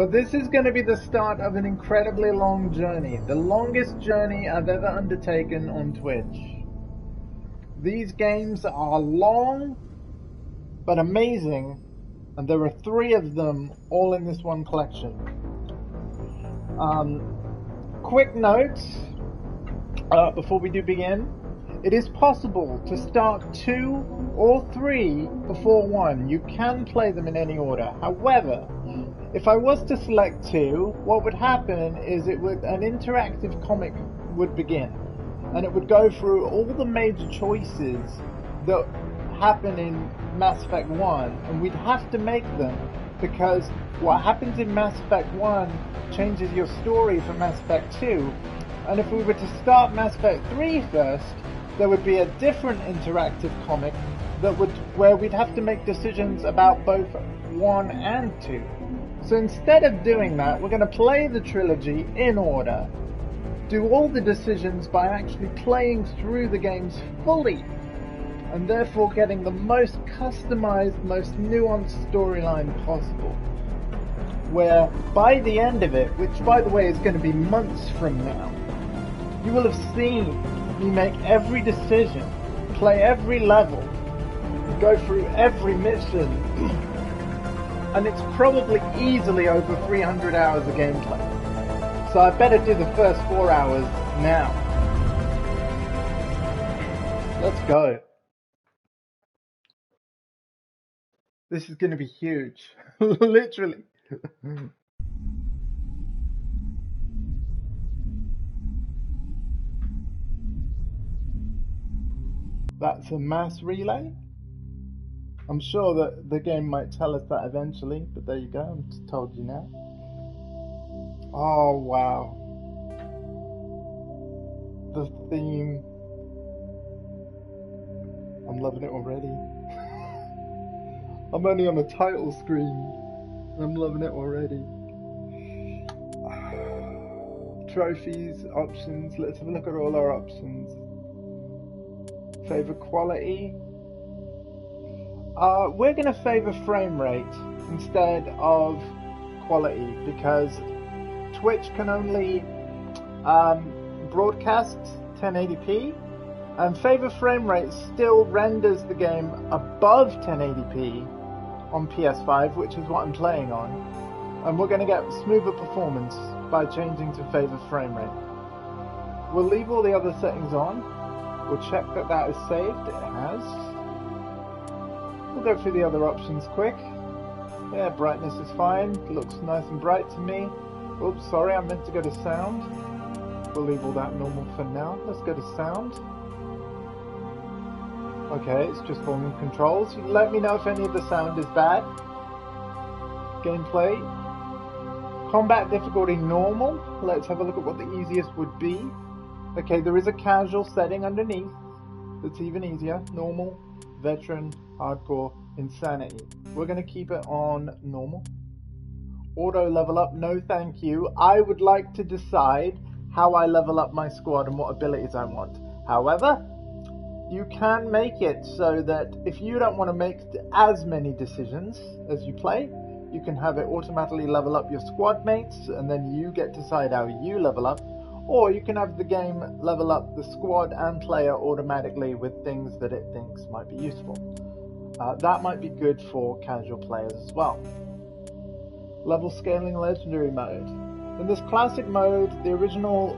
But this is going to be the start of an incredibly long journey. The longest journey I've ever undertaken on Twitch. These games are long, but amazing. And there are 3 of them all in this one collection. Quick note, before we do begin. It is possible to start 2 or 3 before 1. You can play them in any order. However, if I was to select 2, what would happen is an interactive comic would begin. And it would go through all the major choices that happen in Mass Effect 1. And we'd have to make them, because what happens in Mass Effect 1 changes your story for Mass Effect 2. And if we were to start Mass Effect 3 first, there would be a different interactive comic where we'd have to make decisions about both 1 and 2. So instead of doing that, we're going to play the trilogy in order, do all the decisions by actually playing through the games fully, and therefore getting the most customized, most nuanced storyline possible. Where by the end of it, which by the way is going to be months from now, you will have seen me make every decision, play every level, go through every mission, and it's probably easily over 300 hours of gameplay. So I better do the first 4 hours now. Let's go. This is going to be huge. Literally. That's a mass relay. I'm sure that the game might tell us that eventually, but there you go, I'm just told you now. Oh wow. The theme. I'm loving it already. I'm only on the title screen. I'm loving it already. Trophies, options, let's have a look at all our options. Favor quality. We're going to favor frame rate instead of quality, because Twitch can only broadcast 1080p, and favor frame rate still renders the game above 1080p on PS5, which is what I'm playing on, and we're going to get smoother performance by changing to favor frame rate. We'll leave all the other settings on. We'll check that that is saved. It has. We'll go through the other options quick. Yeah, brightness is fine. Looks nice and bright to me. Oops, sorry, I meant to go to sound. We'll leave all that normal for now. Let's go to sound. Okay, it's just volume controls. Let me know if any of the sound is bad. Gameplay. Combat difficulty normal. Let's have a look at what the easiest would be. Okay, there is a casual setting underneath that's even easier. Normal, veteran, hardcore, insanity. We're going to keep it on normal. Auto level up, no thank you. I would like to decide how I level up my squad and what abilities I want. However, you can make it so that if you don't want to make as many decisions as you play, you can have it automatically level up your squad mates, and then you get to decide how you level up. Or you can have the game level up the squad and player automatically with things that it thinks might be useful. That might be good for casual players as well. Level scaling legendary mode. In this classic mode, the original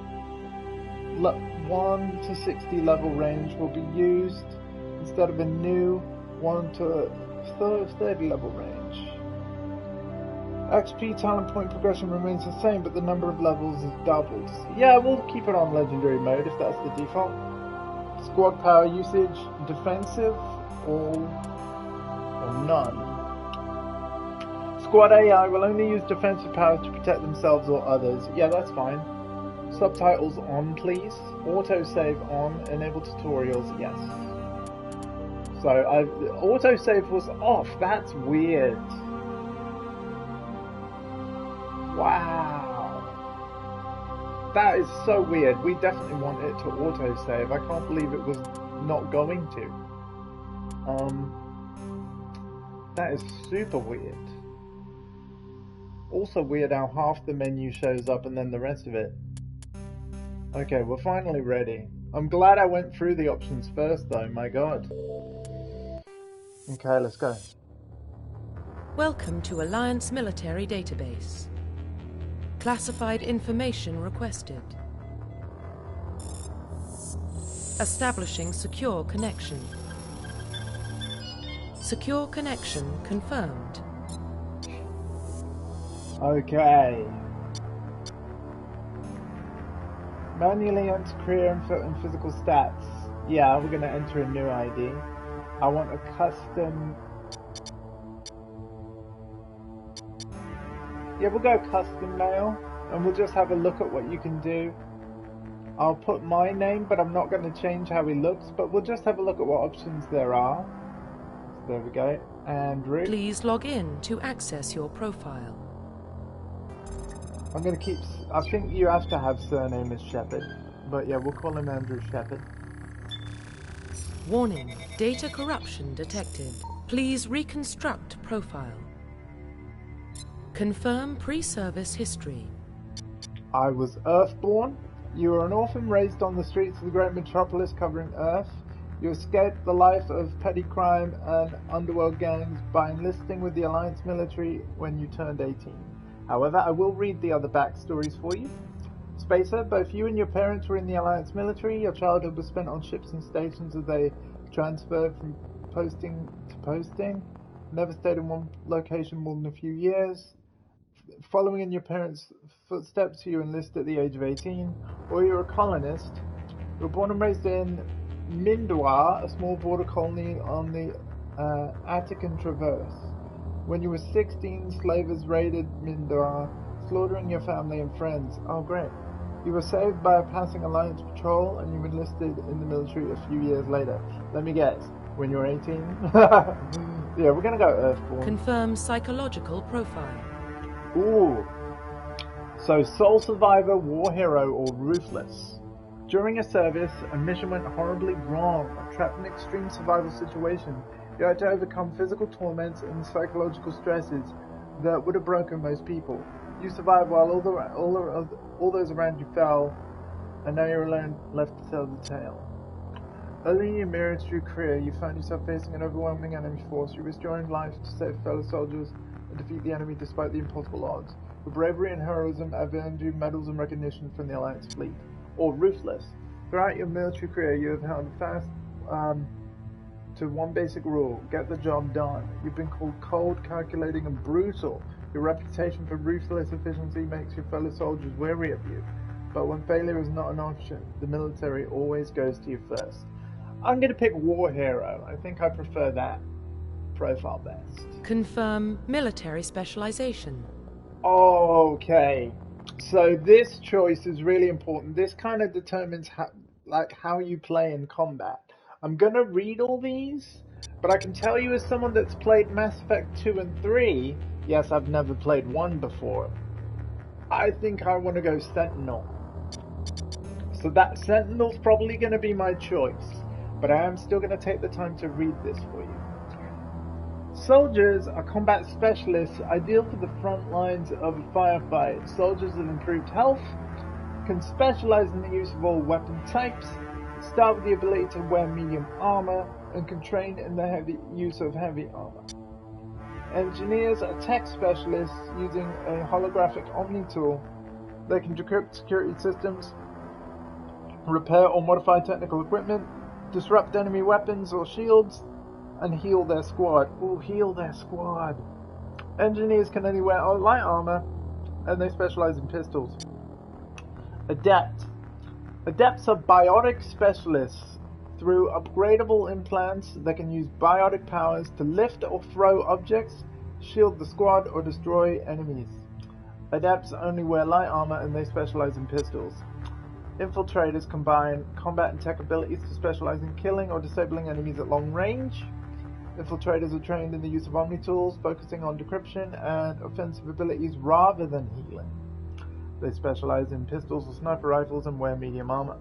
1 to 60 level range will be used instead of a new 1 to 30 level range. XP talent point progression remains the same, but the number of levels is doubled. Yeah, we'll keep it on legendary mode if that's the default. Squad power usage, defensive, all or none. Squad AI will only use defensive powers to protect themselves or others. Yeah, that's fine. Subtitles on, please. Autosave on. Enable tutorials, yes. So, autosave was off. That's weird. Wow. That is so weird. We definitely want it to autosave. I can't believe it was not going to. That is super weird. Also weird how half the menu shows up and then the rest of it. Okay, we're finally ready. I'm glad I went through the options first though, my god. Okay, let's go. Welcome to Alliance Military Database. Classified information requested. Establishing secure connection. Secure connection confirmed. Okay. Manually enter career and physical stats. Yeah, we're gonna enter a new ID. I want a custom. Yeah, we'll go custom mail, and we'll just have a look at what you can do. I'll put my name, but I'm not going to change how he looks, but we'll just have a look at what options there are. So there we go. And root. Please log in to access your profile. I'm going to keep... I think you have to have surname as Shepherd, but yeah, we'll call him Andrew Shepherd. Warning, data corruption detected. Please reconstruct profile. Confirm pre-service history. I was Earthborn. You were an orphan raised on the streets of the great metropolis covering Earth. You escaped the life of petty crime and underworld gangs by enlisting with the Alliance military when you turned 18. However, I will read the other backstories for you. Spacer, both you and your parents were in the Alliance military. Your childhood was spent on ships and stations as they transferred from posting to posting. Never stayed in one location more than a few years. Following in your parents' footsteps, you enlisted at the age of 18, or you're a colonist. You were born and raised in Mindwar, a small border colony on the Attican Traverse. When you were 16, slavers raided Mindwar, slaughtering your family and friends. Oh, great. You were saved by a passing Alliance patrol, and you enlisted in the military a few years later. Let me guess, when you were 18? Yeah, we're gonna go Earthborn. Confirm psychological profile. Ooh. So, Soul Survivor, War Hero, or Ruthless. During a service, a mission went horribly wrong. Trapped in an extreme survival situation, you had to overcome physical torments and psychological stresses that would have broken most people. You survived while all those around you fell, and now you're alone, left to tell the tale. Early in your military career, you found yourself facing an overwhelming enemy force. You risked your own life to save fellow soldiers and defeat the enemy despite the impossible odds. Your bravery and heroism have earned you medals and recognition from the Alliance fleet. Or Ruthless. Throughout your military career, you have held fast to one basic rule: get the job done. You've been called cold, calculating, and brutal. Your reputation for ruthless efficiency makes your fellow soldiers wary of you. But when failure is not an option, the military always goes to you first. I'm going to pick War Hero. I think I prefer that profile best. Confirm military specialization. Okay, so this choice is really important. This kind of determines how you play in combat. I'm going to read all these, but I can tell you as someone that's played Mass Effect 2 and 3, yes, I've never played 1 before, I think I want to go Sentinel. So that Sentinel's probably going to be my choice, but I am still going to take the time to read this for you. Soldiers are combat specialists ideal for the front lines of a firefight. Soldiers with improved health can specialize in the use of all weapon types, start with the ability to wear medium armor, and can train in the use of heavy armor. Engineers are tech specialists using a holographic Omni tool. They can decrypt security systems, repair or modify technical equipment, disrupt enemy weapons or shields, and heal their squad. Ooh, heal their squad. Engineers can only wear light armor, and they specialize in pistols. Adept. Adepts are biotic specialists. Through upgradable implants, they can use biotic powers to lift or throw objects, shield the squad, or destroy enemies. Adepts only wear light armor, and they specialize in pistols. Infiltrators combine combat and tech abilities to specialize in killing or disabling enemies at long range. Infiltrators are trained in the use of Omni tools, focusing on decryption and offensive abilities rather than healing. They specialize in pistols or sniper rifles and wear medium armor.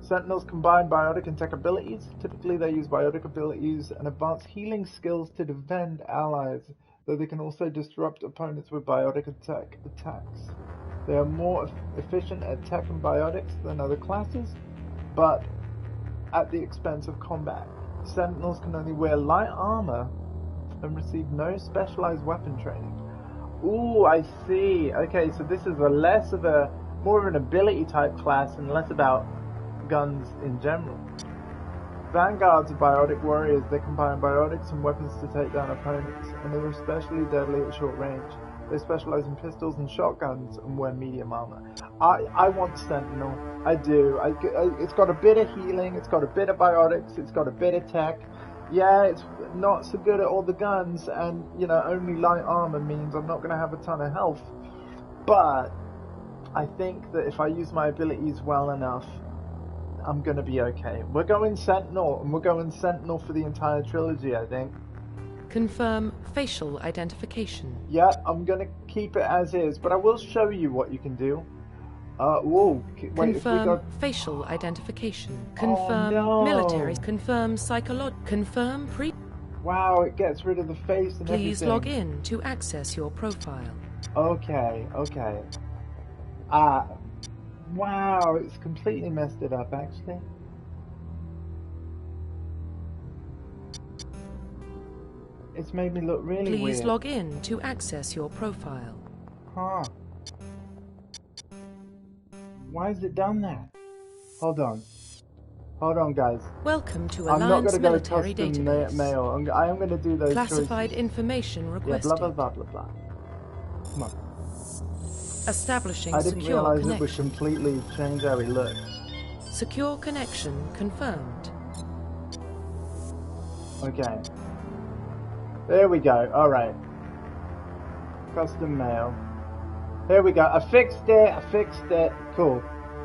Sentinels combine biotic and tech abilities. Typically they use biotic abilities and advanced healing skills to defend allies. though they can also disrupt opponents with biotic attacks. They are more efficient at tech and biotics than other classes, but at the expense of combat. Sentinels can only wear light armor and receive no specialized weapon training. Ooh, I see. Okay, so this is more of an ability type class and less about guns in general. Vanguards are biotic warriors. They combine biotics and weapons to take down opponents, and they're especially deadly at short range. They specialize in pistols and shotguns and wear medium armor. I want Sentinel. I do. It's got a bit of healing, it's got a bit of biotics, it's got a bit of tech. Yeah, it's not so good at all the guns, and, you know, only light armor means I'm not going to have a ton of health. But I think that if I use my abilities well enough, I'm going to be okay. We're going Sentinel, and we're going Sentinel for the entire trilogy, I think. Confirm facial identification. Yeah, I'm going to keep it as is, but I will show you what you can do. Whoa. Wait, confirm facial identification. Confirm military. Confirm psychological. Confirm pre. Wow, it gets rid of the face and everything. Please log in to access your profile. Okay. Wow, it's completely messed it up, actually. It's made me look really weird. Please log in to access your profile. Huh. Why has it done that? Hold on, guys. Welcome to I'm not Alliance going to go Military custom Database. mail. I am going to do those Classified choices. information requested. Yeah, blah. Come on. Establishing I didn't secure realise connection. it would completely change how he looks. Secure connection confirmed. Okay. There we go. Alright. Custom mail. There we go. I fixed it. Cool.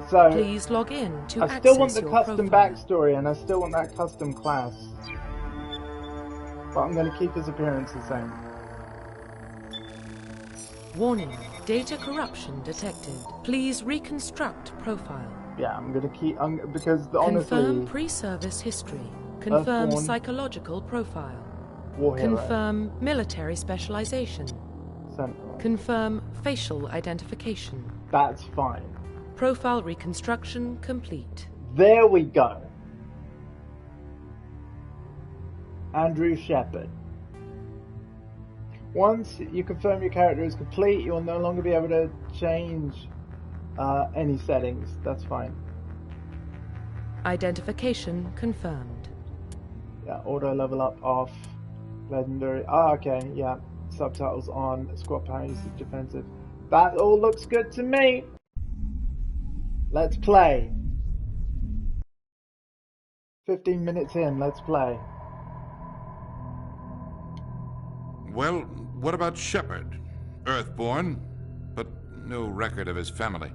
So, please log in to I still want access the your custom profile. backstory, and I still want that custom class. But I'm going to keep his appearance the same. Warning. Data corruption detected. Please reconstruct profile. Yeah, I'm going to keep... because honestly... Confirm pre-service history. Confirm Earthborn. psychological profile. War hero. Confirm military specialization. Sentinel. Confirm facial identification. That's fine. Profile reconstruction complete. There we go. Andrew Shepard. Once you confirm your character is complete, you will no longer be able to change any settings. That's fine. Identification confirmed. Yeah, auto level up off. Legendary. Ah, okay, yeah. Subtitles on. Squad power usage defensive. That all looks good to me. Let's play. 15 minutes in, let's play. Well, what about Shepard? Earthborn, but no record of his family.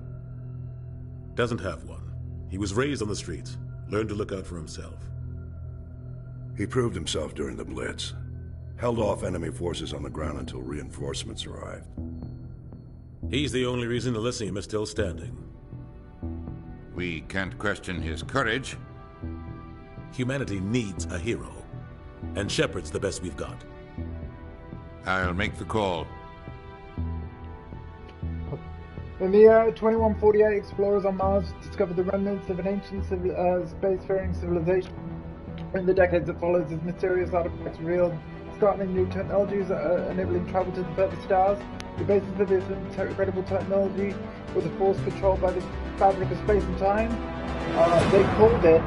Doesn't have one. He was raised on the streets, learned to look out for himself. He proved himself during the Blitz. Held off enemy forces on the ground until reinforcements arrived. He's the only reason Elysium is still standing. We can't question his courage. Humanity needs a hero, and Shepard's the best we've got. I'll make the call. In the year 2148, explorers on Mars discovered the remnants of an ancient spacefaring civilization. In the decades that followed, as mysterious artifacts revealed startling new technologies enabling travel to the further stars. The basis of this incredible technology was a force controlled by the fabric of space and time. They called it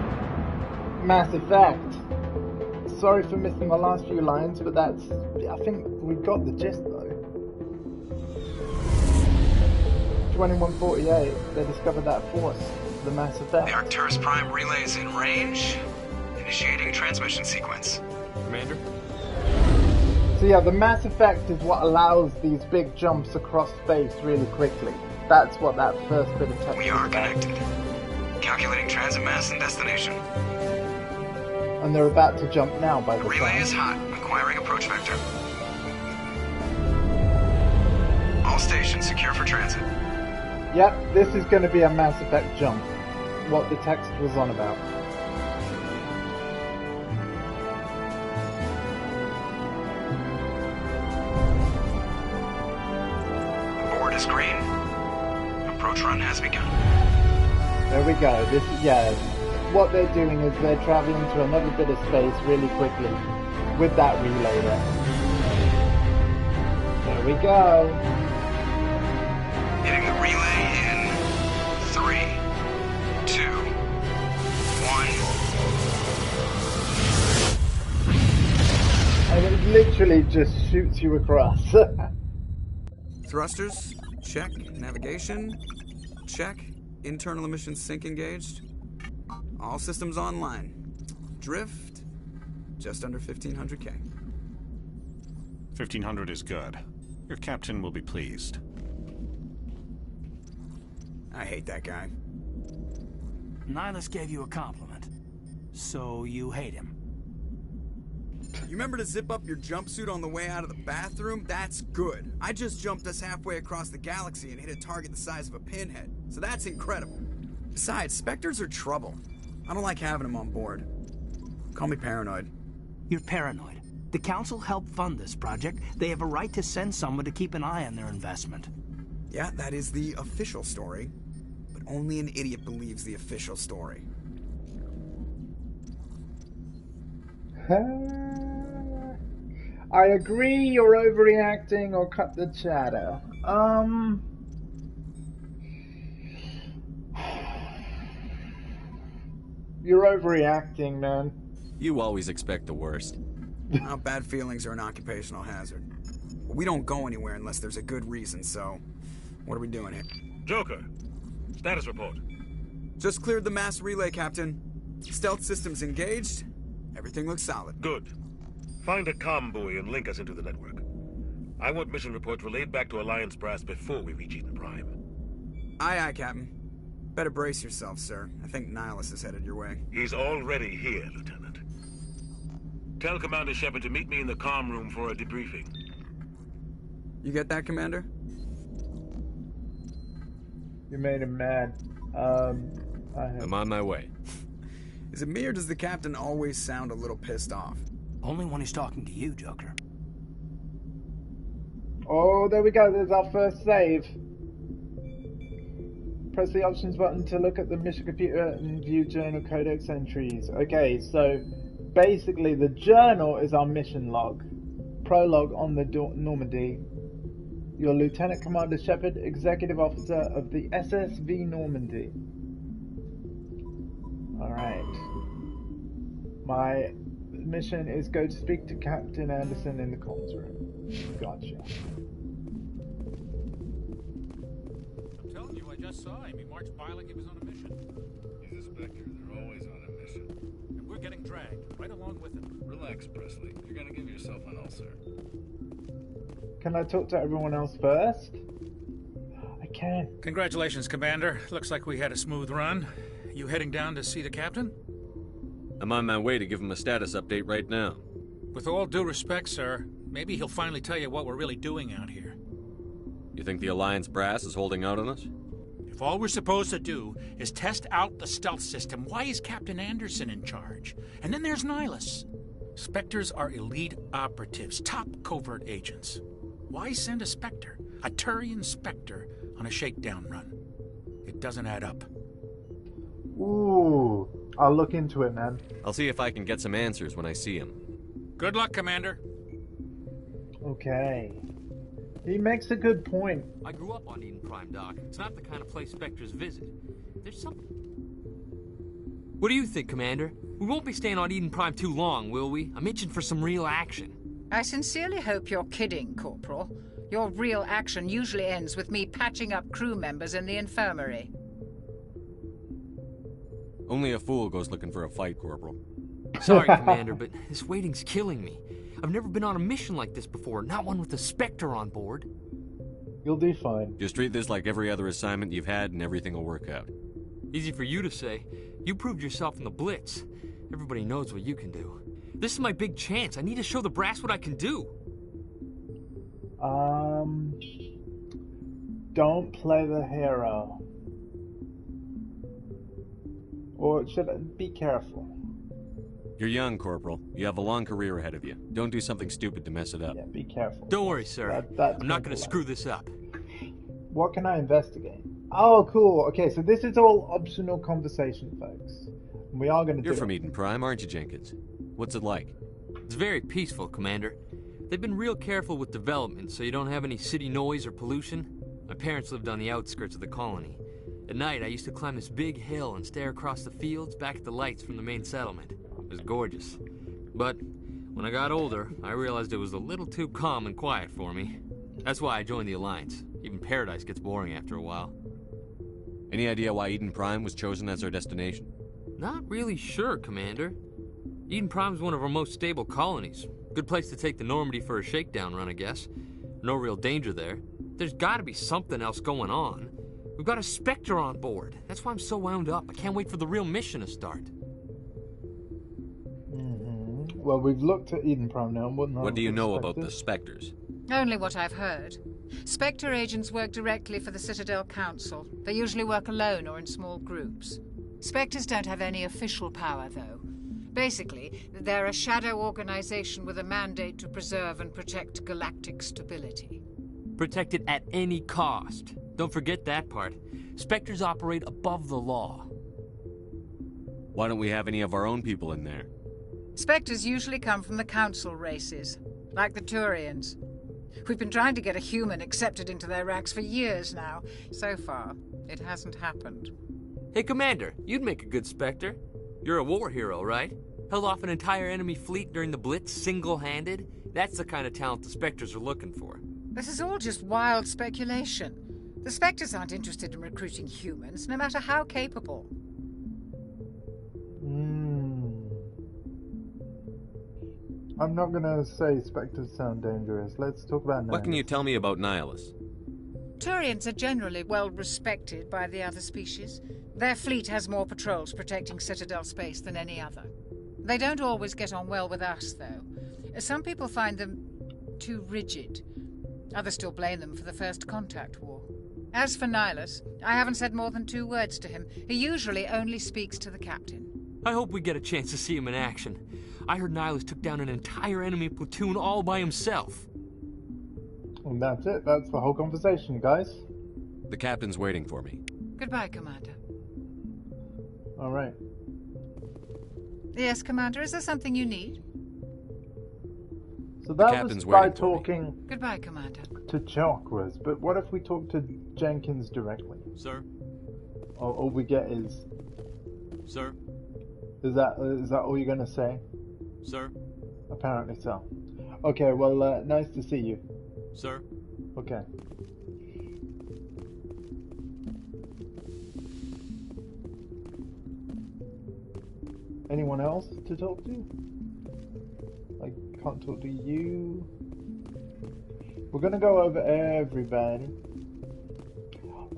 Mass Effect. Sorry for missing the last few lines, but I think we've got the gist though. 2148, they discovered that force, the Mass Effect. The Arcturus Prime relay is in range. Initiating transmission sequence. Commander? So yeah, the Mass Effect is what allows these big jumps across space really quickly. That's what that first bit of tech We is are about. connected. Calculating transit mass and destination. And they're about to jump now by the Relay time. is hot, acquiring approach vector. All stations secure for transit. Yep, this is going to be a Mass Effect jump. What the text was on about. the screen. Approach run has begun. There we go. This is, yeah. What they're doing is they're traveling to another bit of space really quickly with that relay there. There we go. Hitting the relay in 3, 2, 1. And it literally just shoots you across. Thrusters, check. Navigation, check. Internal emission sync engaged. All systems online. Drift, just under 1500K. 1500 is good. Your captain will be pleased. I hate that guy. Nihilus gave you a compliment. So you hate him. You remember to zip up your jumpsuit on the way out of the bathroom? That's good. I just jumped us halfway across the galaxy and hit a target the size of a pinhead. So that's incredible. Besides, Spectres are trouble. I don't like having them on board. Call me paranoid. You're paranoid. The Council helped fund this project. They have a right to send someone to keep an eye on their investment. Yeah, that is the official story. But only an idiot believes the official story. I agree you're overreacting, or cut the chatter. You're overreacting, man. You always expect the worst. Well, bad feelings are an occupational hazard. But we don't go anywhere unless there's a good reason, so... What are we doing here? Joker, status report. Just cleared the mass relay, Captain. Stealth systems engaged. Everything looks solid. Good. Find a comm buoy and link us into the network. I want mission reports relayed back to Alliance Brass before we reach Eden Prime. Aye, aye, Captain. Better brace yourself, sir. I think Nihilus is headed your way. He's already here, Lieutenant. Tell Commander Shepard to meet me in the comm room for a debriefing. You get that, Commander? You made him mad. I'm on my way. Is it me, or does the Captain always sound a little pissed off? Only when he's talking to you, Joker. Oh, there we go. There's our first save. Press the options button to look at the mission computer and view journal codex entries. Okay, so basically the journal is our mission log. Prologue on the Normandy. Your Lieutenant Commander Shepard, Executive Officer of the SSV Normandy. Alright. My mission is go to speak to Captain Anderson in the comms room. Gotcha. I'm telling you, I just saw him. He marched by like he was on a mission. He's a Spectre. They're always on a mission. And we're getting dragged right along with him. Relax, Presley. You're gonna give yourself an ulcer. Can I talk to everyone else first? I can. Congratulations, Commander. Looks like we had a smooth run. You heading down to see the captain? I'm on my way to give him a status update right now. With all due respect, sir, maybe he'll finally tell you what we're really doing out here. You think the Alliance brass is holding out on us? If all we're supposed to do is test out the stealth system, why is Captain Anderson in charge? And then there's Nihilus. Spectres are elite operatives, top covert agents. Why send a Spectre, a Turian Spectre, on a shakedown run? It doesn't add up. Ooh, I'll look into it, man. I'll see if I can get some answers when I see him. Good luck, Commander. Okay. He makes a good point. I grew up on Eden Prime, Doc. It's not the kind of place Spectres visit. There's something... What do you think, Commander? We won't be staying on Eden Prime too long, will we? I'm itching for some real action. I sincerely hope you're kidding, Corporal. Your real action usually ends with me patching up crew members in the infirmary. Only a fool goes looking for a fight, Corporal. Sorry, Commander, but this waiting's killing me. I've never been on a mission like this before, not one with a Spectre on board. You'll do fine. Just treat this like every other assignment you've had and everything will work out. Easy for you to say. You proved yourself in the Blitz. Everybody knows what you can do. This is my big chance. I need to show the brass what I can do. Don't play the hero. Or should I be careful? You're young, Corporal. You have a long career ahead of you. Don't do something stupid to mess it up. Yeah, be careful. Don't worry, sir. I'm not going to screw this up. What can I investigate? Oh, cool. Okay, so this is all optional conversation, folks. We are going to do You're from it. Eden Prime, aren't you, Jenkins? What's it like? It's very peaceful, Commander. They've been real careful with development, so you don't have any city noise or pollution. My parents lived on the outskirts of the colony. At night, I used to climb this big hill and stare across the fields back at the lights from the main settlement. It was gorgeous. But when I got older, I realized it was a little too calm and quiet for me. That's why I joined the Alliance. Even Paradise gets boring after a while. Any idea why Eden Prime was chosen as our destination? Not really sure, Commander. Eden Prime's one of our most stable colonies. Good place to take the Normandy for a shakedown run, I guess. No real danger there. There's gotta be something else going on. We've got a Spectre on board. That's why I'm so wound up. I can't wait for the real mission to start. Well, we've looked at Eden Prime now. What do you know about the Spectres? Only what I've heard. Spectre agents work directly for the Citadel Council. They usually work alone or in small groups. Spectres don't have any official power, though. Basically, they're a shadow organization with a mandate to preserve and protect galactic stability. Protect it at any cost. Don't forget that part. Spectres operate above the law. Why don't we have any of our own people in there? Spectres usually come from the Council races, like the Turians. We've been trying to get a human accepted into their ranks for years now. So far, it hasn't happened. Hey, Commander, you'd make a good Spectre. You're a war hero, right? Held off an entire enemy fleet during the Blitz single-handed? That's the kind of talent the Spectres are looking for. This is all just wild speculation. The Spectres aren't interested in recruiting humans, no matter how capable. I'm not going to say Spectres sound dangerous. Let's talk about Nihilus. What can you tell me about Nihilus? Turians are generally well respected by the other species. Their fleet has more patrols protecting Citadel space than any other. They don't always get on well with us, though. Some people find them too rigid. Others still blame them for the First Contact War. As for Nihilus, I haven't said more than 2 words to him. He usually only speaks to the captain. I hope we get a chance to see him in action. I heard Nihilus took down an entire enemy platoon all by himself. And that's it. That's the whole conversation, guys. The captain's waiting for me. Goodbye, Commander. All right. Yes, Commander, is there something you need? So that was by talking Goodbye, Commander. to Chakras, but what if we talk to Jenkins directly? Sir? All we get is... Sir? Is that all you're going to say? Sir? Apparently so. Okay, well, nice to see you. Sir? Okay. Anyone else to talk to? I can't talk to you. We're gonna go over everybody.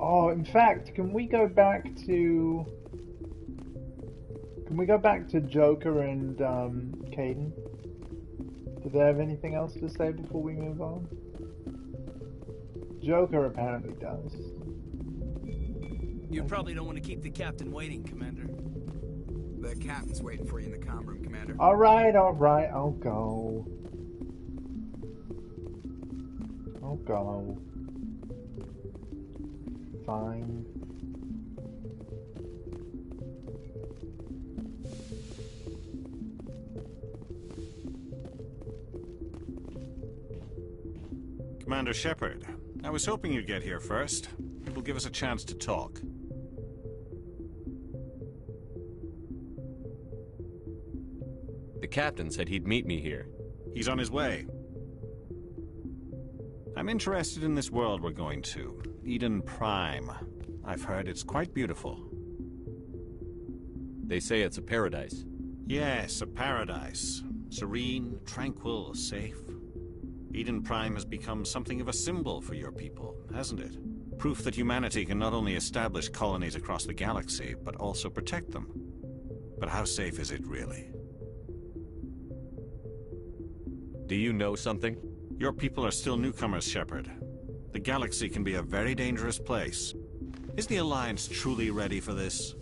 Oh, in fact, can we go back to Joker and Caden? Do they have anything else to say before we move on? Joker apparently does. You probably don't want to keep the captain waiting, Commander. The captain's waiting for you in the comm room, Commander. Alright, I'll go. I'll go. Fine. Commander Shepard, I was hoping you'd get here first. It will give us a chance to talk. The captain said he'd meet me here. He's on his way. I'm interested in this world we're going to, Eden Prime. I've heard it's quite beautiful. They say it's a paradise. Yes, a paradise. Serene, tranquil, safe. Eden Prime has become something of a symbol for your people, hasn't it? Proof that humanity can not only establish colonies across the galaxy, but also protect them. But how safe is it really? Do you know something? Your people are still newcomers, Shepard. The galaxy can be a very dangerous place. Is the Alliance truly ready for this?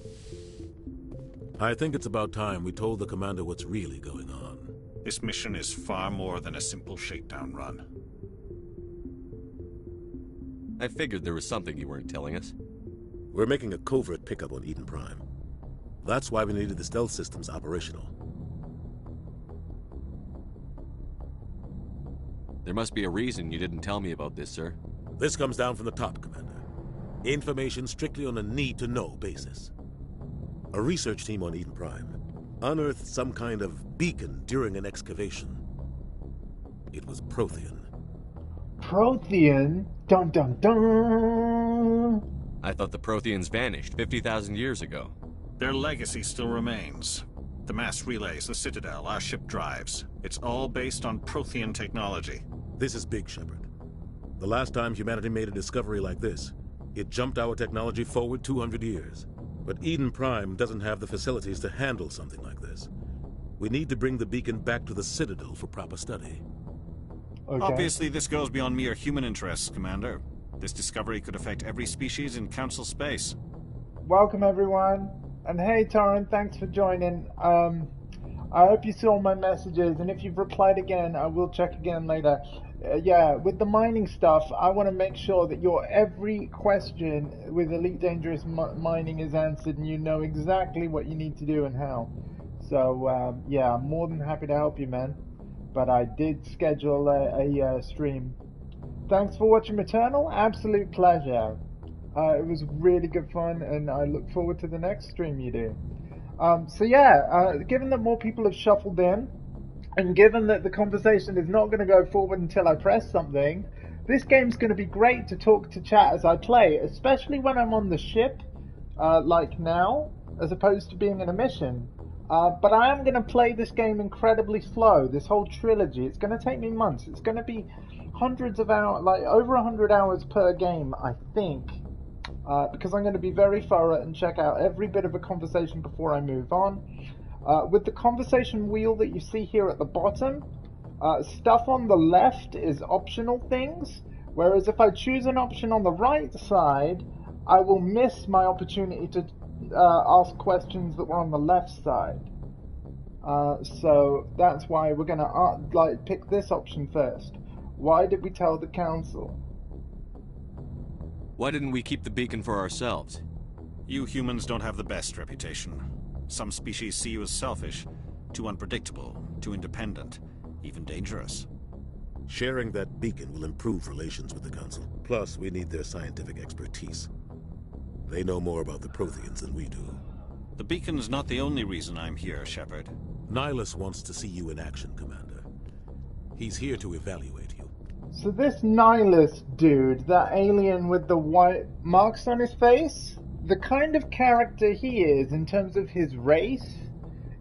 I think it's about time we told the commander what's really going on. This mission is far more than a simple shakedown run. I figured there was something you weren't telling us. We're making a covert pickup on Eden Prime. That's why we needed the stealth systems operational. There must be a reason you didn't tell me about this, sir. This comes down from the top, Commander. Information strictly on a need-to-know basis. A research team on Eden Prime unearthed some kind of beacon during an excavation. It was Prothean. Prothean? Dun dun dun! I thought the Protheans vanished 50,000 years ago. Their legacy still remains. The mass relays, the Citadel, our ship drives. It's all based on Prothean technology. This is big, Shepard. The last time humanity made a discovery like this, it jumped our technology forward 200 years. But Eden Prime doesn't have the facilities to handle something like this. We need to bring the beacon back to the Citadel for proper study. Okay. Obviously, this goes beyond mere human interests, Commander. This discovery could affect every species in Council space. Welcome, everyone. And hey, Torrin, thanks for joining. I hope you saw my messages, and if you've replied again, I will check again later. Yeah, with the mining stuff, I want to make sure that your every question with Elite Dangerous mining is answered, and you know exactly what you need to do and how. So, yeah, I'm more than happy to help you, man. But I did schedule a stream. Thanks for watching Returnal. Absolute pleasure. It was really good fun, and I look forward to the next stream you do. So yeah, given that more people have shuffled in, and given that the conversation is not going to go forward until I press something, this game's going to be great to talk to chat as I play, especially when I'm on the ship, like now, as opposed to being in a mission. But I am going to play this game incredibly slow, this whole trilogy. It's going to take me months. It's going to be hundreds of hours, like over 100 hours per game, I think. Because I'm going to be very thorough and check out every bit of a conversation before I move on. With the conversation wheel that you see here at the bottom, stuff on the left is optional things, whereas if I choose an option on the right side, I will miss my opportunity to ask questions that were on the left side. So that's why we're going to pick this option first. Why did we tell the council? Why didn't we keep the beacon for ourselves? You humans don't have the best reputation. Some species see you as selfish, too unpredictable, too independent, even dangerous. Sharing that beacon will improve relations with the Council. Plus, we need their scientific expertise. They know more about the Protheans than we do. The beacon's not the only reason I'm here, Shepard. Nihilus wants to see you in action, Commander. He's here to evaluate you. So this Nihilus dude, that alien with the white marks on his face, the kind of character he is in terms of his race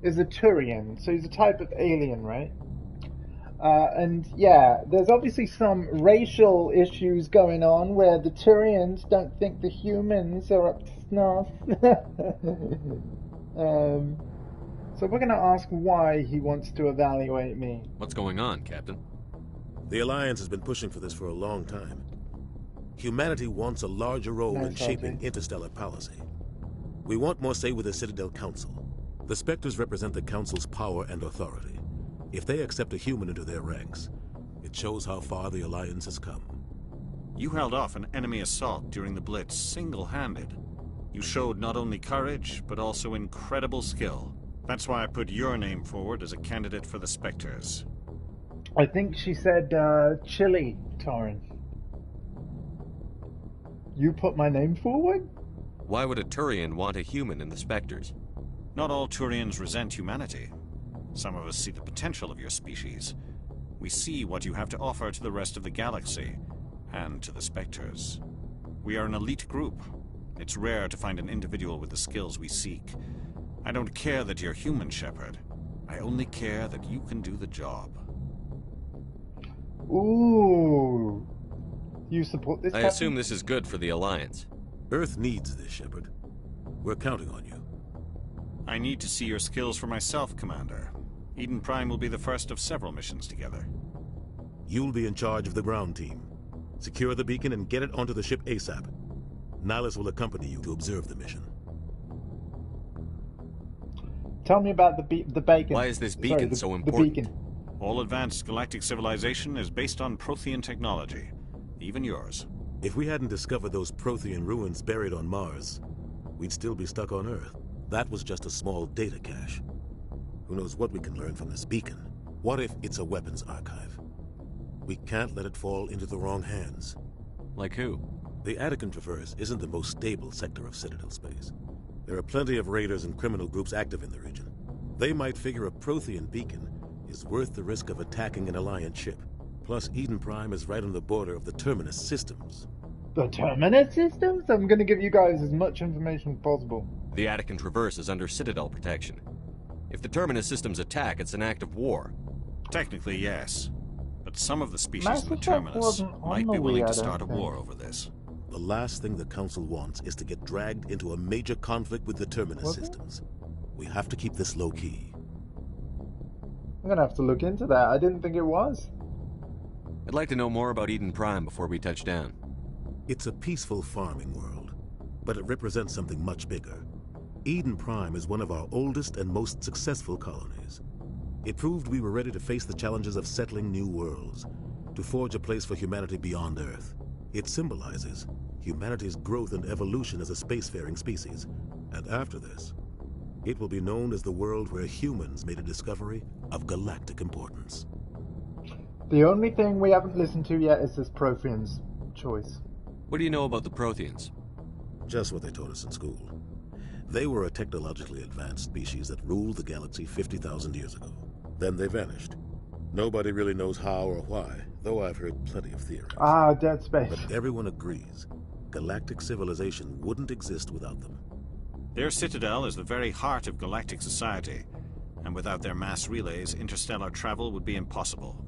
is a Turian. So he's a type of alien, right? And yeah, there's obviously some racial issues going on where the Turians don't think the humans are up to snuff. So we're going to ask why he wants to evaluate me. What's going on, Captain? The Alliance has been pushing for this for a long time. Humanity wants a larger role in shaping interstellar policy. We want more say with the Citadel Council. The Spectres represent the Council's power and authority. If they accept a human into their ranks, it shows how far the Alliance has come. You held off an enemy assault during the Blitz single-handed. You showed not only courage, but also incredible skill. That's why I put your name forward as a candidate for the Spectres. I think she said chili, Torrin. You put my name forward? Why would a Turian want a human in the Spectres? Not all Turians resent humanity. Some of us see the potential of your species. We see what you have to offer to the rest of the galaxy, and to the Spectres. We are an elite group. It's rare to find an individual with the skills we seek. I don't care that you're human, Shepard. I only care that you can do the job. Ooh. You support this, I Captain? assume this is good for the Alliance. Earth needs this, Shepard. We're counting on you. I need to see your skills for myself, Commander. Eden Prime will be the first of several missions together. You'll be in charge of the ground team. Secure the beacon and get it onto the ship ASAP. Nihilus will accompany you to observe the mission. Tell me about the bacon. Why is this beacon so important? The beacon. All advanced galactic civilization is based on Prothean technology. Even yours. If we hadn't discovered those Prothean ruins buried on Mars, we'd still be stuck on Earth. That was just a small data cache. Who knows what we can learn from this beacon? What if it's a weapons archive? We can't let it fall into the wrong hands. Like who? The Attican Traverse isn't the most stable sector of Citadel space. There are plenty of raiders and criminal groups active in the region. They might figure a Prothean beacon is worth the risk of attacking an Alliance ship. Plus, Eden Prime is right on the border of the Terminus systems. The Terminus systems? I'm gonna give you guys as much information as possible. The Attican Traverse is under Citadel protection. If the Terminus systems attack, it's an act of war. Technically, yes. But some of the species in the Terminus might be willing to start a war over this. The last thing the Council wants is to get dragged into a major conflict with the Terminus systems. We have to keep this low-key. I'm gonna have to look into that. I didn't think it was. I'd like to know more about Eden Prime before we touch down. It's a peaceful farming world, but it represents something much bigger. Eden Prime is one of our oldest and most successful colonies. It proved we were ready to face the challenges of settling new worlds, to forge a place for humanity beyond Earth. It symbolizes humanity's growth and evolution as a spacefaring species. And after this, it will be known as the world where humans made a discovery of galactic importance. The only thing we haven't listened to yet is this Prothean's choice. What do you know about the Protheans? Just what they taught us in school. They were a technologically advanced species that ruled the galaxy 50,000 years ago. Then they vanished. Nobody really knows how or why, though I've heard plenty of theories. Ah, Dead Space. But everyone agrees, galactic civilization wouldn't exist without them. Their citadel is the very heart of galactic society, and without their mass relays, interstellar travel would be impossible.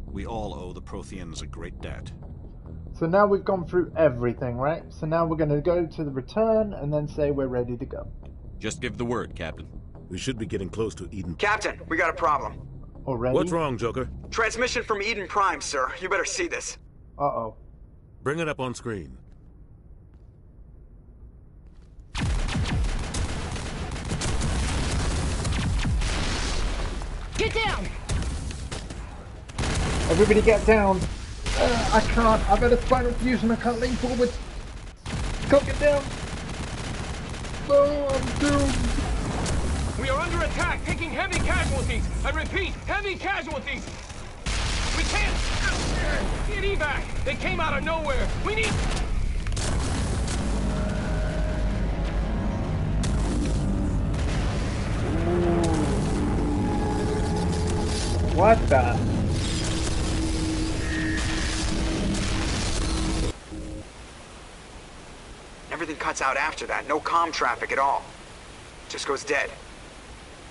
We all owe the Protheans a great debt. So now we've gone through everything, right? So now we're going to go to the return and then say we're ready to go. Just give the word, Captain. We should be getting close to Eden. Captain, we got a problem. Already? What's wrong, Joker? Transmission from Eden Prime, sir. You better see this. Uh-oh. Bring it up on screen. Get down! Everybody get down. I can't. I've had a spinal fusion. I can't lean forward. Can't get down. Oh, I'm doomed. We are under attack, taking heavy casualties. I repeat, heavy casualties. We can't get evac. They came out of nowhere. We need... What the? Everything cuts out after that. No comm traffic at all. Just goes dead.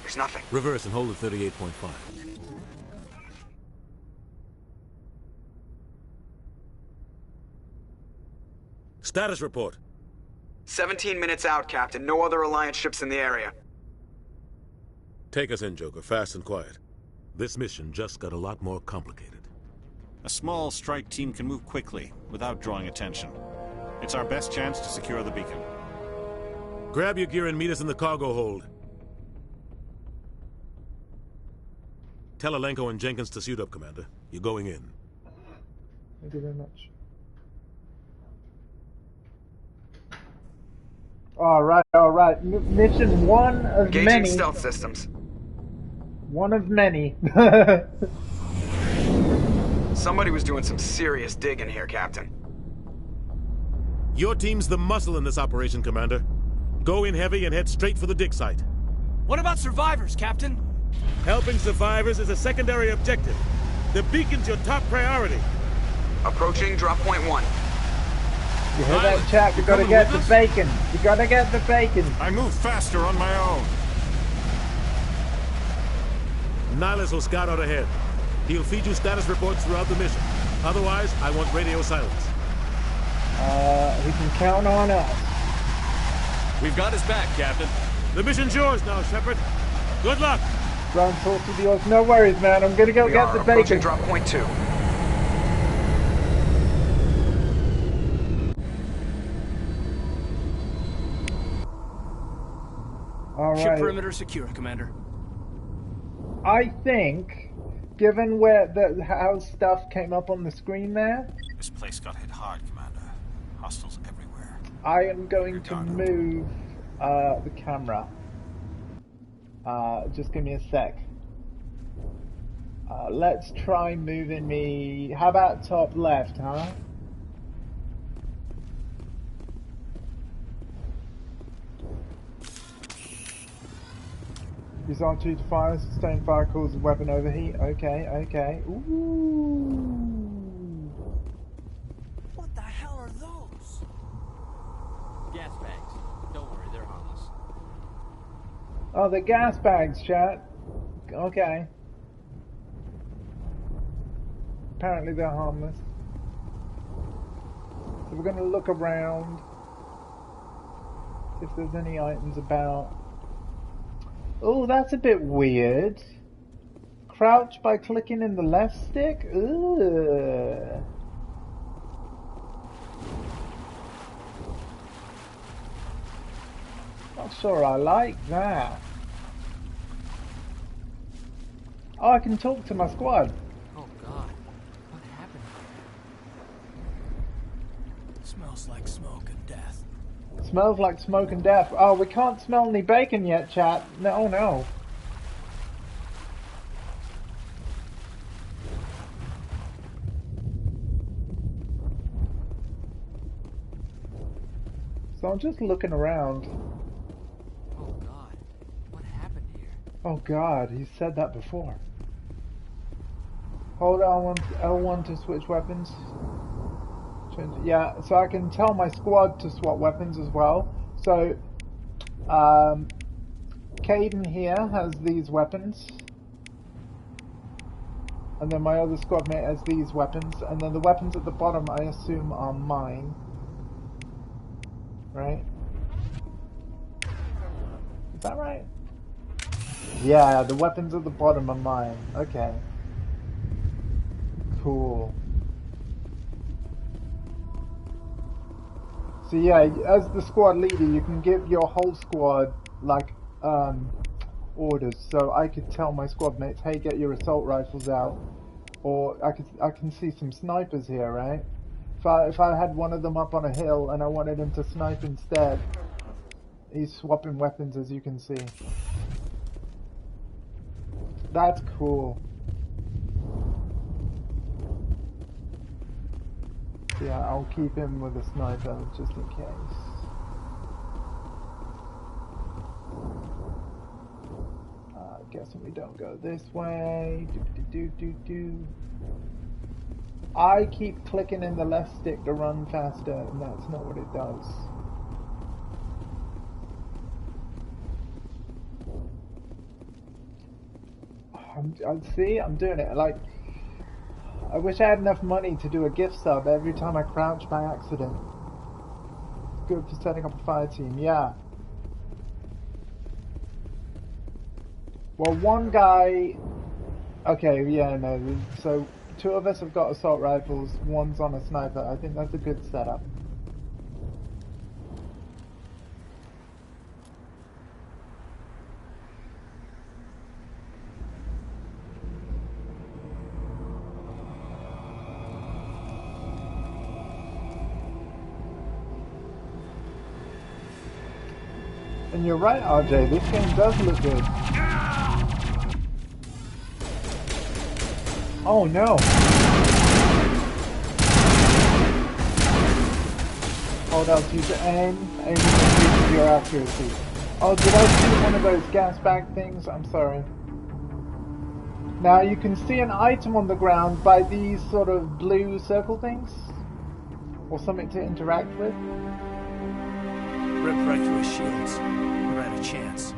There's nothing. Reverse and hold at 38.5. Status report. 17 minutes out, Captain. No other Alliance ships in the area. Take us in, Joker, fast and quiet. This mission just got a lot more complicated. A small strike team can move quickly, without drawing attention. It's our best chance to secure the beacon. Grab your gear and meet us in the cargo hold. Tell Alenko and Jenkins to suit up, Commander. You're going in. Thank you very much. Alright, alright. Mission one of Engaging many. stealth systems. One of many. Somebody was doing some serious digging here, Captain. Your team's the muscle in this operation, Commander. Go in heavy and head straight for the dig site. What about survivors, Captain? Helping survivors is a secondary objective. The beacon's your top priority. Approaching drop point 1. You hear that, chap? You gotta get the bacon. You gotta get the bacon. I move faster on my own. Nihilus will scout out ahead. He'll feed you status reports throughout the mission. Otherwise, I want radio silence. He can count on us. We've got his back, Captain. The mission's yours now, Shepard. Good luck. Ground torch is yours. No worries, man. I'm gonna go get the bacon. Drop point 2. All Ship right. perimeter secure, Commander. I think, given where how stuff came up on the screen there, This place got hit hard, Commander. I am going to move the camera. Just give me a sec. Let's try moving me. How about top left, huh? Use R2 to fire. Sustained fire causes weapon overheat. Okay, okay. Ooh. What the hell are those? Gas bags. Don't worry, they're harmless. Oh, the gas bags, chat. Okay. Apparently they're harmless. So we're going to look around. See if there's any items about. Oh, that's a bit weird. Crouch by clicking in the left stick? Ugh. Not sure I like that. Oh, I can talk to my squad. Oh God, what happened? Smells like smoke and death. Smells like smoke and death. Oh, we can't smell any bacon yet, chat. No, no. So I'm just looking around. Oh God, what happened here? Oh God, he said that before. Hold L1 to switch weapons. Yeah, so I can tell my squad to swap weapons as well. So, Caden here has these weapons. And then my other squad mate has these weapons. And then the weapons at the bottom, I assume, are mine. Right? Is that right? Yeah, the weapons at the bottom are mine. Okay. Cool. So yeah, as the squad leader, you can give your whole squad, like, orders. So I could tell my squad mates, hey, get your assault rifles out. Or I can see some snipers here, right? If I had one of them up on a hill and I wanted him to snipe instead, he's swapping weapons, as you can see. That's cool. Yeah, I'll keep him with a sniper just in case. Guessing we don't go this way. I keep clicking in the left stick to run faster, and that's not what it does. I'm doing it. Like, I wish I had enough money to do a gift sub every time I crouch by accident. It's good for setting up a fire team, yeah. Well, one guy... Okay, yeah, no, so 2 of us have got assault rifles, 1's on a sniper. I think that's a good setup. And you're right, RJ, this game does look good. Oh no! Hold L2 to aim increases your accuracy. Oh, did I shoot one of those gas bag things? I'm sorry. Now you can see an item on the ground by these sort of blue circle things. Or something to interact with. Ripped right through his shields. Never had a chance.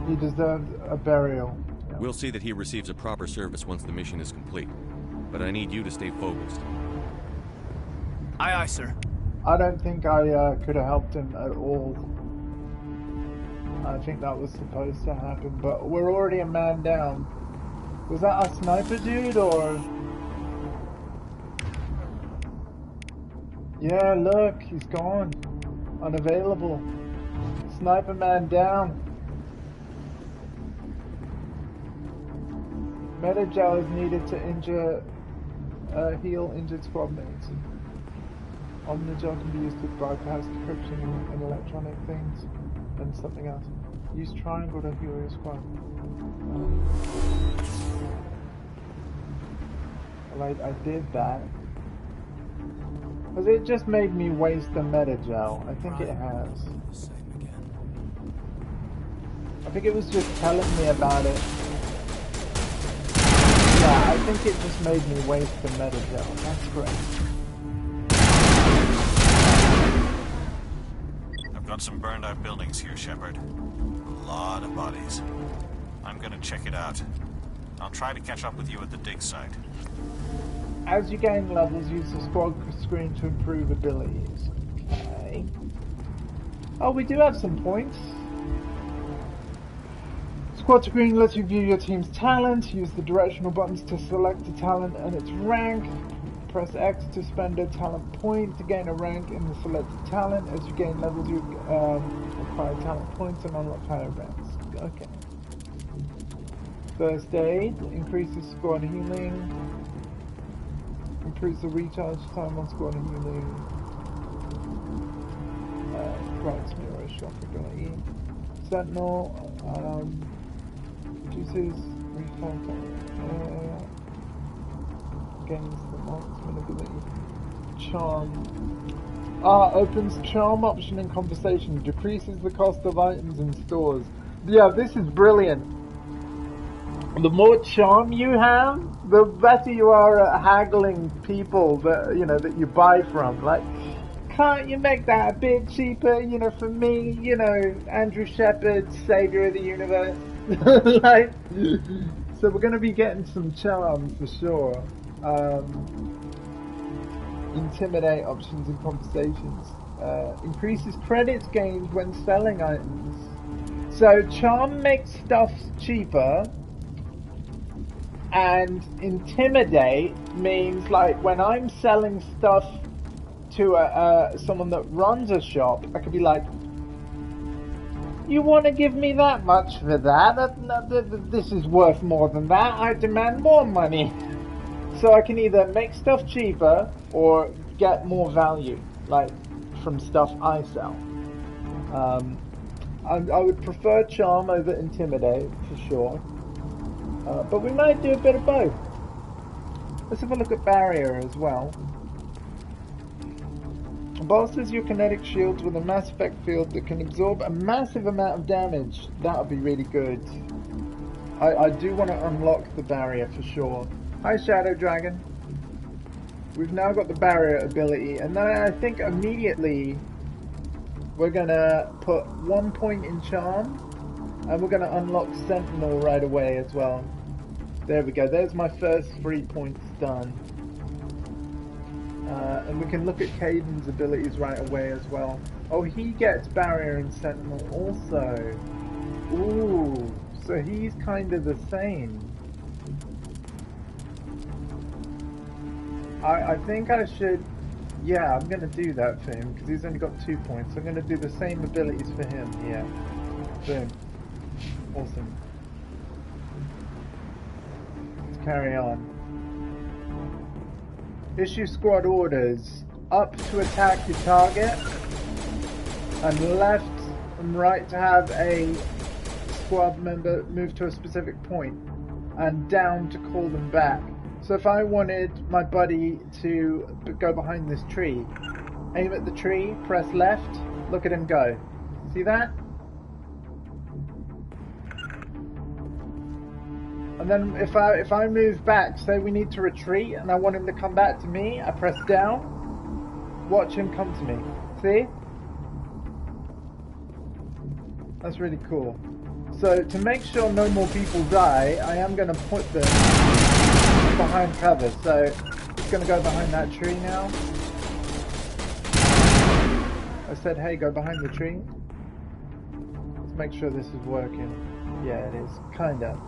He deserves a burial. Yeah. We'll see that he receives a proper service once the mission is complete. But I need you to stay focused. Aye, aye, sir. I don't think I could have helped him at all. I think that was supposed to happen, but we're already a man down. Was that a sniper dude, or...? Yeah, look, he's gone. Unavailable. Sniper man down. Metagel is needed to injure heal injured squad mates. Omnigel can be used to bypass decryption in electronic things and something else. Use triangle to heal your squad. Well, I did that. Because it just made me waste a meta gel. I think it has. I think it was just telling me about it. Yeah, I think it just made me waste the meta gel. That's great. I've got some burned out buildings here, Shepard. A lot of bodies. I'm gonna check it out. I'll try to catch up with you at the dig site. As you gain levels, use the squad screen to improve abilities. Okay. Oh, we do have some points. Squad screen lets you view your team's talent. Use the directional buttons to select a talent and its rank. Press X to spend a talent point to gain a rank in the selected talent. As you gain levels, you acquire talent points and unlock higher ranks. Okay. First aid increases squad healing. Improves the recharge time on squad healing. Grants mirror shock ability. Sentinel reduces recall time. Gains the marksman ability. Charm. Opens charm option in conversation. Decreases the cost of items in stores. Yeah, this is brilliant. The more charm you have, the better you are at haggling people that that you buy from. Like, can't you make that a bit cheaper? For me, Andrew Shepard, savior of the universe. Like, so we're gonna be getting some charm for sure. Intimidate options in conversations. Increases credits gained when selling items. So charm makes stuff cheaper. And intimidate means, like, when I'm selling stuff to someone that runs a shop, I could be like, you want to give me that much for that? This is worth more than that. I demand more money. So I can either make stuff cheaper or get more value, like, from stuff I sell. I would prefer charm over intimidate, for sure. But we might do a bit of both. Let's have a look at barrier as well. Bolsters your kinetic shields with a mass effect field that can absorb a massive amount of damage. That would be really good. I do want to unlock the barrier for sure. Hi Shadow Dragon. We've now got the barrier ability, and then I think immediately we're gonna put 1 point in charm. And we're going to unlock Sentinel right away as well. There we go. There's my first 3 points done. And we can look at Caden's abilities right away as well. Oh, he gets Barrier and Sentinel also. Ooh, so he's kind of the same. I think I should... Yeah, I'm going to do that for him because he's only got 2 points. I'm going to do the same abilities for him. Yeah. Boom. Awesome. Let's carry on. Issue squad orders. Up to attack your target. And left and right to have a squad member move to a specific point. And down to call them back. So if I wanted my buddy to go behind this tree, aim at the tree, press left, look at him go. See that? And then if I move back, say we need to retreat, and I want him to come back to me, I press down, watch him come to me. See? That's really cool. So to make sure no more people die, I am going to put them behind cover. So it's going to go behind that tree now. I said, hey, go behind the tree. Let's make sure this is working. Yeah, it is. Kinda.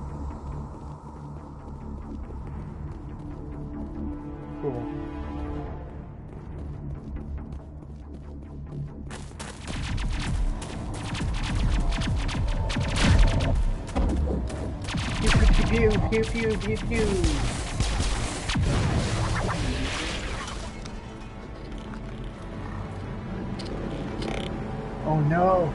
Cool. Pew pew pew pew pew pew pew. Oh no.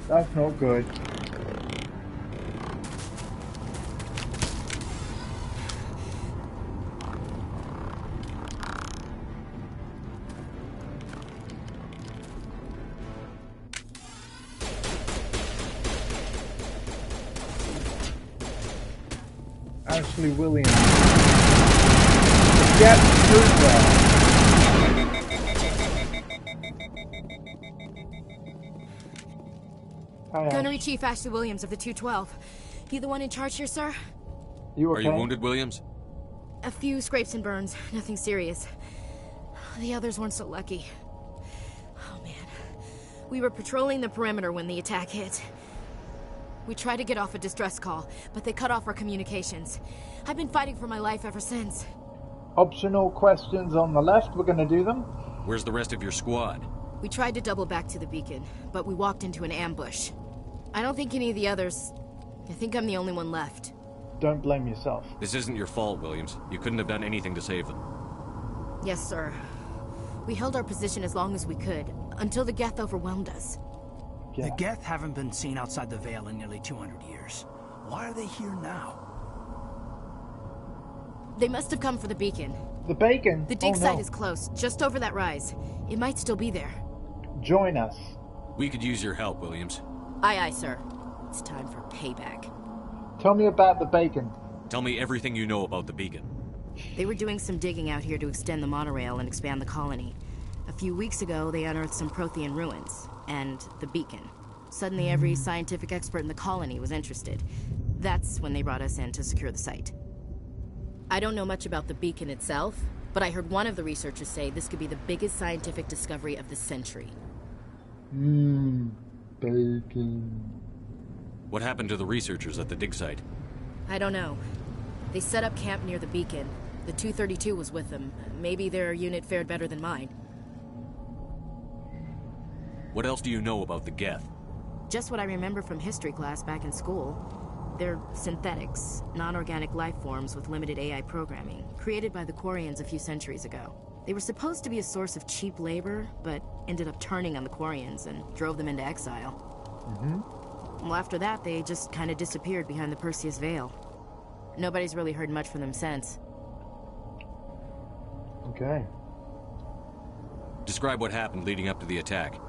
That's not good. Ashley Williams. Get through there. Gunnery Chief Ashley Williams of the 212. You the one in charge here, sir? You okay? Are you wounded, Williams? A few scrapes and burns, nothing serious. The others weren't so lucky. Oh man. We were patrolling the perimeter when the attack hit. We tried to get off a distress call, but they cut off our communications. I've been fighting for my life ever since. Optional questions on the left, we're gonna do them. Where's the rest of your squad? We tried to double back to the beacon, but we walked into an ambush. I don't think any of the others... I think I'm the only one left. Don't blame yourself. This isn't your fault, Williams. You couldn't have done anything to save them. Yes, sir. We held our position as long as we could, until the Geth overwhelmed us. The Geth haven't been seen outside the Veil in nearly 200 years. Why are they here now? They must have come for the beacon. The bacon? The dig site is close, just over that rise. It might still be there. Join us. We could use your help, Williams. Aye, aye, sir. It's time for payback. Tell me about the bacon. Tell me everything you know about the beacon. They were doing some digging out here to extend the monorail and expand the colony. A few weeks ago, they unearthed some Prothean ruins, and the beacon. Suddenly, every scientific expert in the colony was interested. That's when they brought us in to secure the site. I don't know much about the beacon itself, but I heard one of the researchers say this could be the biggest scientific discovery of the century. Bacon. What happened to the researchers at the dig site? I don't know. They set up camp near the beacon. The 232 was with them. Maybe their unit fared better than mine. What else do you know about the Geth? Just what I remember from history class back in school. They're synthetics, non-organic life forms with limited AI programming, created by the Quarians a few centuries ago. They were supposed to be a source of cheap labor, but ended up turning on the Quarians and drove them into exile. Well, after that, they just kind of disappeared behind the Perseus Veil. Nobody's really heard much from them since. Okay. Describe what happened leading up to the attack.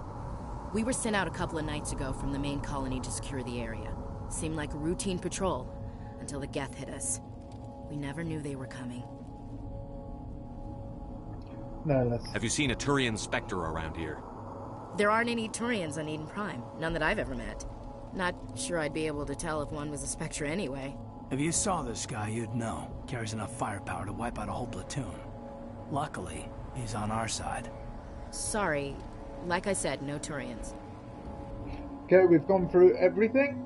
We were sent out a couple of nights ago from the main colony to secure the area. Seemed like a routine patrol, until the Geth hit us. We never knew they were coming. No, Have you seen a Turian Spectre around here? There aren't any Turians on Eden Prime. None that I've ever met. Not sure I'd be able to tell if one was a Spectre anyway. If you saw this guy, you'd know. Carries enough firepower to wipe out a whole platoon. Luckily, he's on our side. Sorry. Like I said, no Turians. Okay, we've gone through everything.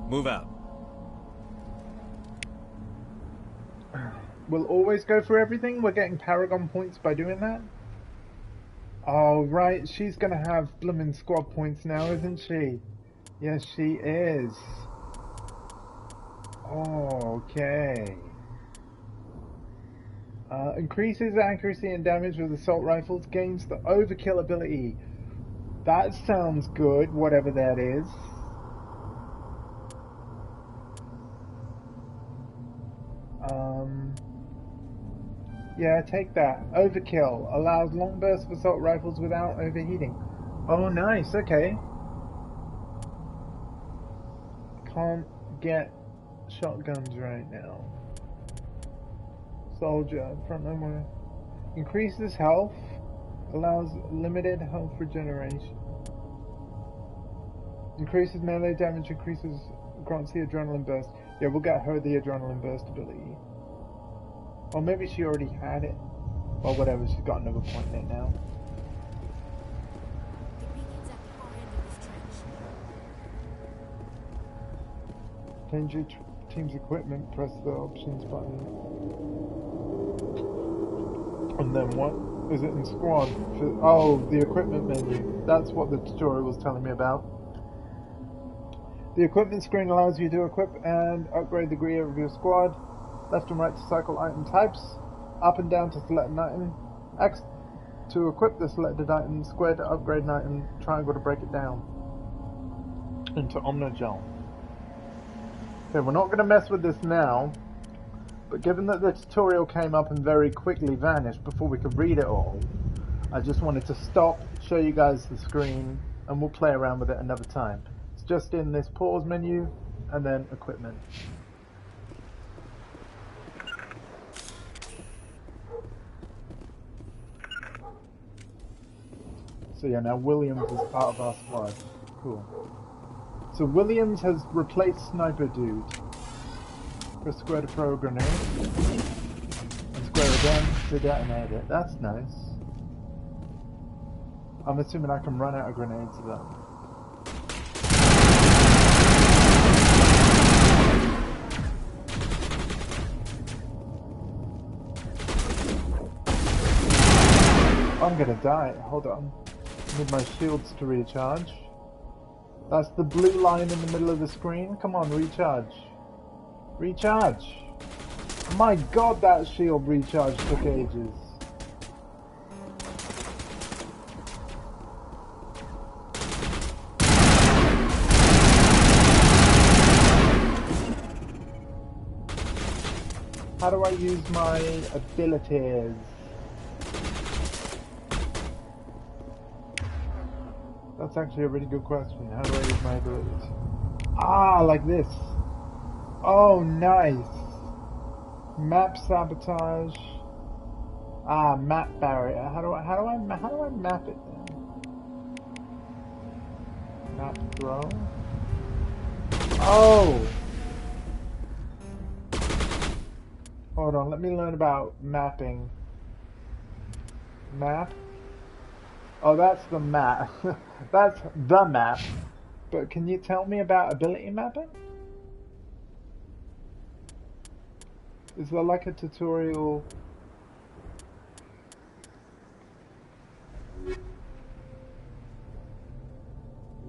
Move out. We'll always go for everything. We're getting Paragon points by doing that. Oh, right. She's going to have bloomin' squad points now, isn't she? Yes, she is. Oh, okay. Increases accuracy and damage with assault rifles. Gains the overkill ability. That sounds good, whatever that is. Yeah, take that. Overkill. Allows long bursts of assault rifles without overheating. Oh, nice. Okay. Can't get shotguns right now. Soldier. Frontline. Increases health. Allows limited health regeneration. Increases melee damage. Grants the adrenaline burst. Yeah, we'll get her the adrenaline burst ability. Or maybe she already had it. Or whatever, she's got another point there now. Change your team's equipment, press the options button. And then what? Is it in squad? Oh, the equipment menu. That's what the tutorial was telling me about. The equipment screen allows you to equip and upgrade the gear of your squad. Left and right to cycle item types. Up and down to select an item. X to equip the selected item. Square to upgrade an item. Triangle to break it down into Omnigel. Okay, we're not going to mess with this now. But given that the tutorial came up and very quickly vanished before we could read it all, I just wanted to stop, show you guys the screen, and we'll play around with it another time. It's just in this pause menu, and then equipment. So yeah, now Williams is part of our squad. Cool. So Williams has replaced Sniper Dude. Press square to throw a grenade. And square again to detonate it. That's nice. I'm assuming I can run out of grenades though. I'm gonna die. Hold on. I need my shields to recharge. That's the blue line in the middle of the screen. Come on, recharge. Recharge! My god, that shield recharge took ages. How do I use my abilities? That's actually a really good question. How do I use my abilities? Ah, like this. Oh, nice. Map sabotage. Ah, map barrier. How do I map it then? Map throw. Oh. Hold on, let me learn about mapping. Map. Oh, that's the map. That's the map. But can you tell me about ability mapping? Is there like a tutorial?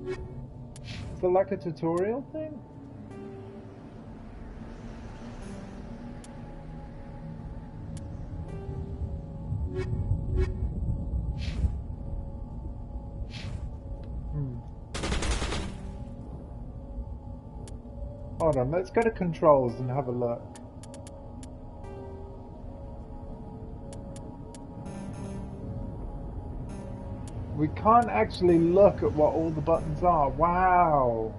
Is there like a tutorial thing? Hold on, let's go to controls and have a look. We can't actually look at what all the buttons are. Wow.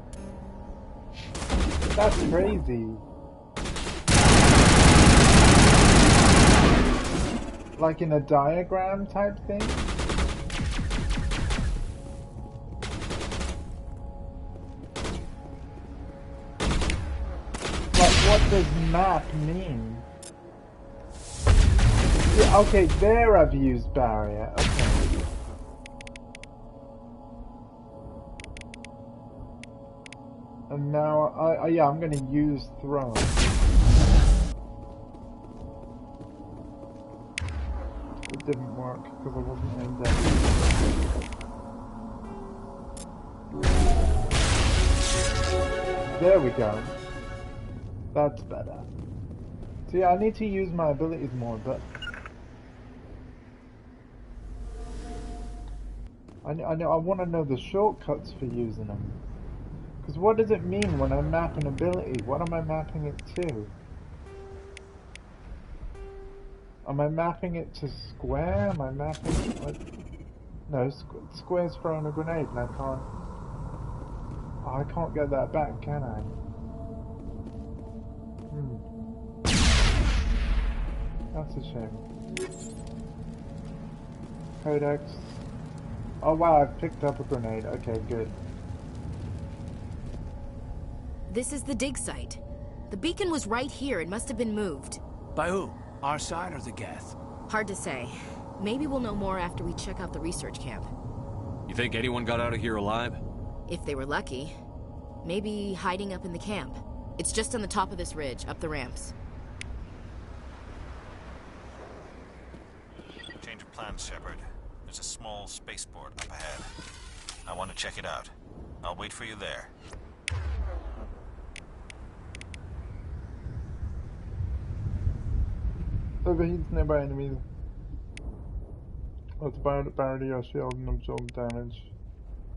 That's crazy. Like in a diagram type thing? Like, what does map mean? Yeah, okay, there I've used barrier. Okay. And now, yeah, I'm gonna use throw. It didn't work because I wasn't aimed at. There we go. That's better. So yeah, I need to use my abilities more, but I want to know the shortcuts for using them. Because what does it mean when I map an ability? What am I mapping it to? Am I mapping it to square? Am I mapping it like... No, square's throwing a grenade and I can't... Oh, I can't get that back, can I? That's a shame. Codex. Oh wow, I've picked up a grenade. Okay, good. This is the dig site. The beacon was right here. It must have been moved. By who? Our side or the Geth? Hard to say. Maybe we'll know more after we check out the research camp. You think anyone got out of here alive? If they were lucky. Maybe hiding up in the camp. It's just on the top of this ridge, up the ramps. Change of plans, Shepard. There's a small spaceport up ahead. I want to check it out. I'll wait for you there. Overheats nearby enemies. Let's barrier your shield and absorb damage.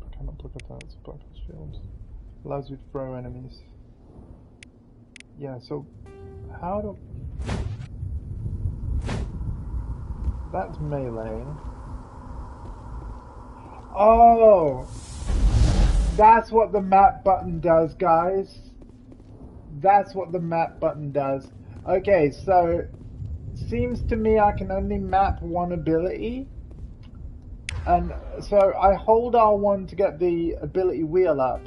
I cannot look at that. It's black shield. Allows you to throw enemies. Yeah, so how do... That's melee. Oh! That's what the map button does, guys. That's what the map button does. Okay, so seems to me I can only map one ability. And so I hold R1 to get the ability wheel up.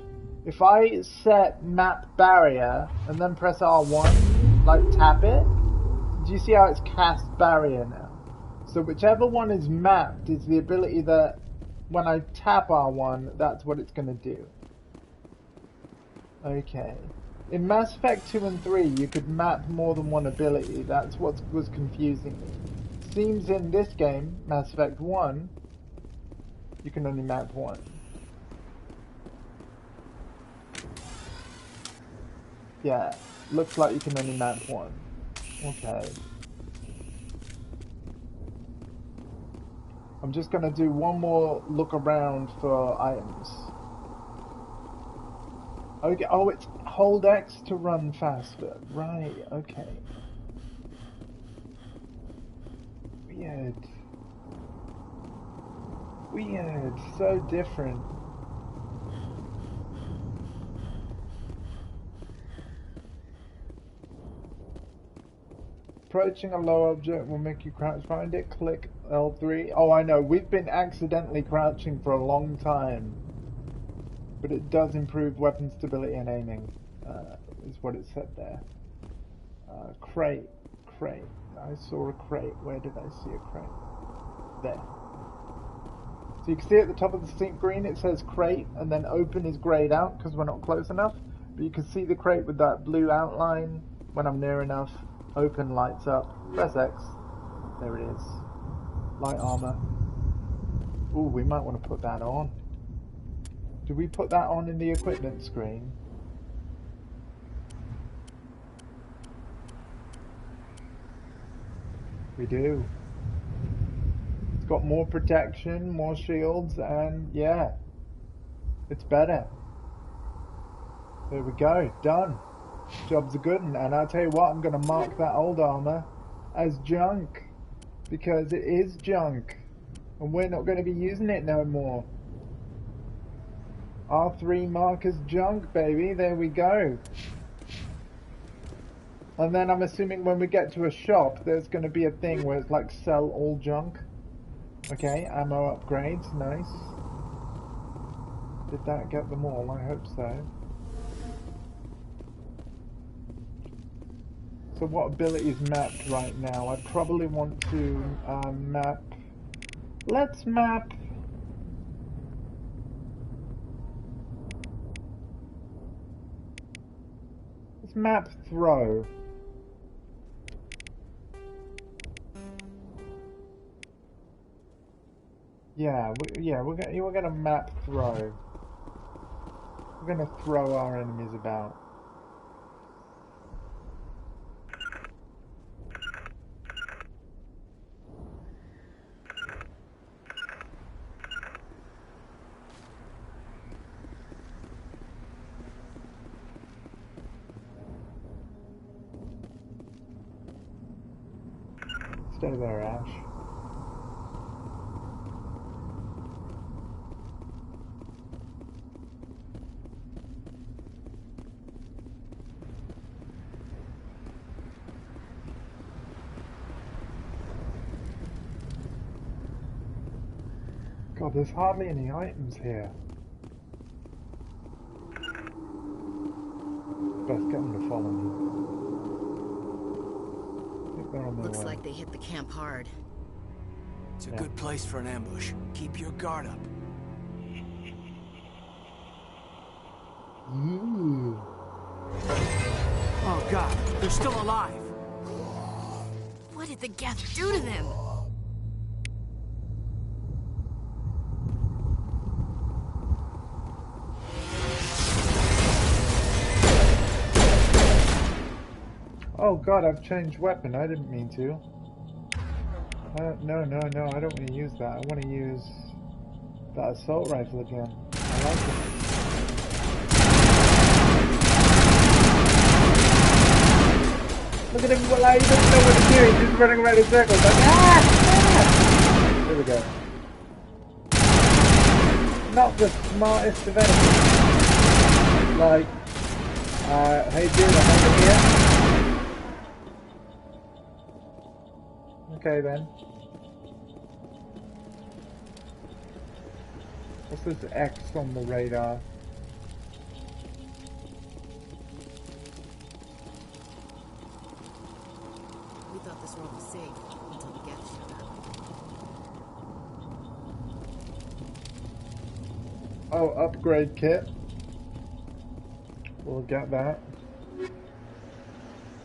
If I set map barrier and then press R1, like tap it, do you see how it's cast barrier now? So whichever one is mapped is the ability that when I tap R1, that's what it's going to do. Okay. In Mass Effect 2 and 3, you could map more than one ability. That's what was confusing me. Seems in this game, Mass Effect 1, you can only map one. Yeah, looks like you can only map one. Okay. I'm just gonna do one more look around for items. Okay, oh, it's hold X to run faster. Right, okay. Weird. Weird, so different. Approaching a low object will make you crouch. Find it, click L3. Oh, I know, we've been accidentally crouching for a long time. But it does improve weapon stability and aiming, is what it said there. Crate. I saw a crate. Where did I see a crate? There. So you can see at the top of the screen it says crate, and then open is grayed out because we're not close enough. But you can see the crate with that blue outline. When I'm near enough, open lights up. Press X. There it is. Light armor. Ooh, we might want to put that on. Do we put that on in the equipment screen? We do. It's got more protection, more shields, and yeah, it's better. There we go, done. Job's a good one, and I'll tell you what, I'm going to mark that old armor as junk, because it is junk, and we're not going to be using it no more. R3 mark as junk, baby, there we go. And then I'm assuming when we get to a shop, there's going to be a thing where it's like sell all junk. Okay, ammo upgrades, nice. Did that get them all? I hope so. So what ability is mapped right now? I probably want to map... Let's map... Let's map throw. We're gonna map throw. We're gonna throw our enemies about. Stay there, Ash. God, there's hardly any items here. Best get them to follow me. Looks like they hit the camp hard. It's a good place for an ambush. Keep your guard up. Ooh. Oh God, they're still alive. What did the Geth do to them? Oh God, I've changed weapon. I didn't mean to. No, I don't want to use that. I want to use that assault rifle again. I like it. Look at him, like, he doesn't know what to do. He's just running around in circles. Like, There we go. Not the smartest of enemies. Like, hey dude, I'm over here. Okay then. What's this X on the radar? We thought this world was safe until the Geth showed up. Oh, upgrade kit. We'll get that.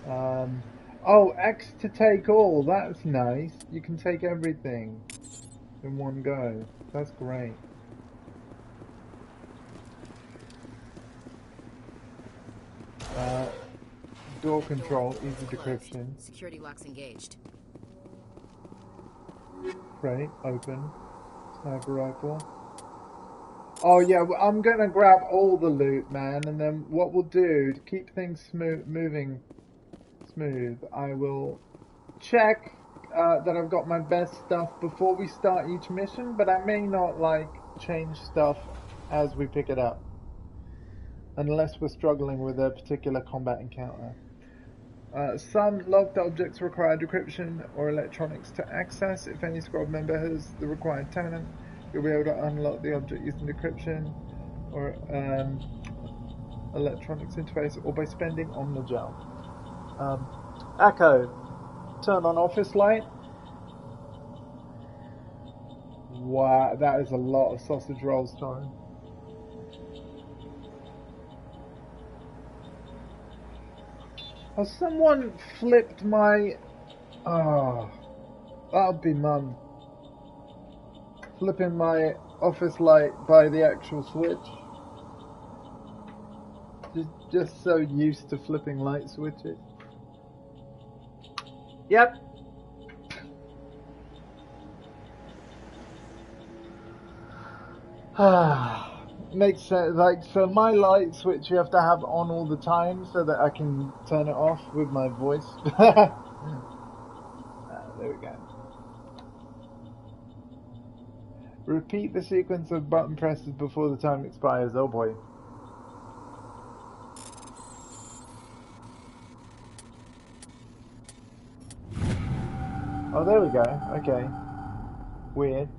Oh, X to take all. That's nice. You can take everything in one go. That's great. Door control, easy decryption. Security locks engaged. Great, open. Sniper rifle. Oh yeah, well, I'm gonna grab all the loot, man, and then what we'll do to keep things moving smooth, I will check that I've got my best stuff before we start each mission, but I may not like change stuff as we pick it up, unless we're struggling with a particular combat encounter. Some locked objects require decryption or electronics to access. If any squad member has the required talent, you'll be able to unlock the object using decryption or electronics interface, or by spending on the jump. Echo, turn on office light. Wow, that is a lot of sausage rolls time. Has someone flipped my... Oh, that'll be mum. Flipping my office light by the actual switch. Just so used to flipping light switches. Yep. Makes sense. Like, so my light switch you have to have on all the time so that I can turn it off with my voice. There we go. Repeat the sequence of button presses before the time expires. Oh boy. Oh, there we go. Okay. Weird.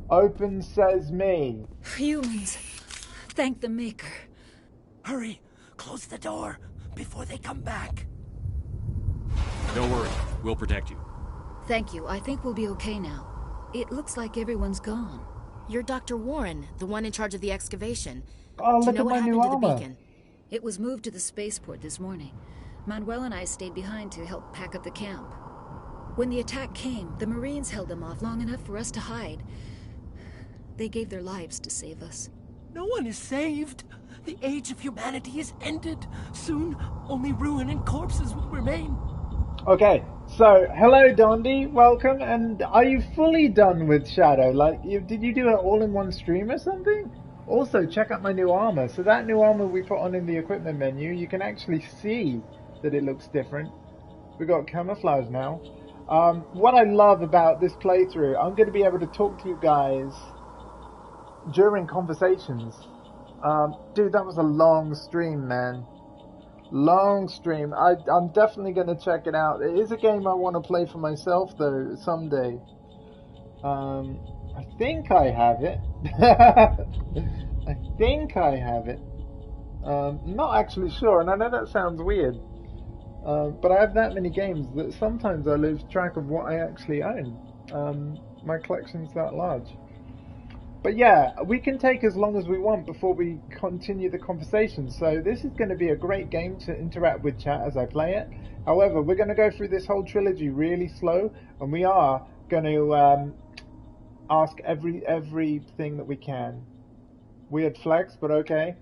Open says me. Humans. Thank the Maker. Hurry! Close the door before they come back. Don't worry. We'll protect you. Thank you. I think we'll be okay now. It looks like everyone's gone. You're Dr. Warren, the one in charge of the excavation. Oh, Do look you know at what my new happened to the armor. beacon? It was moved to the spaceport this morning. Manuel and I stayed behind to help pack up the camp. When the attack came, the Marines held them off long enough for us to hide. They gave their lives to save us. No one is saved. The age of humanity is ended. Soon, only ruin and corpses will remain. Okay, so hello Dondi, welcome. And are you fully done with Shadow? Like, did you do it all in one stream or something? Also, check out my new armor. So that new armor we put on in the equipment menu, you can actually see that it looks different. We got camouflage now. What I love about this playthrough, I'm going to be able to talk to you guys during conversations. Dude, that was a long stream, man. Long stream. I'm definitely going to check it out. It is a game I want to play for myself, though, someday. I think I have it. I think I have it. Not actually sure, and I know that sounds weird. But I have that many games that sometimes I lose track of what I actually own. My collection's that large. But yeah, we can take as long as we want before we continue the conversation. So this is going to be a great game to interact with chat as I play it. However, we're going to go through this whole trilogy really slow, and we are going to ask everything that we can. Weird flex, but okay.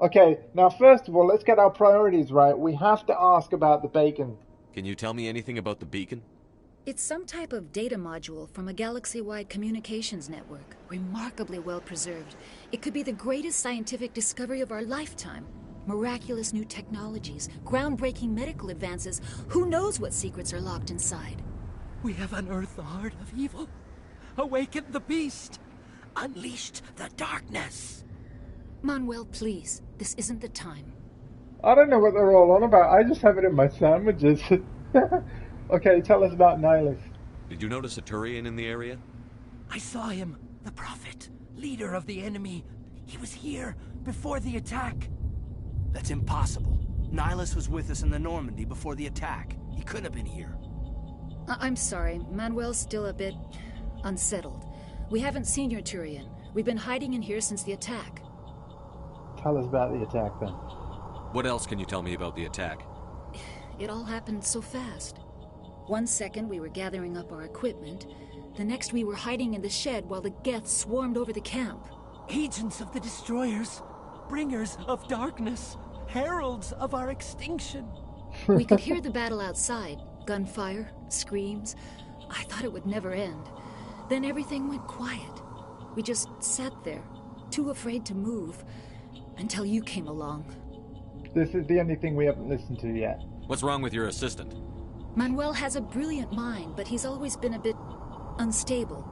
Okay, now first of all, let's get our priorities right. We have to ask about the bacon. Can you tell me anything about the beacon? It's some type of data module from a galaxy-wide communications network. Remarkably well preserved. It could be the greatest scientific discovery of our lifetime. Miraculous new technologies, groundbreaking medical advances. Who knows what secrets are locked inside? We have unearthed the heart of evil, awakened the beast, unleashed the darkness. Manuel, please. This isn't the time. I don't know what they're all on about. I just have it in my sandwiches. Okay, tell us about Nihilus. Did you notice a Turian in the area? I saw him, the Prophet, leader of the enemy. He was here before the attack. That's impossible. Nihilus was with us in the Normandy before the attack. He couldn't have been here. I'm sorry. Manuel's still a bit unsettled. We haven't seen your Turian. We've been hiding in here since the attack. Tell us about the attack, then. What else can you tell me about the attack? It all happened so fast. 1 second we were gathering up our equipment. The next we were hiding in the shed while the Geth swarmed over the camp. Agents of the Destroyers, bringers of darkness, heralds of our extinction. We could hear the battle outside. Gunfire, screams. I thought it would never end. Then everything went quiet. We just sat there, too afraid to move, until you came along. This is the only thing we haven't listened to yet. What's wrong with your assistant? Manuel has a brilliant mind, but he's always been a bit unstable.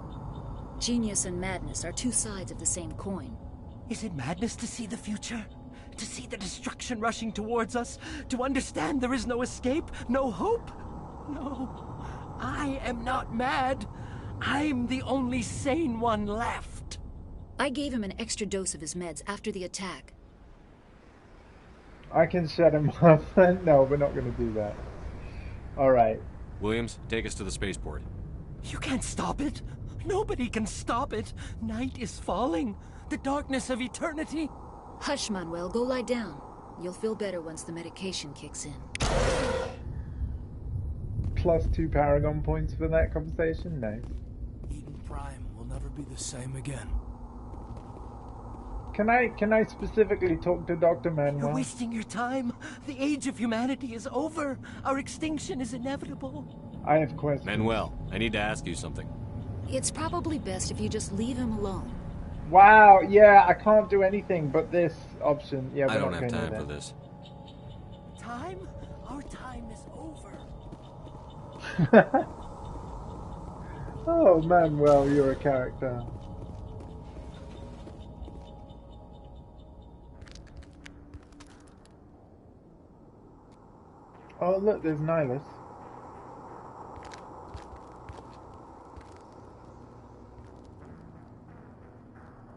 Genius and madness are two sides of the same coin. Is it madness to see the future? To see the destruction rushing towards us? To understand there is no escape? No hope? No. I am not mad. I'm the only sane one left. I gave him an extra dose of his meds after the attack. I can shut him up. No, we're not going to do that. Alright. Williams, take us to the spaceport. You can't stop it. Nobody can stop it. Night is falling. The darkness of eternity. Hush, Manuel. Go lie down. You'll feel better once the medication kicks in. +2 Paragon points for that conversation? Nice. Eden Prime will never be the same again. Can I specifically talk to Dr. Manuel? You're wasting your time. The age of humanity is over. Our extinction is inevitable. I have questions. Manuel, I need to ask you something. It's probably best if you just leave him alone. Wow, yeah, I can't do anything but this option. Yeah, I don't have time for this. Time? Our time is over. Oh, Manuel, you're a character. Oh, look, there's Nihilus.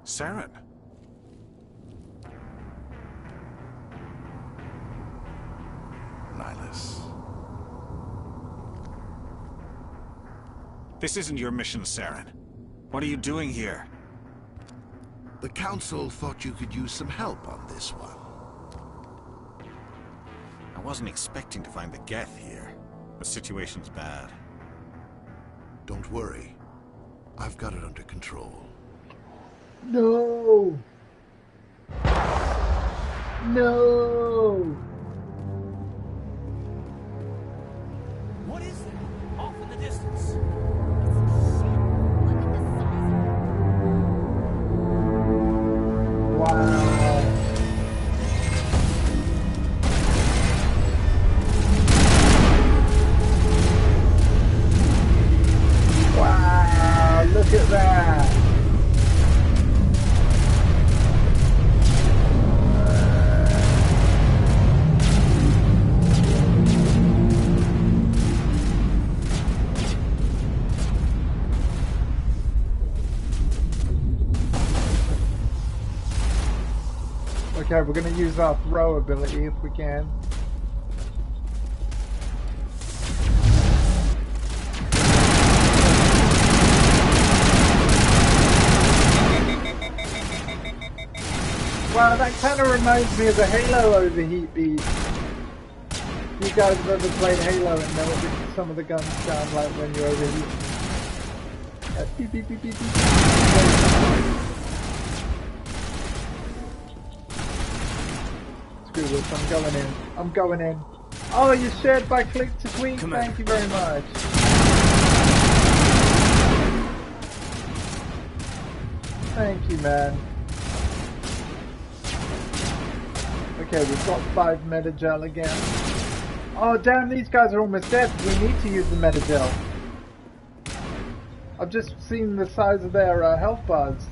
Saren. Nihilus. This isn't your mission, Saren. What are you doing here? The Council thought you could use some help on this one. I wasn't expecting to find the Geth here. The situation's bad. Don't worry. I've got it under control. No! No! What is that? Off in the distance. Wow. Wow, look at that. Okay, we're going to use our throw ability if we can. Wow, that kind of reminds me of the Halo overheat beat. You guys have ever played Halo and know what some of the guns sound like when you overheat? Beep, beep, beep, beep, beep. Screw this, I'm going in. I'm going in. Oh, you shared by click to tweet. Thank you very much. Thank you, man. Okay, we've got 5 metagel again. Oh, damn, these guys are almost dead. We need to use the metagel. I've just seen the size of their health bars.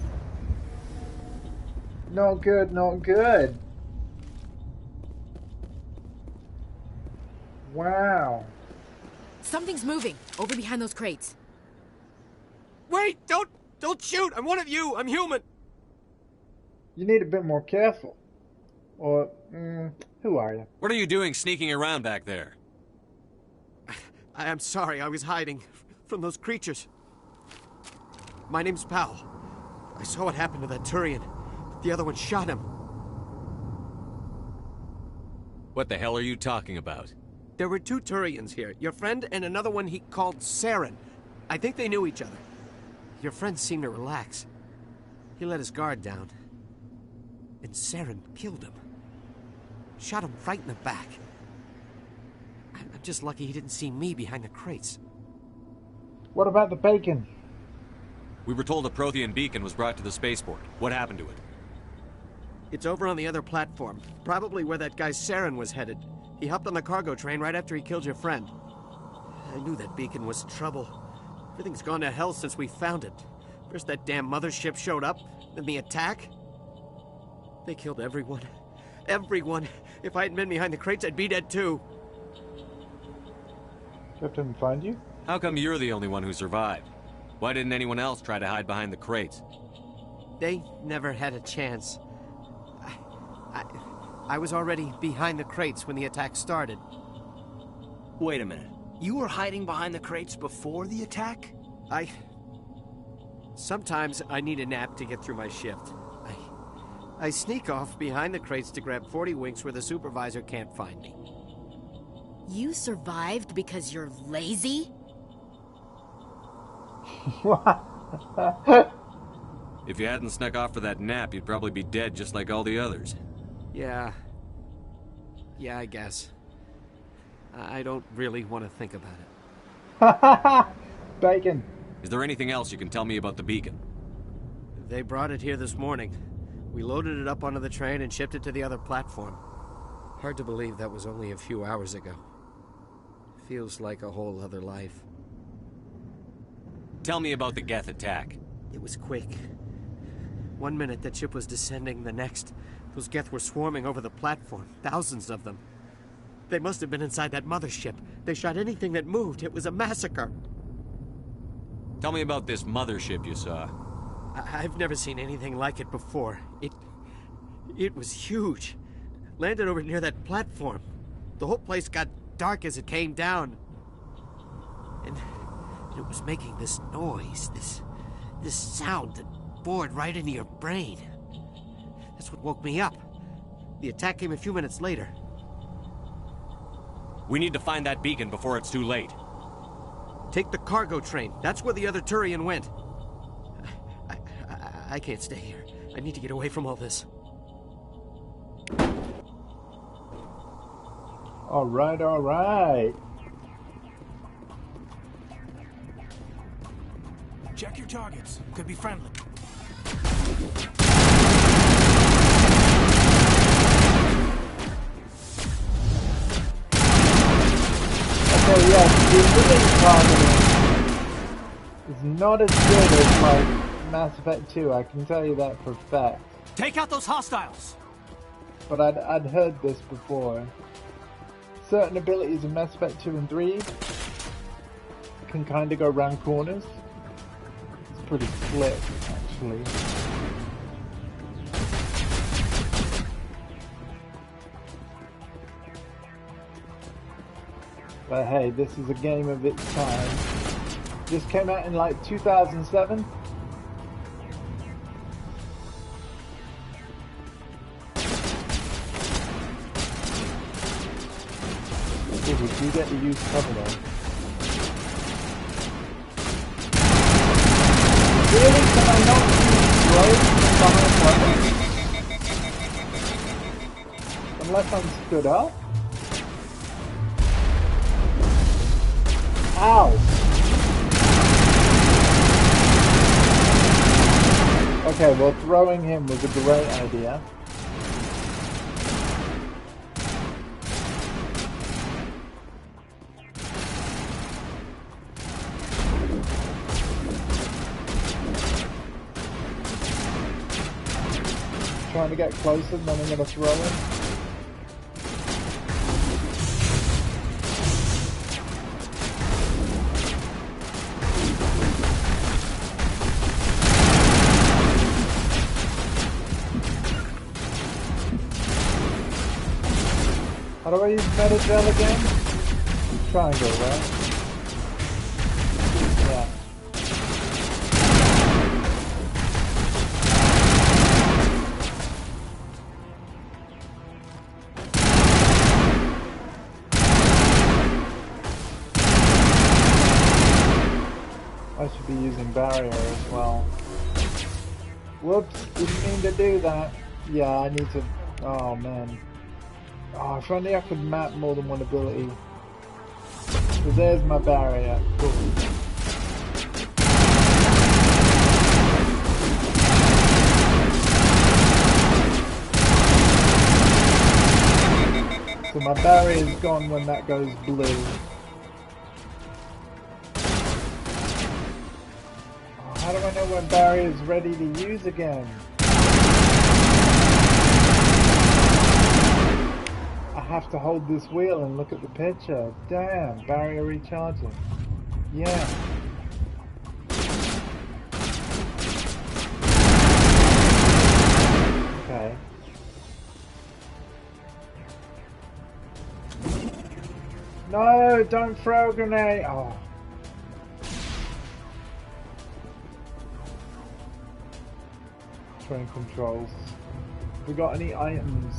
Not good, not good. Wow. Something's moving over behind those crates. Wait! Don't shoot! I'm one of you! I'm human! You need a bit more careful. Or, who are you? What are you doing sneaking around back there? I'm sorry, I was hiding from those creatures. My name's Powell. I saw what happened to that Turian. The other one shot him. What the hell are you talking about? There were 2 Turians here. Your friend and another one he called Saren. I think they knew each other. Your friend seemed to relax. He let his guard down. And Saren killed him. Shot him right in the back. I'm just lucky he didn't see me behind the crates. What about the bacon? We were told a Prothean beacon was brought to the spaceport. What happened to it? It's over on the other platform. Probably where that guy Saren was headed. He hopped on the cargo train right after he killed your friend. I knew that beacon was trouble. Everything's gone to hell since we found it. First that damn mothership showed up, then the attack. They killed everyone. Everyone. If I hadn't been behind the crates, I'd be dead too. Kept him find you? How come you're the only one who survived? Why didn't anyone else try to hide behind the crates? They never had a chance. I was already behind the crates when the attack started. Wait a minute. You were hiding behind the crates before the attack? Sometimes I need a nap to get through my shift. I sneak off behind the crates to grab 40 winks where the supervisor can't find me. You survived because you're lazy? If you hadn't snuck off for that nap, you'd probably be dead just like all the others. Yeah, I guess. I don't really want to think about it. Bacon. Is there anything else you can tell me about the beacon? They brought it here this morning. We loaded it up onto the train and shipped it to the other platform. Hard to believe that was only a few hours ago. Feels like a whole other life. Tell me about the Geth attack. It was quick. 1 minute that ship was descending, the next, those Geth were swarming over the platform. Thousands of them. They must have been inside that mothership. They shot anything that moved. It was a massacre. Tell me about this mothership you saw. I've never seen anything like it before. It was huge. Landed over near that platform. The whole place got dark as it came down. And it was making this noise, this sound that bored right into your brain. That's what woke me up. The attack came a few minutes later. We need to find that beacon before it's too late. Take the cargo train. That's where the other Turian went. I can't stay here. I need to get away from all this. All right. Check your targets. Could be friendly. Okay, yes, the ability targeting is not as good as like Mass Effect 2, I can tell you that for a fact. Take out those hostiles! But I'd heard this before. Certain abilities in Mass Effect 2 and 3 can kind of go around corners. It's pretty slick, actually. But hey, this is a game of its time. This came out in like 2007. We do get to use cover though. Really? Can I not use road behind cover? Unless I'm stood up? Ow! Okay, well, throwing him was a great idea. Trying to get closer, then I'm going to throw him. How do I use Metagel again? Triangle, right? Yeah. I should be using barrier as well. Whoops, didn't mean to do that. Yeah, I need to... Oh, man. Oh, if only I could map more than one ability. So there's my barrier. Cool. So my barrier is gone when that goes blue. How do I know when barrier is ready to use again? I have to hold this wheel and look at the picture. Damn, barrier recharging. Yeah. Okay. No, don't throw a grenade. Oh. Train controls. We got any items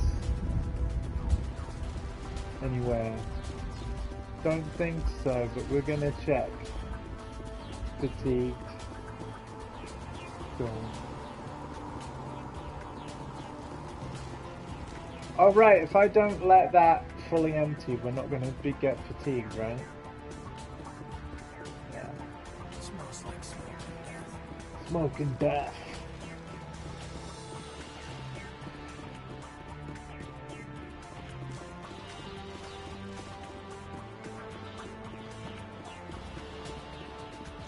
anywhere? Don't think so, but we're gonna check. Fatigued. Cool. Oh right, if I don't let that fully empty, we're not gonna get fatigued, right? Yeah. Smells like smoke and death. Smoke and death.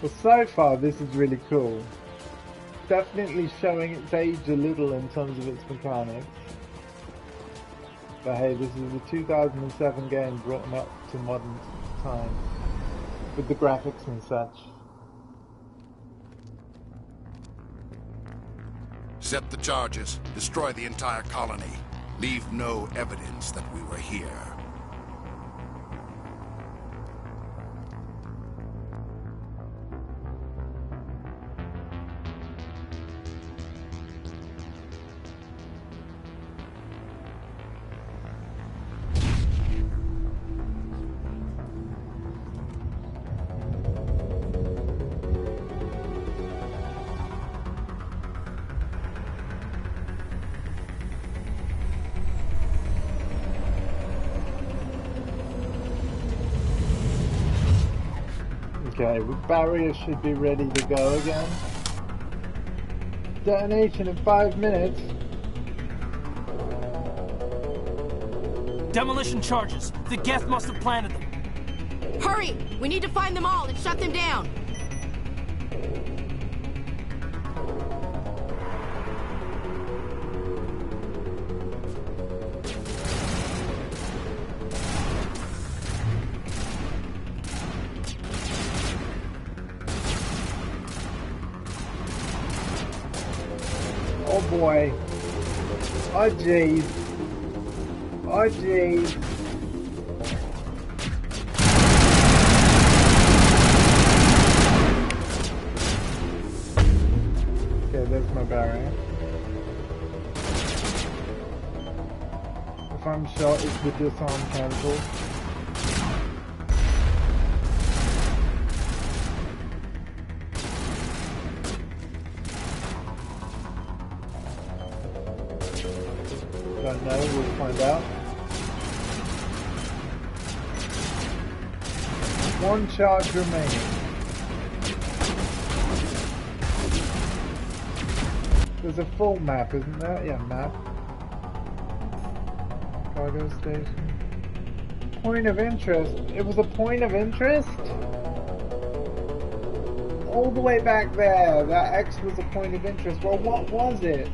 Well, so far this is really cool. Definitely showing its age a little in terms of its mechanics. But hey, this is a 2007 game brought up to modern times with the graphics and such. Set the charges. Destroy the entire colony. Leave no evidence that we were here. Okay, the barrier should be ready to go again. Detonation in 5 minutes. Demolition charges. The Geth must have planted them. Hurry! We need to find them all and shut them down. Oh boy. Oh jeez. Oh jeez. Okay, there's my barrier. If I'm shot, it's the disarm cancel. Don't know, we'll find out. One charge remaining. There's a full map, isn't there? Yeah, map. Cargo station. Point of interest. It was a point of interest? All the way back there, that X was a point of interest. Well, what was it?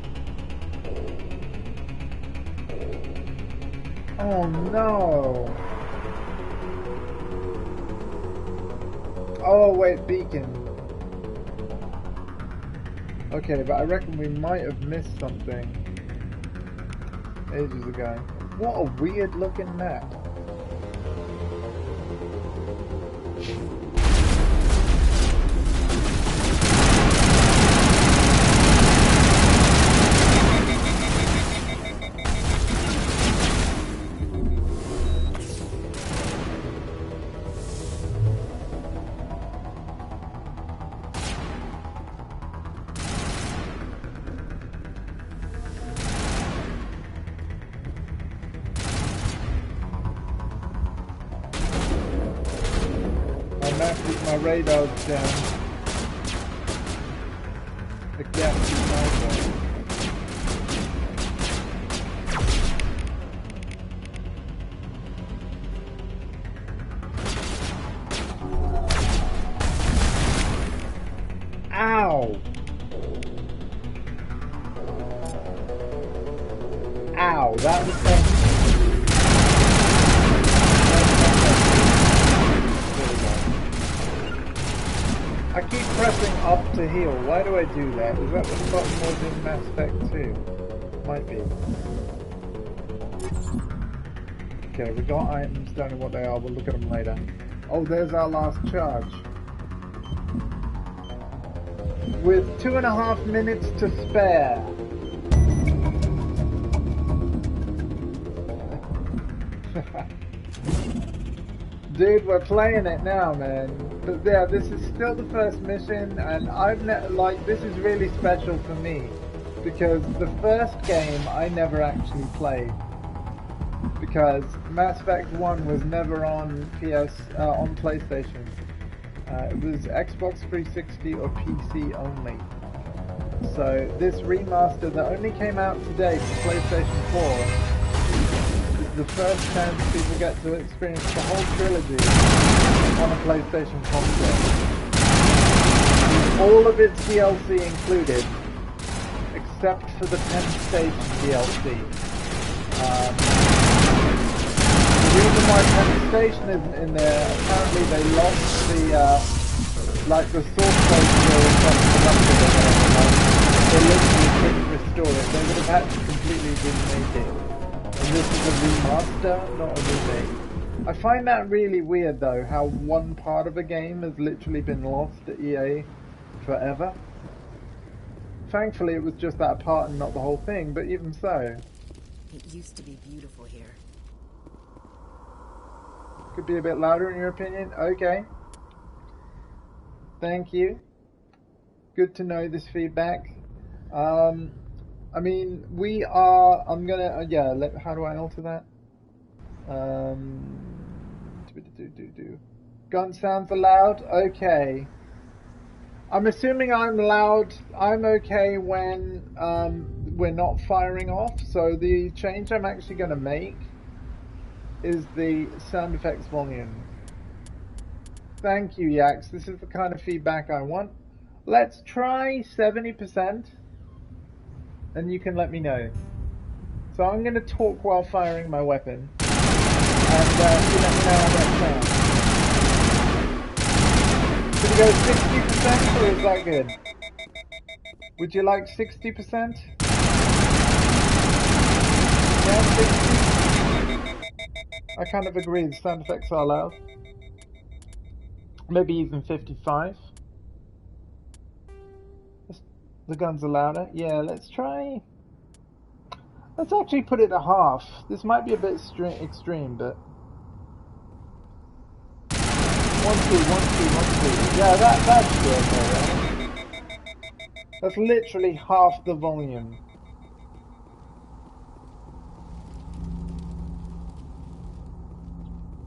Oh no. Oh wait, beacon. Okay, but I reckon we might have missed something ages ago. What a weird looking map. My radar's down. The gap is over. Ow! Ow, that was so... I keep pressing up to heal. Why do I do that? Is that what the button was in Mass Effect 2? Might be. Okay, we got items, don't know what they are, we'll look at them later. Oh, there's our last charge. With 2.5 minutes to spare. Dude, we're playing it now, man. But yeah, this is still the first mission, and this is really special for me because the first game I never actually played because Mass Effect 1 was never on on PlayStation. It was Xbox 360 or PC only. So this remaster that only came out today for PlayStation 4. The first chance people get to experience the whole trilogy on a PlayStation console. With all of its DLC included, except for the Penn Station DLC. The reason why Penn Station isn't in there, apparently they lost the source code for corrupted or whatever. They literally couldn't restore it. They would have had to completely remake it. And this is a remaster, not a remake. I find that really weird though, how one part of a game has literally been lost at EA forever. Thankfully it was just that part and not the whole thing, but even so. It used to be beautiful here. Could be a bit louder in your opinion? Okay. Thank you. Good to know this feedback. I mean, we are, I'm gonna, how do I alter that? Gun sounds allowed? Okay. I'm assuming I'm loud, I'm okay when we're not firing off, so the change I'm actually gonna make is the sound effects volume. Thank you, Yax, this is the kind of feedback I want. Let's try 70%. And you can let me know. So I'm going to talk while firing my weapon. And you let me know how that sounds. Should we go 60% or is that good? Would you like 60%? Yeah, 60? I kind of agree, the sound effects are loud. Maybe even 55. The guns are louder. Yeah, let's try... Let's actually put it at half. This might be a bit extreme, but... 1, 2, 1, 2, 1, 2. Yeah, that's good, right? That's literally half the volume.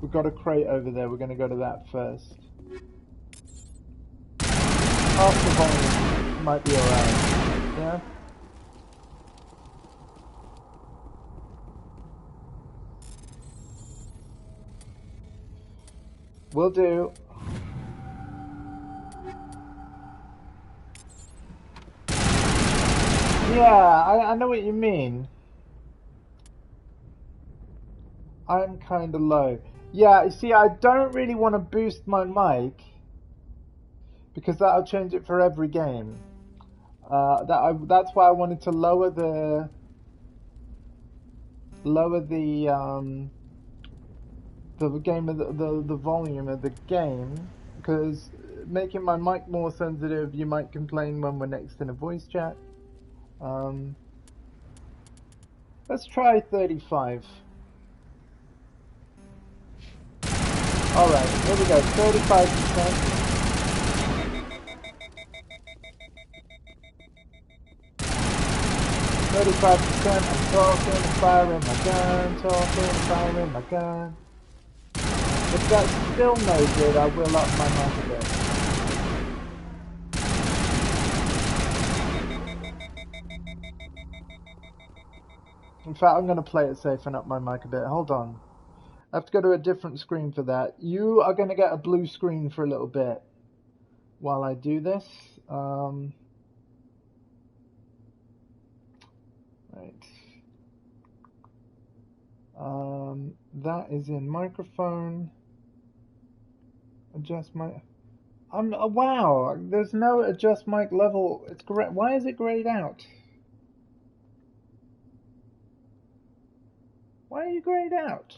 We've got a crate over there. We're going to go to that first. Half the volume might be alright. Yeah? Will do. Yeah, I know what you mean. I'm kind of low. Yeah, you see, I don't really want to boost my mic because that'll change it for every game. That's why I wanted to lower the game of the volume of the game, because making my mic more sensitive, you might complain when we're next in a voice chat. Let's try 35. Alright, here we go, 35%. 35%, I'm talking and firing my gun, talking and firing my gun. If that's still no good, I will up my mic a bit. In fact, I'm going to play it safe and up my mic a bit. Hold on. I have to go to a different screen for that. You are going to get a blue screen for a little bit while I do this. Right. That is in microphone. Adjust mic. Wow. There's no adjust mic level. It's great. Why is it grayed out? Why are you grayed out?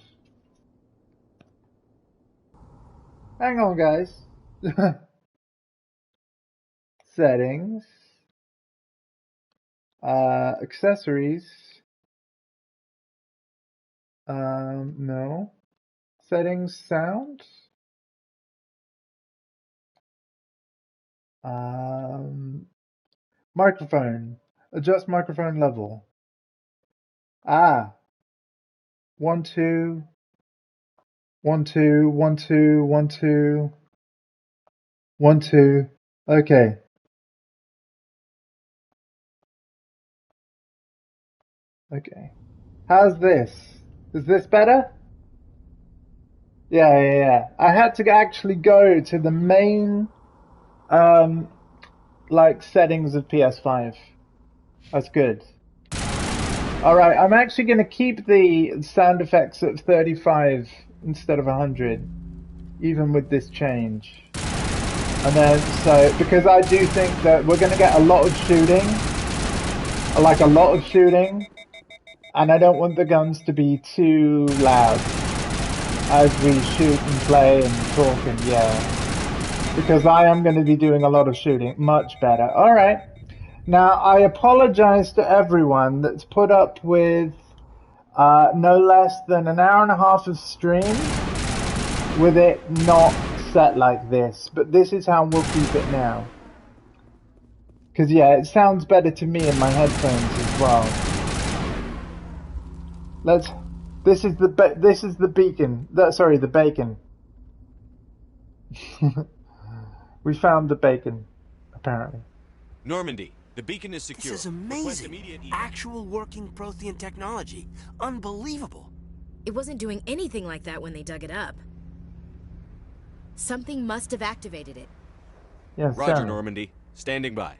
Hang on, guys. Settings. Accessories. No. Settings, sound. Microphone. Adjust microphone level. 1 2 1 2 1 2 1 2 1 2. Okay. Okay. How's this? Is this better? Yeah. I had to actually go to the main like settings of PS5. That's good. Alright, I'm actually going to keep the sound effects at 35 instead of 100, even with this change. And then, so, because I do think that we're going to get a lot of shooting, like a lot of shooting, and I don't want the guns to be too loud as we shoot and play and talk and yeah. Because I am going to be doing a lot of shooting. Much better. Alright. Now, I apologize to everyone that's put up with no less than an hour and a half of stream with it not set like this. But this is how we'll keep it now. Because, yeah, it sounds better to me in my headphones as well. This is the beacon. Sorry, the bacon. We found the bacon, apparently. Normandy, the beacon is secure. This is amazing. Actual working Prothean technology. Unbelievable. It wasn't doing anything like that when they dug it up. Something must have activated it. Yes, Roger, Sarah. Normandy. Standing by.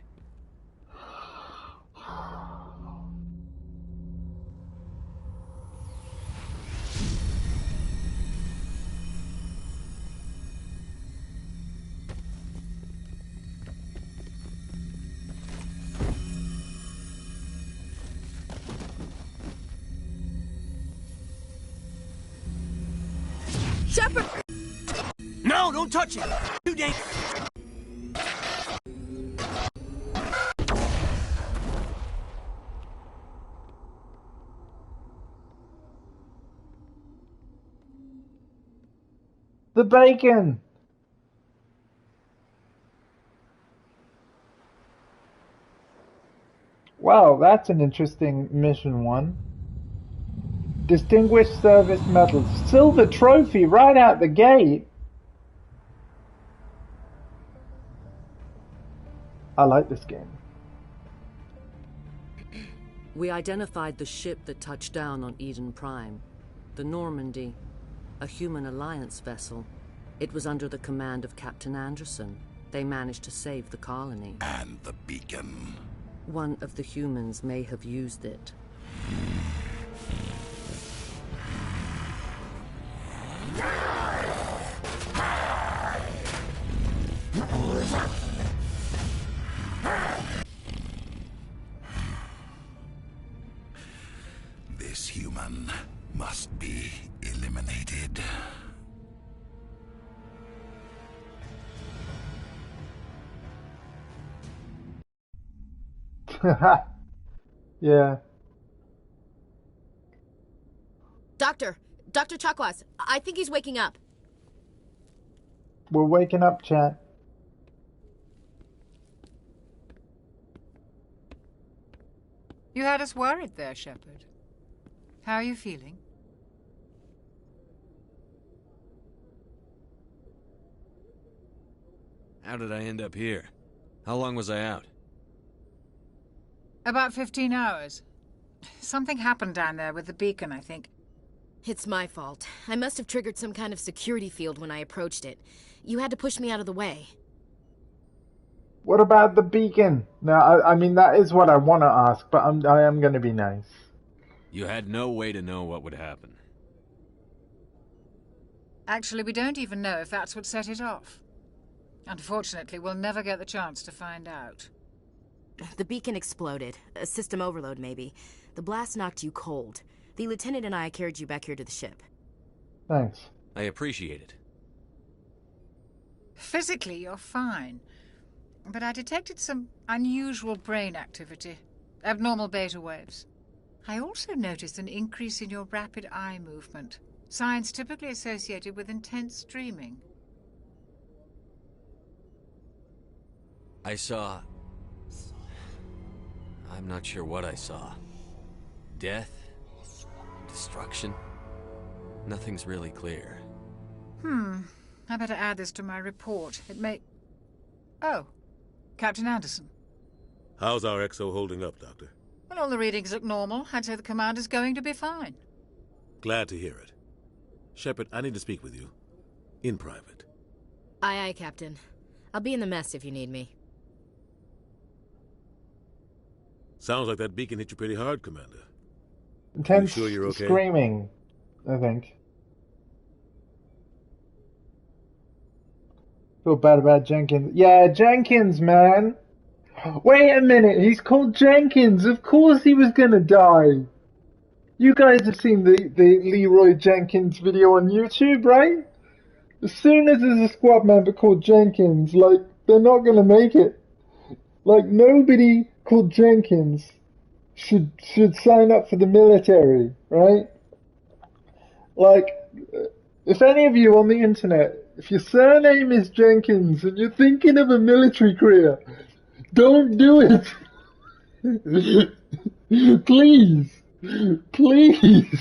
Shepard! No, don't touch it! Too dangerous! The bacon! Wow, that's an interesting mission one. Distinguished Service Medal. Silver trophy right out the gate. I like this game. We identified the ship that touched down on Eden Prime. The Normandy. A human alliance vessel. It was under the command of Captain Anderson. They managed to save the colony. And the beacon. One of the humans may have used it. This human must be eliminated. Yeah. Dr. Chakwas, I think he's waking up. We're waking up, chat. You had us worried there, Shepard. How are you feeling? How did I end up here? How long was I out? About 15 hours. Something happened down there with the beacon, I think. It's my fault. I must have triggered some kind of security field when I approached it. You had to push me out of the way. What about the beacon? Now, I mean, that is what I want to ask, but I am going to be nice. You had no way to know what would happen. Actually, we don't even know if that's what set it off. Unfortunately, we'll never get the chance to find out. The beacon exploded. A system overload, maybe. The blast knocked you cold. The lieutenant and I carried you back here to the ship. Thanks. I appreciate it. Physically, you're fine. But I detected some unusual brain activity. Abnormal beta waves. I also noticed an increase in your rapid eye movement. Signs typically associated with intense dreaming. I saw... I'm not sure what I saw. Death? Destruction? Nothing's really clear. I better add this to my report. It may... Oh, Captain Anderson. How's our XO holding up, Doctor? Well, all the readings look normal. I'd say the commander's going to be fine. Glad to hear it. Shepard, I need to speak with you. In private. Aye, Captain. I'll be in the mess if you need me. Sounds like that beacon hit you pretty hard, Commander. Intense sure you're okay? Screaming, I think. Feel bad about Jenkins. Yeah, Jenkins, man. Wait a minute, he's called Jenkins. Of course he was gonna die. You guys have seen the Leroy Jenkins video on YouTube, right? As soon as there's a squad member called Jenkins, like, they're not gonna make it. Like, nobody called Jenkins should sign up for the military, right? Like, if any of you on the internet, if your surname is Jenkins and you're thinking of a military career, don't do it. Please. Please.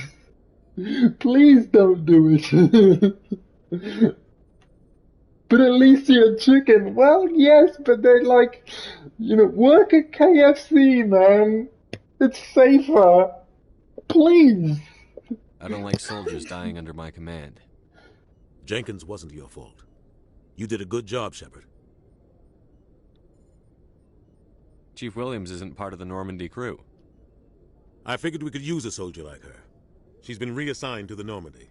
Please don't do it. But at least you're chicken. Well, yes, but they're like, work at KFC, man. It's safer. Please. I don't like soldiers dying under my command. Jenkins wasn't your fault. You did a good job, Shepard. Chief Williams isn't part of the Normandy crew. I figured we could use a soldier like her. She's been reassigned to the Normandy.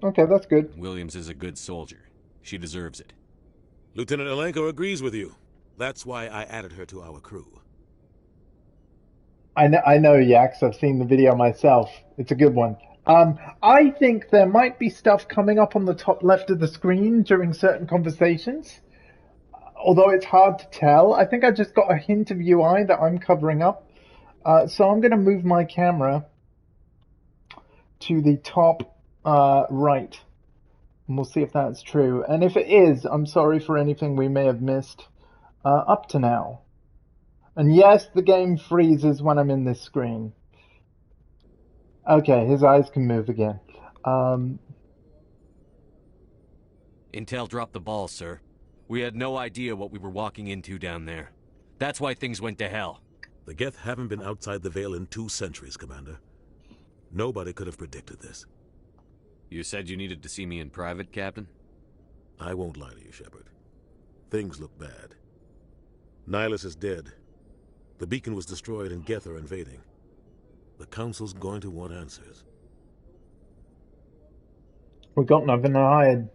Okay, that's good. Williams is a good soldier. She deserves it. Lieutenant Alenko agrees with you. That's why I added her to our crew. I know, Yax. I've seen the video myself. It's a good one. I think there might be stuff coming up on the top left of the screen during certain conversations. Although it's hard to tell. I think I just got a hint of UI that I'm covering up. So I'm going to move my camera to the top right. And we'll see if that's true. And if it is, I'm sorry for anything we may have missed up to now. And yes, the game freezes when I'm in this screen. Okay, his eyes can move again. Intel dropped the ball, sir. We had no idea what we were walking into down there. That's why things went to hell. The Geth haven't been outside the Veil in 2 centuries, Commander. Nobody could have predicted this. You said you needed to see me in private, Captain? I won't lie to you, Shepard. Things look bad. Nihilus is dead. The beacon was destroyed and Geth are invading. The Council's going to want answers. We got nothing to hide.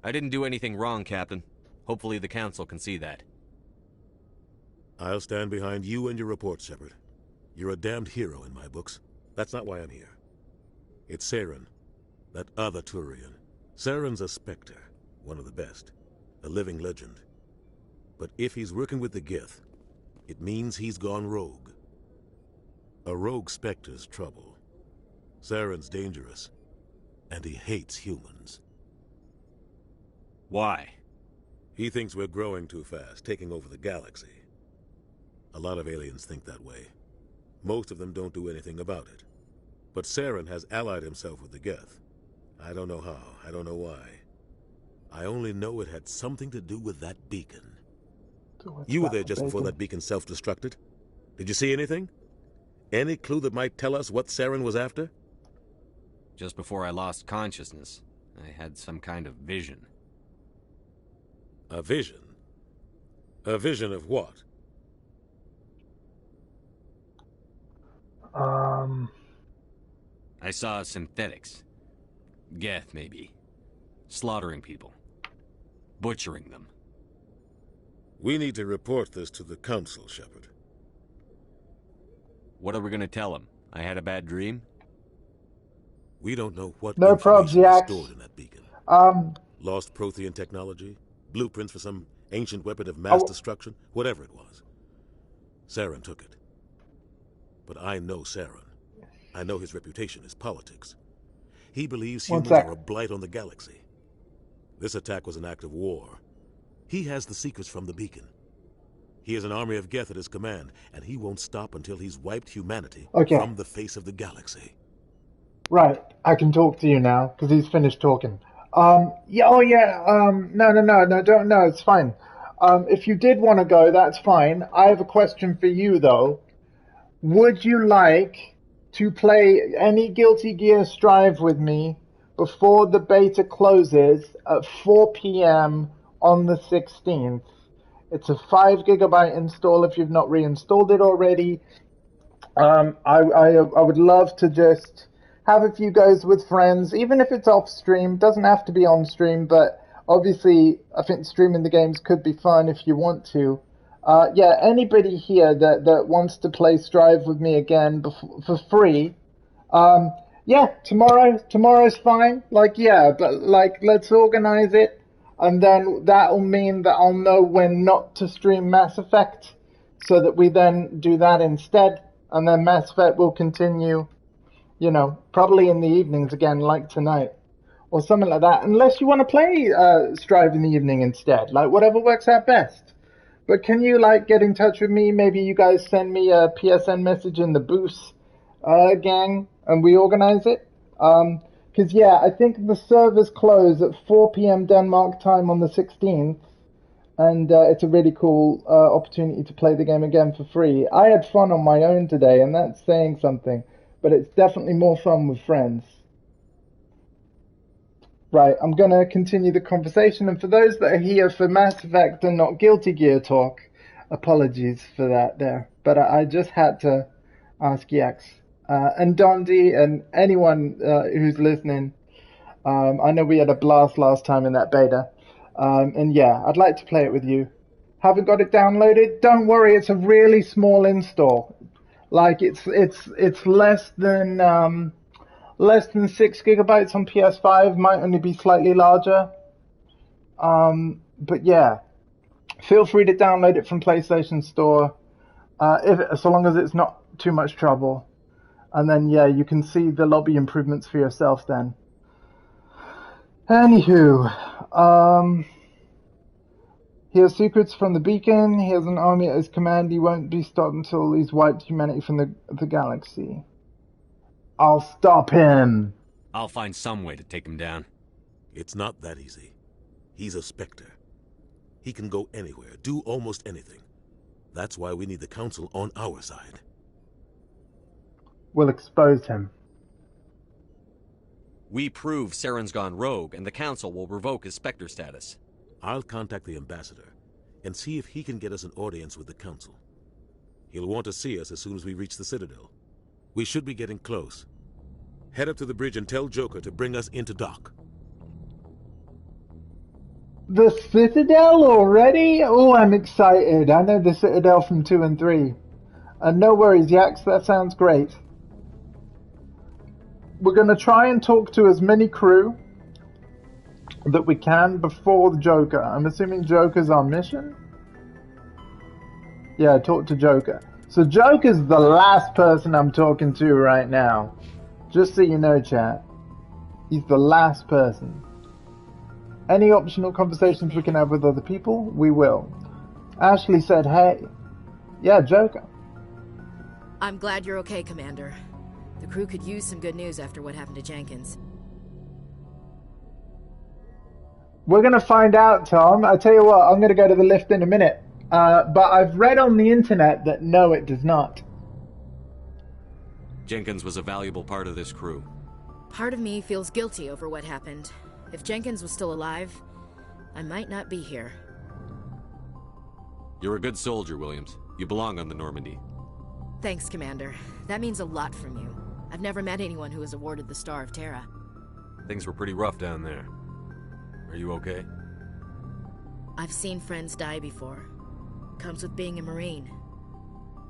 I didn't do anything wrong, Captain. Hopefully the Council can see that. I'll stand behind you and your report, Shepard. You're a damned hero in my books. That's not why I'm here. It's Saren, that other Turian. Saren's a Spectre, one of the best, a living legend. But if he's working with the Geth, it means he's gone rogue. A rogue Spectre's trouble. Saren's dangerous, and he hates humans. Why? He thinks we're growing too fast, taking over the galaxy. A lot of aliens think that way. Most of them don't do anything about it. But Saren has allied himself with the Geth. I don't know how, I don't know why. I only know it had something to do with that beacon. So you were there just before that beacon self-destructed. Did you see anything? Any clue that might tell us what Saren was after? Just before I lost consciousness, I had some kind of vision. A vision? A vision of what? I saw synthetics. Geth, maybe. Slaughtering people. Butchering them. We need to report this to the Council, Shepard. What are we gonna tell them? I had a bad dream? We don't know what no information is stored in that beacon. Lost Prothean technology? Blueprints for some ancient weapon of mass destruction? Whatever it was. Saren took it. But I know Saren. I know his reputation is politics. He believes humans are a blight on the galaxy. This attack was an act of war. He has the secrets from the beacon. He has an army of Geth at his command, and he won't stop until he's wiped humanity from the face of the galaxy. Right, I can talk to you now, because he's finished talking. No, it's fine. If you did want to go, that's fine. I have a question for you, though. Would you like to play any Guilty Gear Strive with me before the beta closes at 4 p.m. on the 16th? It's a 5 GB install if you've not reinstalled it already. I would love to just have a few goes with friends, even if it's off stream. Doesn't have to be on stream, but obviously I think streaming the games could be fun if you want to. Anybody here that wants to play Strive with me again for free, tomorrow's fine. Let's organize it, and then that'll mean that I'll know when not to stream Mass Effect, so that we then do that instead, and then Mass Effect will continue, probably in the evenings again, like tonight, or something like that, unless you want to play Strive in the evening instead, whatever works out best. But can you, get in touch with me? Maybe you guys send me a PSN message in the Boost gang, and we organize it? Because, I think the servers close at 4 p.m. Denmark time on the 16th, and it's a really cool opportunity to play the game again for free. I had fun on my own today, and that's saying something, but it's definitely more fun with friends. Right, I'm going to continue the conversation, and for those that are here for Mass Effect and not Guilty Gear talk, apologies for that there. But I just had to ask Yax. And Dondi and anyone who's listening, I know we had a blast last time in that beta. I'd like to play it with you. Haven't got it downloaded? Don't worry, it's a really small install. It's less than 6 gigabytes on PS5, might only be slightly larger. Feel free to download it from PlayStation Store, so long as it's not too much trouble. And then, you can see the lobby improvements for yourself then. Anywho, he has secrets from the beacon, he has an army at his command, he won't be stopped until he's wiped humanity from the galaxy. I'll stop him. I'll find some way to take him down. It's not that easy. He's a Spectre. He can go anywhere, do almost anything. That's why we need the Council on our side. We'll expose him. We prove Saren's gone rogue, and the Council will revoke his Spectre status. I'll contact the Ambassador and see if he can get us an audience with the Council. He'll want to see us as soon as we reach the Citadel. We should be getting close. Head up to the bridge and tell Joker to bring us into dock. The Citadel already? Oh, I'm excited. I know the Citadel from 2 and 3. No worries, Yax, that sounds great. We're going to try and talk to as many crew that we can before the Joker. I'm assuming Joker's our mission? Yeah, talk to Joker. So Joker's the last person I'm talking to right now. Just so you know, chat. He's the last person. Any optional conversations we can have with other people, we will. Ashley said, hey. Yeah, Joker. I'm glad you're okay, Commander. The crew could use some good news after what happened to Jenkins. We're going to find out, Tom. I tell you what, I'm going to go to the lift in a minute. But I've read on the internet that no, it does not. Jenkins was a valuable part of this crew. Part of me feels guilty over what happened. If Jenkins was still alive, I might not be here. You're a good soldier, Williams. You belong on the Normandy. Thanks, Commander. That means a lot from you. I've never met anyone who was awarded the Star of Terra. Things were pretty rough down there. Are you okay? I've seen friends die before. Comes with being a Marine.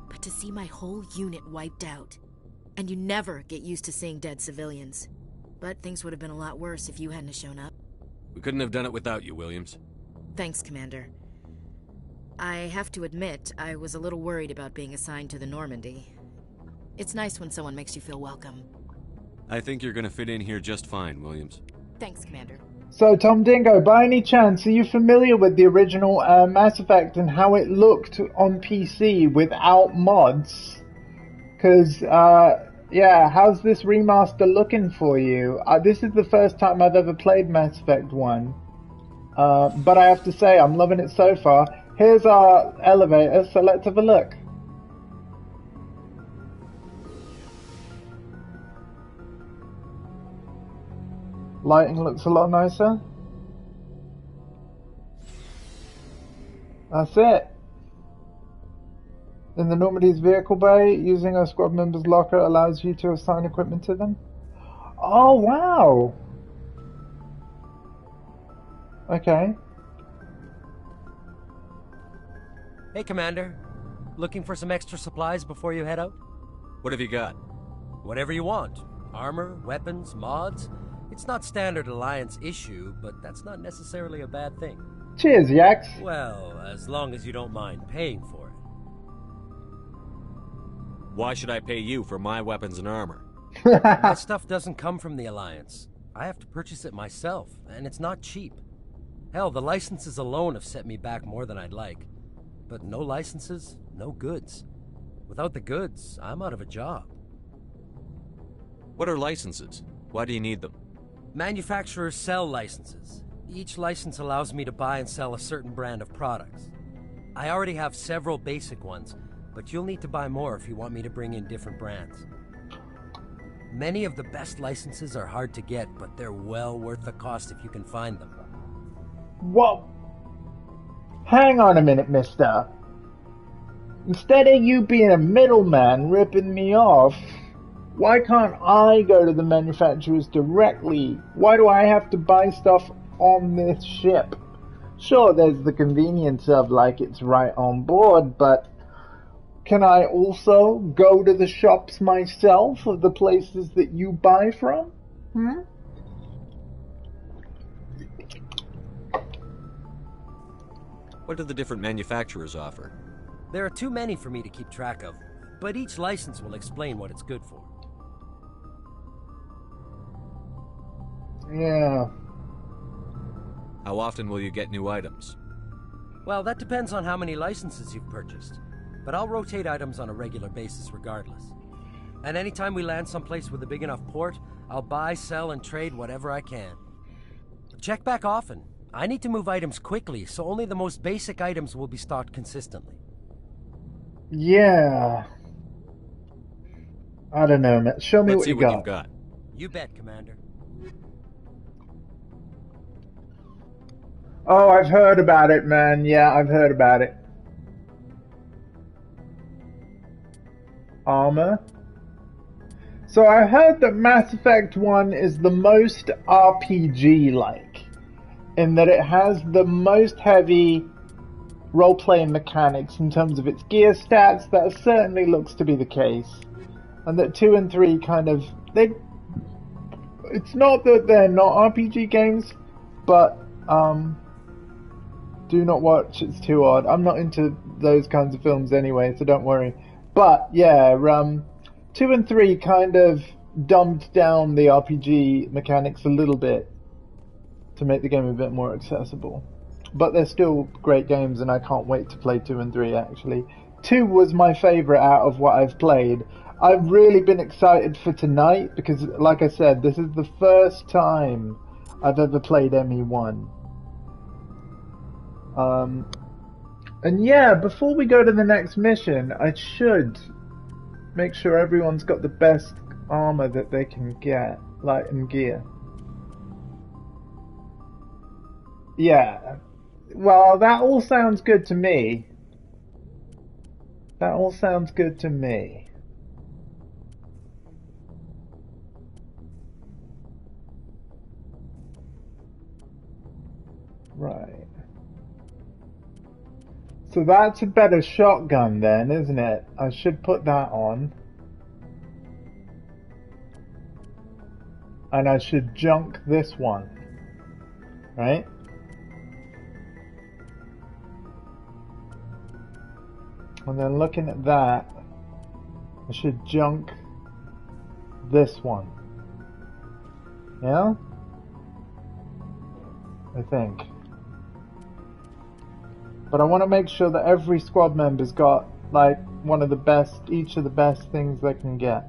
But to see my whole unit wiped out, and you never get used to seeing dead civilians. But things would have been a lot worse if you hadn't shown up. We couldn't have done it without you, Williams. Thanks, Commander. I have to admit, I was a little worried about being assigned to the Normandy. It's nice when someone makes you feel welcome. I think you're gonna fit in here just fine, Williams. Thanks, Commander. So, Tom Dingo, by any chance, are you familiar with the original Mass Effect and how it looked on PC without mods? Because, yeah, how's this remaster looking for you? This is the first time I've ever played Mass Effect 1. But I have to say, I'm loving it so far. Here's our elevator, so let's have a look. Lighting looks a lot nicer. That's it. In the Normandy's vehicle bay, using a squad member's locker allows you to assign equipment to them. Oh, wow! Okay. Hey, Commander. Looking for some extra supplies before you head out? What have you got? Whatever you want. Armor, weapons, mods. It's not standard Alliance issue, but that's not necessarily a bad thing. Cheers, Yax. Well, as long as you don't mind paying for it. Why should I pay you for my weapons and armor? My stuff doesn't come from the Alliance. I have to purchase it myself, and it's not cheap. Hell, the licenses alone have set me back more than I'd like. But no licenses, no goods. Without the goods, I'm out of a job. What are licenses? Why do you need them? Manufacturers sell licenses. Each license allows me to buy and sell a certain brand of products. I already have several basic ones, but you'll need to buy more if you want me to bring in different brands. Many of the best licenses are hard to get, but they're well worth the cost if you can find them. What? Hang on a minute, mister. Instead of you being a middleman ripping me off, why can't I go to the manufacturers directly? Why do I have to buy stuff on this ship? Sure, there's the convenience of, like, it's right on board, but can I also go to the shops myself of the places that you buy from? What do the different manufacturers offer? There are too many for me to keep track of, but each license will explain what it's good for. Yeah. How often will you get new items? Well, that depends on how many licenses you've purchased, but I'll rotate items on a regular basis regardless. And anytime we land someplace with a big enough port, I'll buy, sell, and trade whatever I can. Check back often. I need to move items quickly, so only the most basic items will be stocked consistently. Yeah. I don't know, man. Show me Let's what see you what got. you've got. You bet, Commander. Oh, I've heard about it, man. Yeah, I've heard about it. Armor. So I heard that Mass Effect 1 is the most RPG-like, in that it has the most heavy role-playing mechanics in terms of its gear stats. That certainly looks to be the case. And that 2 and 3 kind of... It's not that they're not RPG games, but do not watch, it's too odd. I'm not into those kinds of films anyway, so don't worry. But yeah, 2 and 3 kind of dumbed down the RPG mechanics a little bit to make the game a bit more accessible. But they're still great games, and I can't wait to play 2 and 3 actually. 2 was my favourite out of what I've played. I've really been excited for tonight because, like I said, this is the first time I've ever played ME1. And yeah, before we go to the next mission, I should make sure everyone's got the best armor that they can get, like, and gear. Yeah. Well, that all sounds good to me. That all sounds good to me. Right. So that's a better shotgun then, isn't it? I should put that on. And I should junk this one. Right? And then looking at that, I should junk this one. Yeah? I think. But I want to make sure that every squad member's got, like, one of the best, each of the best things they can get.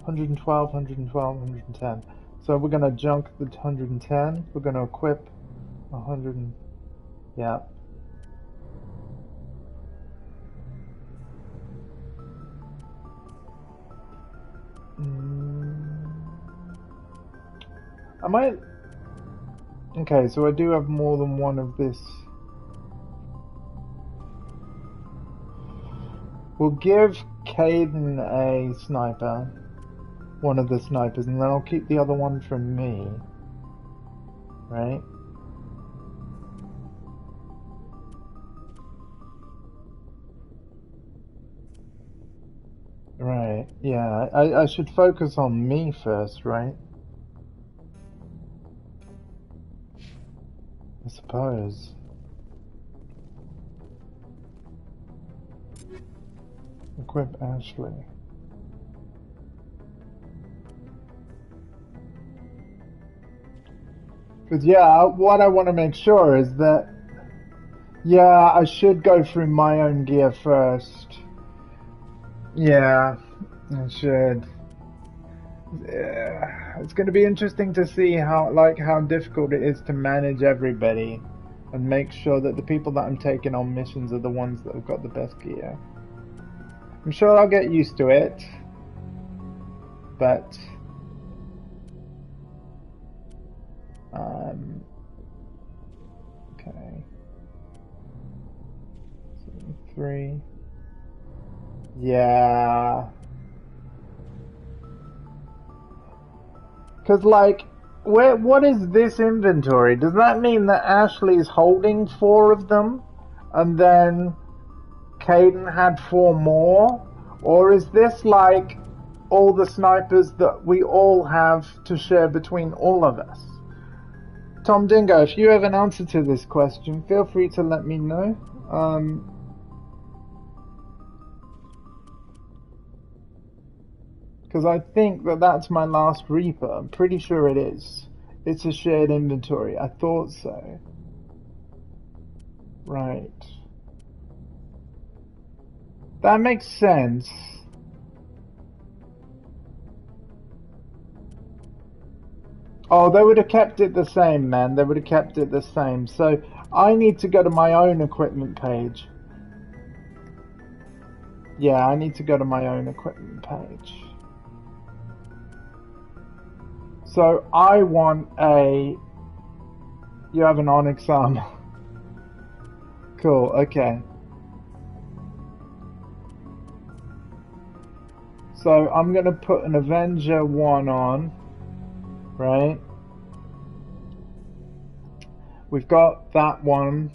112, 112, 110. So we're going to junk the 110. We're going to equip 100 and... yeah. I might... Okay, so I do have more than one of this. We'll give Caden a sniper, one of the snipers, and then I'll keep the other one for me. Right? Right, yeah, I should focus on me first, right? I suppose. Equip Ashley. Because, yeah, what I want to make sure is that, yeah, I should go through my own gear first. Yeah, I should. Yeah, it's going to be interesting to see how difficult it is to manage everybody and make sure that the people that I'm taking on missions are the ones that have got the best gear. I'm sure I'll get used to it, but okay. 3. Yeah. Because, like, what is this inventory? Does that mean that Ashley's holding 4 of them, and then Caden had 4 more? Or is this, like, all the snipers that we all have to share between all of us? Tom Dingo, if you have an answer to this question, feel free to let me know. Because I think that that's my last Reaper. I'm pretty sure it is. It's a shared inventory. I thought so. Right. That makes sense. Oh, they would have kept it the same, man. They would have kept it the same. So I need to go to my own equipment page. Yeah, I need to go to my own equipment page. So I want a... You have an Onyx armor. Cool, okay. So I'm gonna put an Avenger 1 on, right? We've got that one.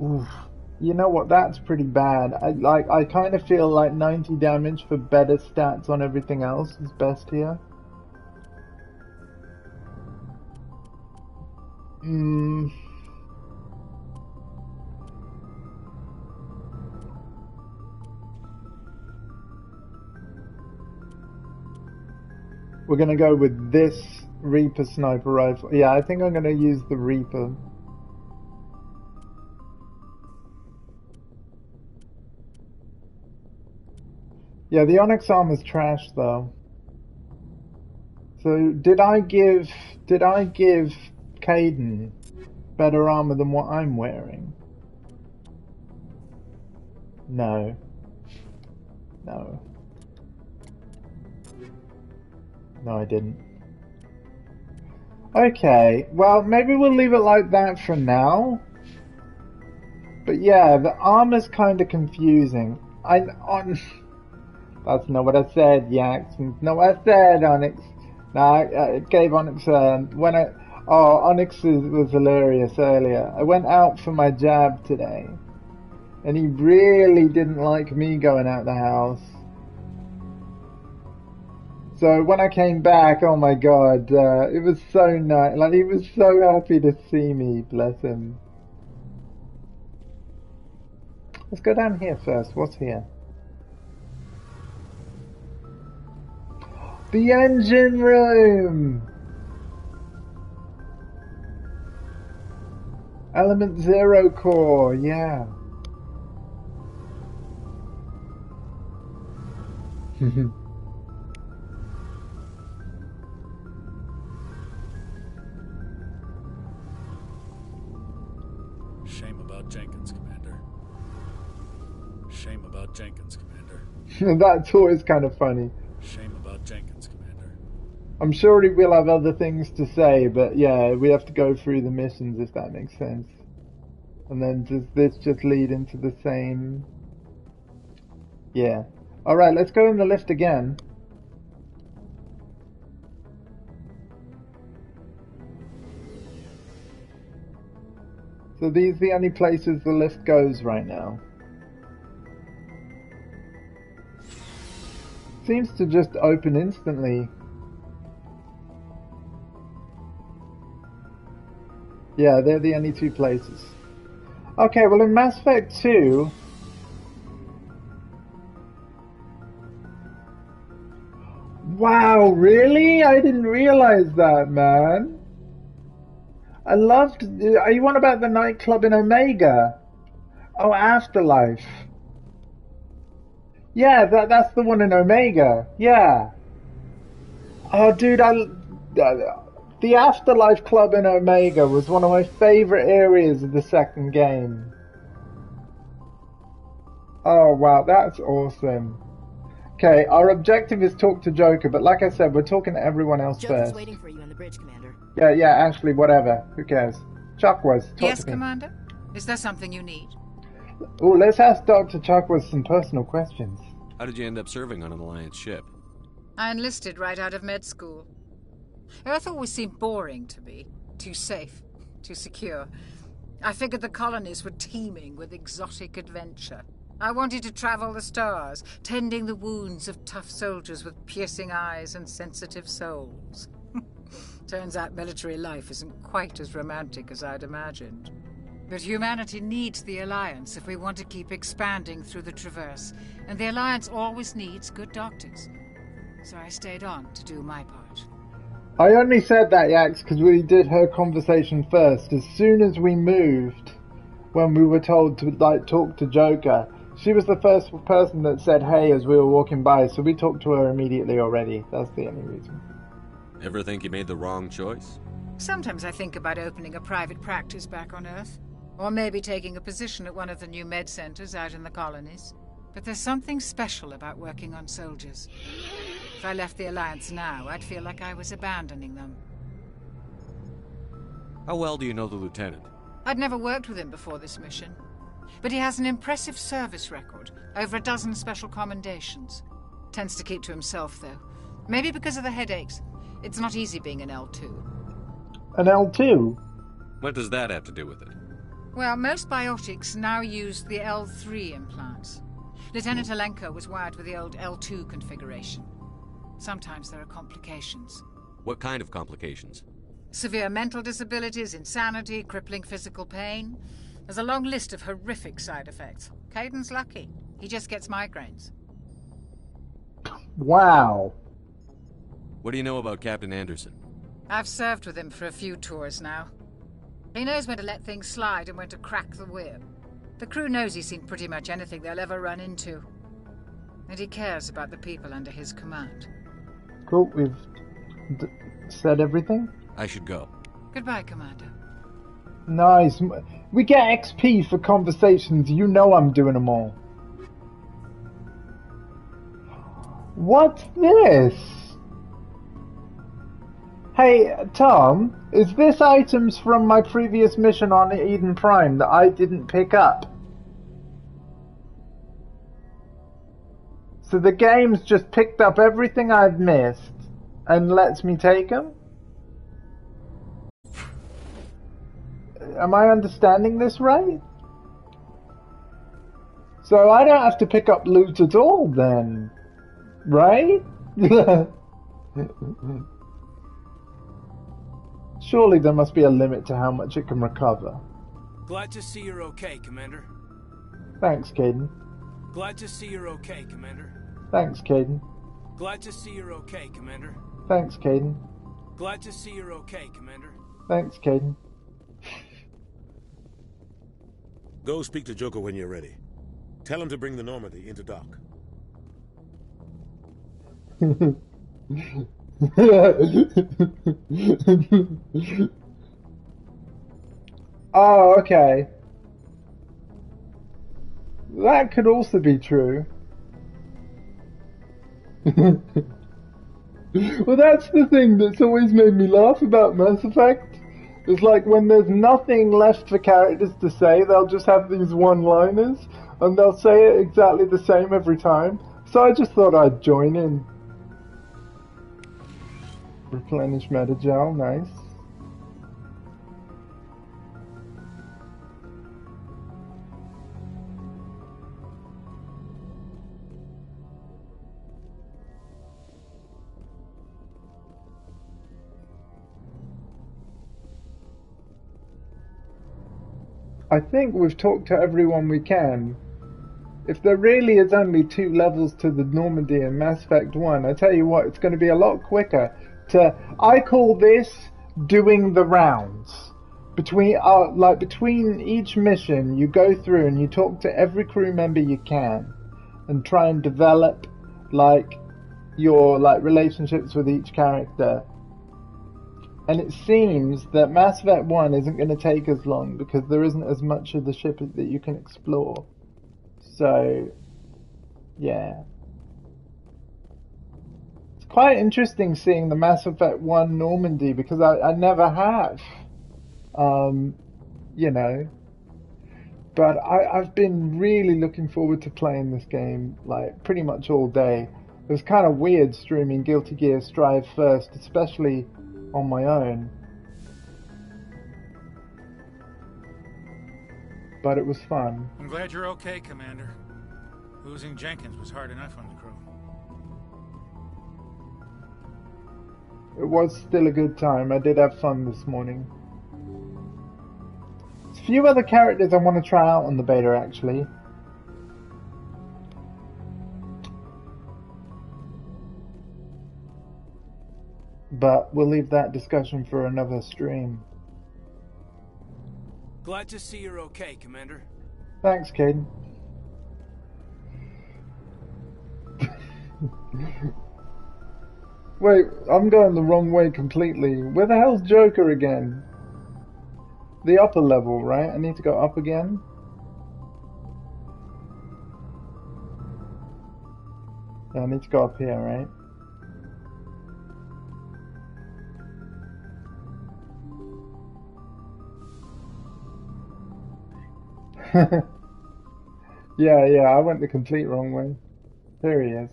Oof. You know what? That's pretty bad. I kind of feel like 90 damage for better stats on everything else is best here. We're gonna go with this Reaper sniper rifle. Yeah, I think I'm gonna use the Reaper. Yeah, the Onyx armor's trash though. So did I give Caden better armor than what I'm wearing? No. No. No, I didn't. Okay, well, maybe we'll leave it like that for now. But yeah, the armor's kind of confusing. That's not what I said, Yax. Not what I said, Onyx. No, I gave Onyx Onyx was hilarious earlier. I went out for my jab today, and he really didn't like me going out the house. So when I came back, oh my god, it was so nice. Like, he was so happy to see me, bless him. Let's go down here first. What's here? The engine room! Element 0 core, yeah. Shame about Jenkins, Commander. Shame about Jenkins, Commander. That tour is kind of funny. Shame about Jenkins, Commander. I'm sure he will have other things to say, but yeah, we have to go through the missions if that makes sense. And then does this just lead into the same... Yeah. Alright, let's go in the lift again. So these are the only places the lift goes right now. Seems to just open instantly. Yeah, they're the only two places. Okay, well in Mass Effect 2... Wow, really? I didn't realize that, man. I loved... Are you on about the nightclub in Omega? Oh, Afterlife. Yeah, that's the one in Omega. Yeah. Oh, dude, the Afterlife Club in Omega was one of my favorite areas of the second game. Oh, wow, that's awesome. Okay, our objective is talk to Joker, but like I said, we're talking to everyone else Joker's first. waiting for you on the bridge, Commander. Yeah, Ashley, whatever. Who cares? Chuckwas, talk Yes, to me. Commander? Is there something you need? Oh, let's ask Dr. Chuckwas some personal questions. How did you end up serving on an Alliance ship? I enlisted right out of med school. Earth always seemed boring to me. Too safe, too secure. I figured the colonies were teeming with exotic adventure. I wanted to travel the stars, tending the wounds of tough soldiers with piercing eyes and sensitive souls. Turns out military life isn't quite as romantic as I'd imagined. But humanity needs the Alliance if we want to keep expanding through the Traverse, and the Alliance always needs good doctors. So I stayed on to do my part. I only said that, Yax, because we did her conversation first. As soon as we moved, when we were told to, like, talk to Joker, She was the first person that said hey as we were walking by, so we talked to her immediately already. That's the only reason. Ever think you made the wrong choice? Sometimes I think about opening a private practice back on Earth. Or maybe taking a position at one of the new med centers out in the colonies. But there's something special about working on soldiers. If I left the Alliance now, I'd feel like I was abandoning them. How well do you know the lieutenant? I'd never worked with him before this mission. But he has an impressive service record, over a dozen special commendations. Tends to keep to himself, though. Maybe because of the headaches. It's not easy being an L2. An L2? What does that have to do with it? Well, most biotics now use the L3 implants. Lieutenant Alenko was wired with the old L2 configuration. Sometimes there are complications. What kind of complications? Severe mental disabilities, insanity, crippling physical pain. There's a long list of horrific side effects. Caden's lucky. He just gets migraines. Wow. What do you know about Captain Anderson? I've served with him for a few tours now. He knows when to let things slide and when to crack the whip. The crew knows he's seen pretty much anything they'll ever run into. And he cares about the people under his command. Cool, we've said everything? I should go. Goodbye, Commander. Nice. We get XP for conversations. You know I'm doing them all. What's this? Hey, Tom, is this items from my previous mission on Eden Prime that I didn't pick up? So the game's just picked up everything I've missed and lets me take them? Am I understanding this right? So I don't have to pick up loot at all then, right? Surely there must be a limit to how much it can recover. Glad to see you're okay, Commander. Thanks, Caden. Glad to see you're okay, Commander. Thanks, Caden. Glad to see you're okay, Commander. Thanks, Caden. Glad to see you're okay, Commander. Thanks, Caden. Go speak to Joker when you're ready. Tell him to bring the Normandy into dock. Oh, okay. That could also be true. Well, that's the thing that's always made me laugh about Mass Effect. It's like when there's nothing left for characters to say, they'll just have these one-liners, and they'll say it exactly the same every time. So I just thought I'd join in. Replenish Metagel, nice. I think we've talked to everyone we can. If there really is only 2 levels to the Normandy in Mass Effect 1, I tell you what, it's going to be a lot quicker to... I call this doing the rounds. Between each mission, you go through and you talk to every crew member you can and try and develop your relationships with each character. And it seems that Mass Effect 1 isn't going to take as long because there isn't as much of the ship that you can explore. So, yeah. It's quite interesting seeing the Mass Effect 1 Normandy because I never have. You know. But I've been really looking forward to playing this game, pretty much all day. It was kind of weird streaming Guilty Gear Strive first, especially on my own. But it was fun. I'm glad you're okay, Commander. Losing Jenkins was hard enough on the crew. It was still a good time. I did have fun this morning. There's a few other characters I want to try out on the beta, actually. But we'll leave that discussion for another stream. Glad to see you're okay, Commander. Thanks, Caden. Wait, I'm going the wrong way completely. Where the hell's Joker again? The upper level, right? I need to go up again? Yeah, I need to go up here, right? Yeah, I went the complete wrong way. There he is.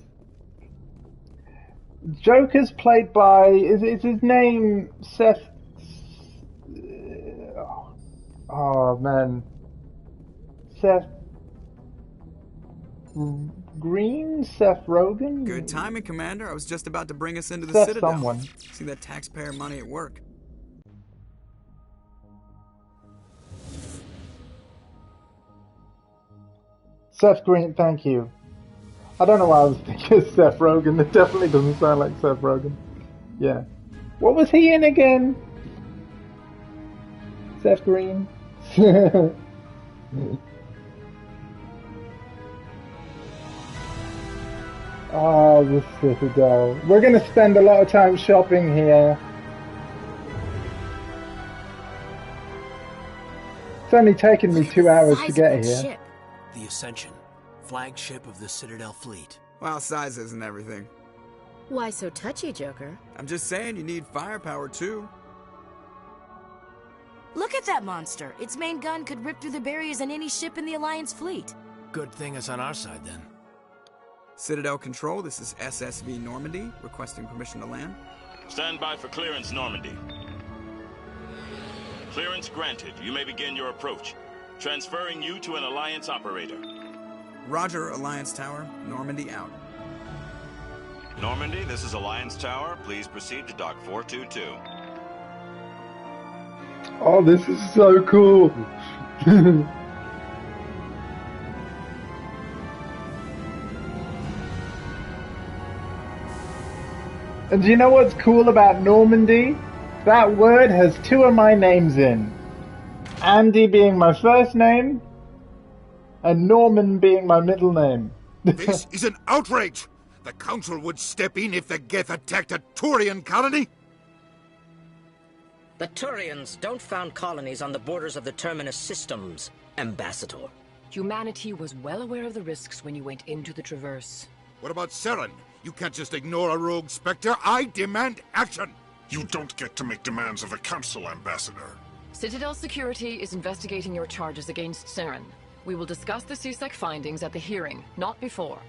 Joker's played by... Is his name Seth... Oh, man. Seth... Green? Seth Rogen? Good timing, Commander. I was just about to bring us into the Seth Citadel. someone. See that taxpayer money at work. Seth Green, thank you. I don't know why I was thinking Seth Rogen. It definitely doesn't sound like Seth Rogen. Yeah. What was he in again? Seth Green? Oh, the Citadel. We're going to spend a lot of time shopping here. It's only taken me 2 hours to get here. Ship. The Ascension, flagship of the Citadel fleet. Well, size isn't everything. Why so touchy, Joker? I'm just saying you need firepower, too. Look at that monster. Its main gun could rip through the barriers in any ship in the Alliance fleet. Good thing it's on our side, then. Citadel Control, this is SSV Normandy, requesting permission to land. Stand by for clearance, Normandy. Clearance granted. You may begin your approach. Transferring you to an Alliance operator. Roger, Alliance Tower. Normandy out. Normandy, this is Alliance Tower. Please proceed to Dock 422. Oh, this is so cool. And do you know what's cool about Normandy? That word has 2 of my names in. Andy being my first name, and Norman being my middle name. This is an outrage! The Council would step in if the Geth attacked a Turian colony? The Turians don't found colonies on the borders of the Terminus systems, Ambassador. Humanity was well aware of the risks when you went into the Traverse. What about Saren? You can't just ignore a rogue Spectre. I demand action! You don't get to make demands of the Council, Ambassador. Citadel Security is investigating your charges against Saren. We will discuss the CSEC findings at the hearing, not before.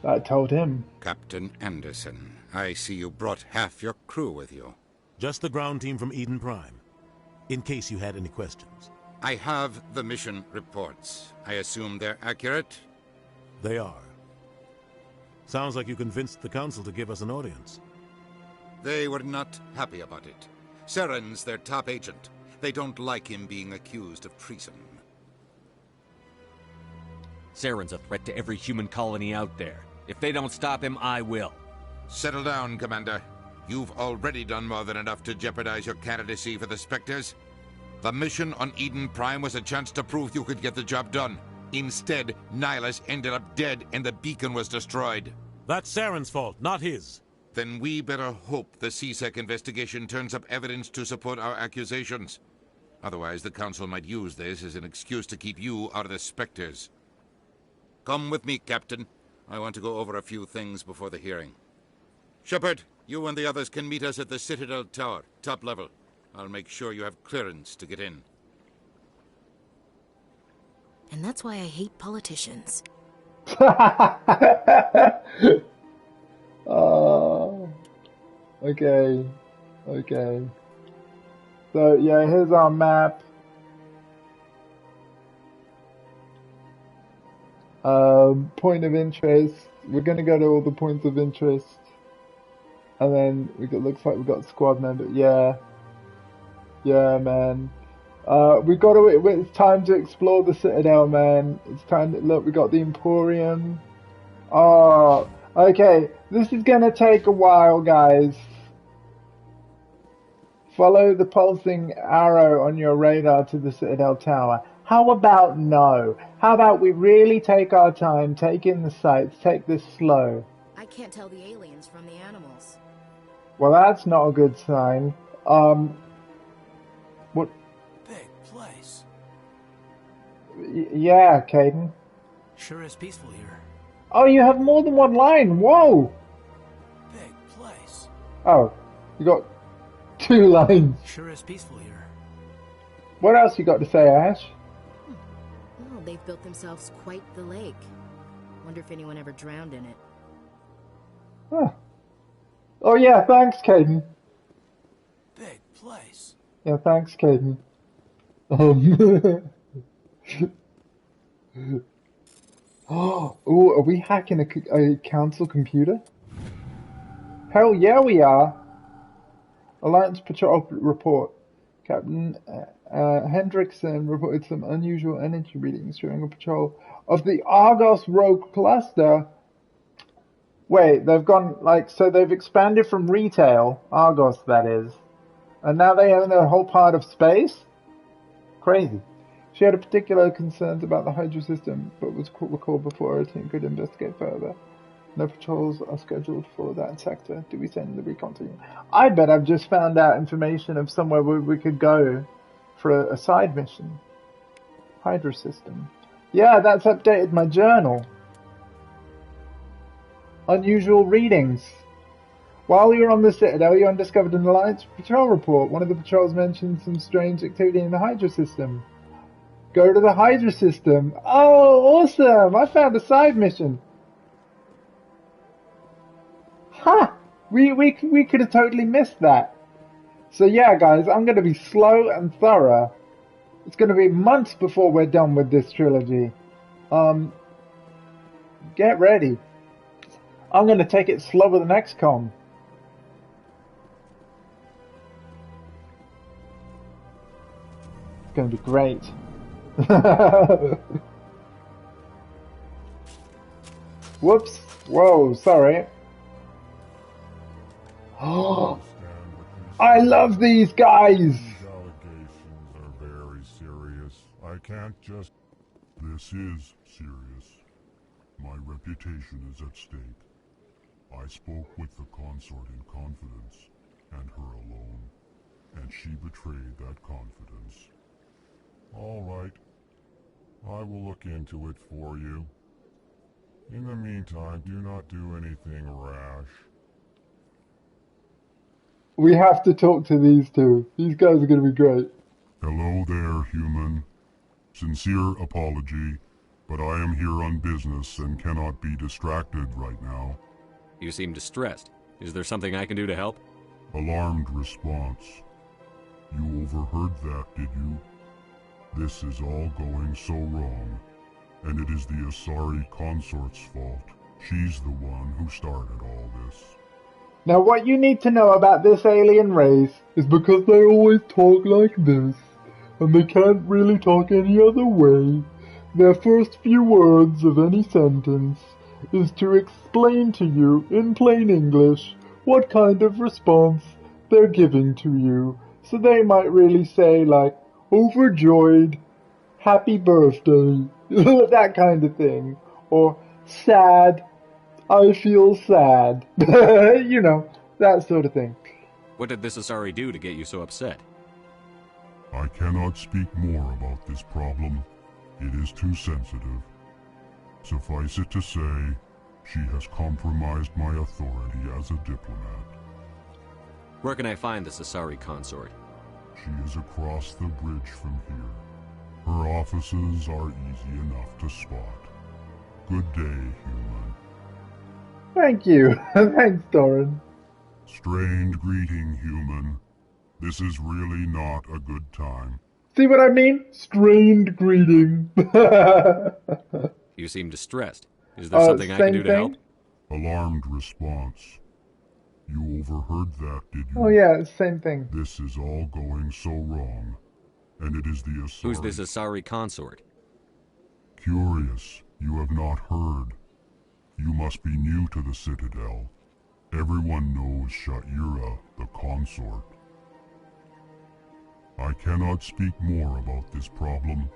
I told him. Captain Anderson, I see you brought half your crew with you. Just the ground team from Eden Prime, in case you had any questions. I have the mission reports. I assume they're accurate? They are. Sounds like you convinced the Council to give us an audience. They were not happy about it. Saren's their top agent. They don't like him being accused of treason. Saren's a threat to every human colony out there. If they don't stop him, I will. Settle down, Commander. You've already done more than enough to jeopardize your candidacy for the Spectres. The mission on Eden Prime was a chance to prove you could get the job done. Instead, Nihilus ended up dead and the beacon was destroyed. That's Saren's fault, not his. Then we better hope the CSEC investigation turns up evidence to support our accusations. Otherwise, the Council might use this as an excuse to keep you out of the Spectres. Come with me, Captain. I want to go over a few things before the hearing. Shepard, you and the others can meet us at the Citadel Tower, top level. I'll make sure you have clearance to get in. And that's why I hate politicians. Oh, okay. So, yeah, here's our map. Point of interest. We're gonna go to all the points of interest. And then looks like we've got squad members. Yeah, man. It's time to explore the Citadel, man. It's time to, look, we got the Emporium. Oh, okay. This is gonna take a while, guys. Follow the pulsing arrow on your radar to the Citadel Tower. How about no? How about we really take our time, take in the sights, take this slow? I can't tell the aliens from the animals. Well, that's not a good sign. What? Big place. Yeah, Caden. Sure is peaceful here. Oh, you have more than one line. Whoa! Big place. Oh, you got 2 lines. Sure is peaceful here. What else you got to say, Ash? Well, they've built themselves quite the lake. Wonder if anyone ever drowned in it. Huh. Oh yeah, thanks, Caden. Big place. Yeah, thanks, Caden. Oh, are we hacking a council computer? Hell yeah, we are. Alliance Patrol report. Captain Hendrickson reported some unusual energy readings during a patrol of the Argos Rogue Cluster. Wait, they've gone, so they've expanded from retail, Argos that is, and now they own a whole part of space? Crazy. She had particular concerns about the Hydra system, but was recalled before her team could investigate further. No patrols are scheduled for that sector. Do we send the recon team? I bet I've just found out information of somewhere where we could go for a side mission. Hydra system. Yeah, that's updated my journal. Unusual readings. While you were on the Citadel, you undiscovered an Alliance patrol report. One of the patrols mentioned some strange activity in the Hydra system. Go to the Hydra system. Oh, awesome! I found a side mission. Ha! We could have totally missed that. So yeah, guys, I'm going to be slow and thorough. It's going to be months before we're done with this trilogy. Get ready. I'm going to take it slower than XCOM. It's going to be great. Whoops. Whoa, sorry. Oh, I love these guys! These allegations are very serious. I can't just... This is serious. My reputation is at stake. I spoke with the consort in confidence, and her alone, and she betrayed that confidence. All right. I will look into it for you. In the meantime, do not do anything rash. We have to talk to these two. These guys are going to be great. Hello there, human. Sincere apology, but I am here on business and cannot be distracted right now. You seem distressed. Is there something I can do to help? Alarmed response. You overheard that, did you? This is all going so wrong, and it is the Asari consort's fault. She's the one who started all this. Now what you need to know about this alien race is because they always talk like this, and they can't really talk any other way, their first few words of any sentence is to explain to you in plain English what kind of response they're giving to you. So they might really say like, overjoyed, happy birthday, that kind of thing, or sad, I feel sad. You know, that sort of thing. What did this Asari do to get you so upset? I cannot speak more about this problem. It is too sensitive. Suffice it to say, she has compromised my authority as a diplomat. Where can I find this Asari consort? She is across the bridge from here. Her offices are easy enough to spot. Good day, human. Thank you. Thanks, Doran. Strained greeting, human. This is really not a good time. See what I mean? Strained greeting. You seem distressed. Is there something I can do to help? Alarmed response. You overheard that, did you? Oh yeah, same thing. This is all going so wrong. And it is the Asari... Who's this Asari consort? Curious, you have not heard. You must be new to the Citadel. Everyone knows Sha'ira, the consort. I cannot speak more about this problem.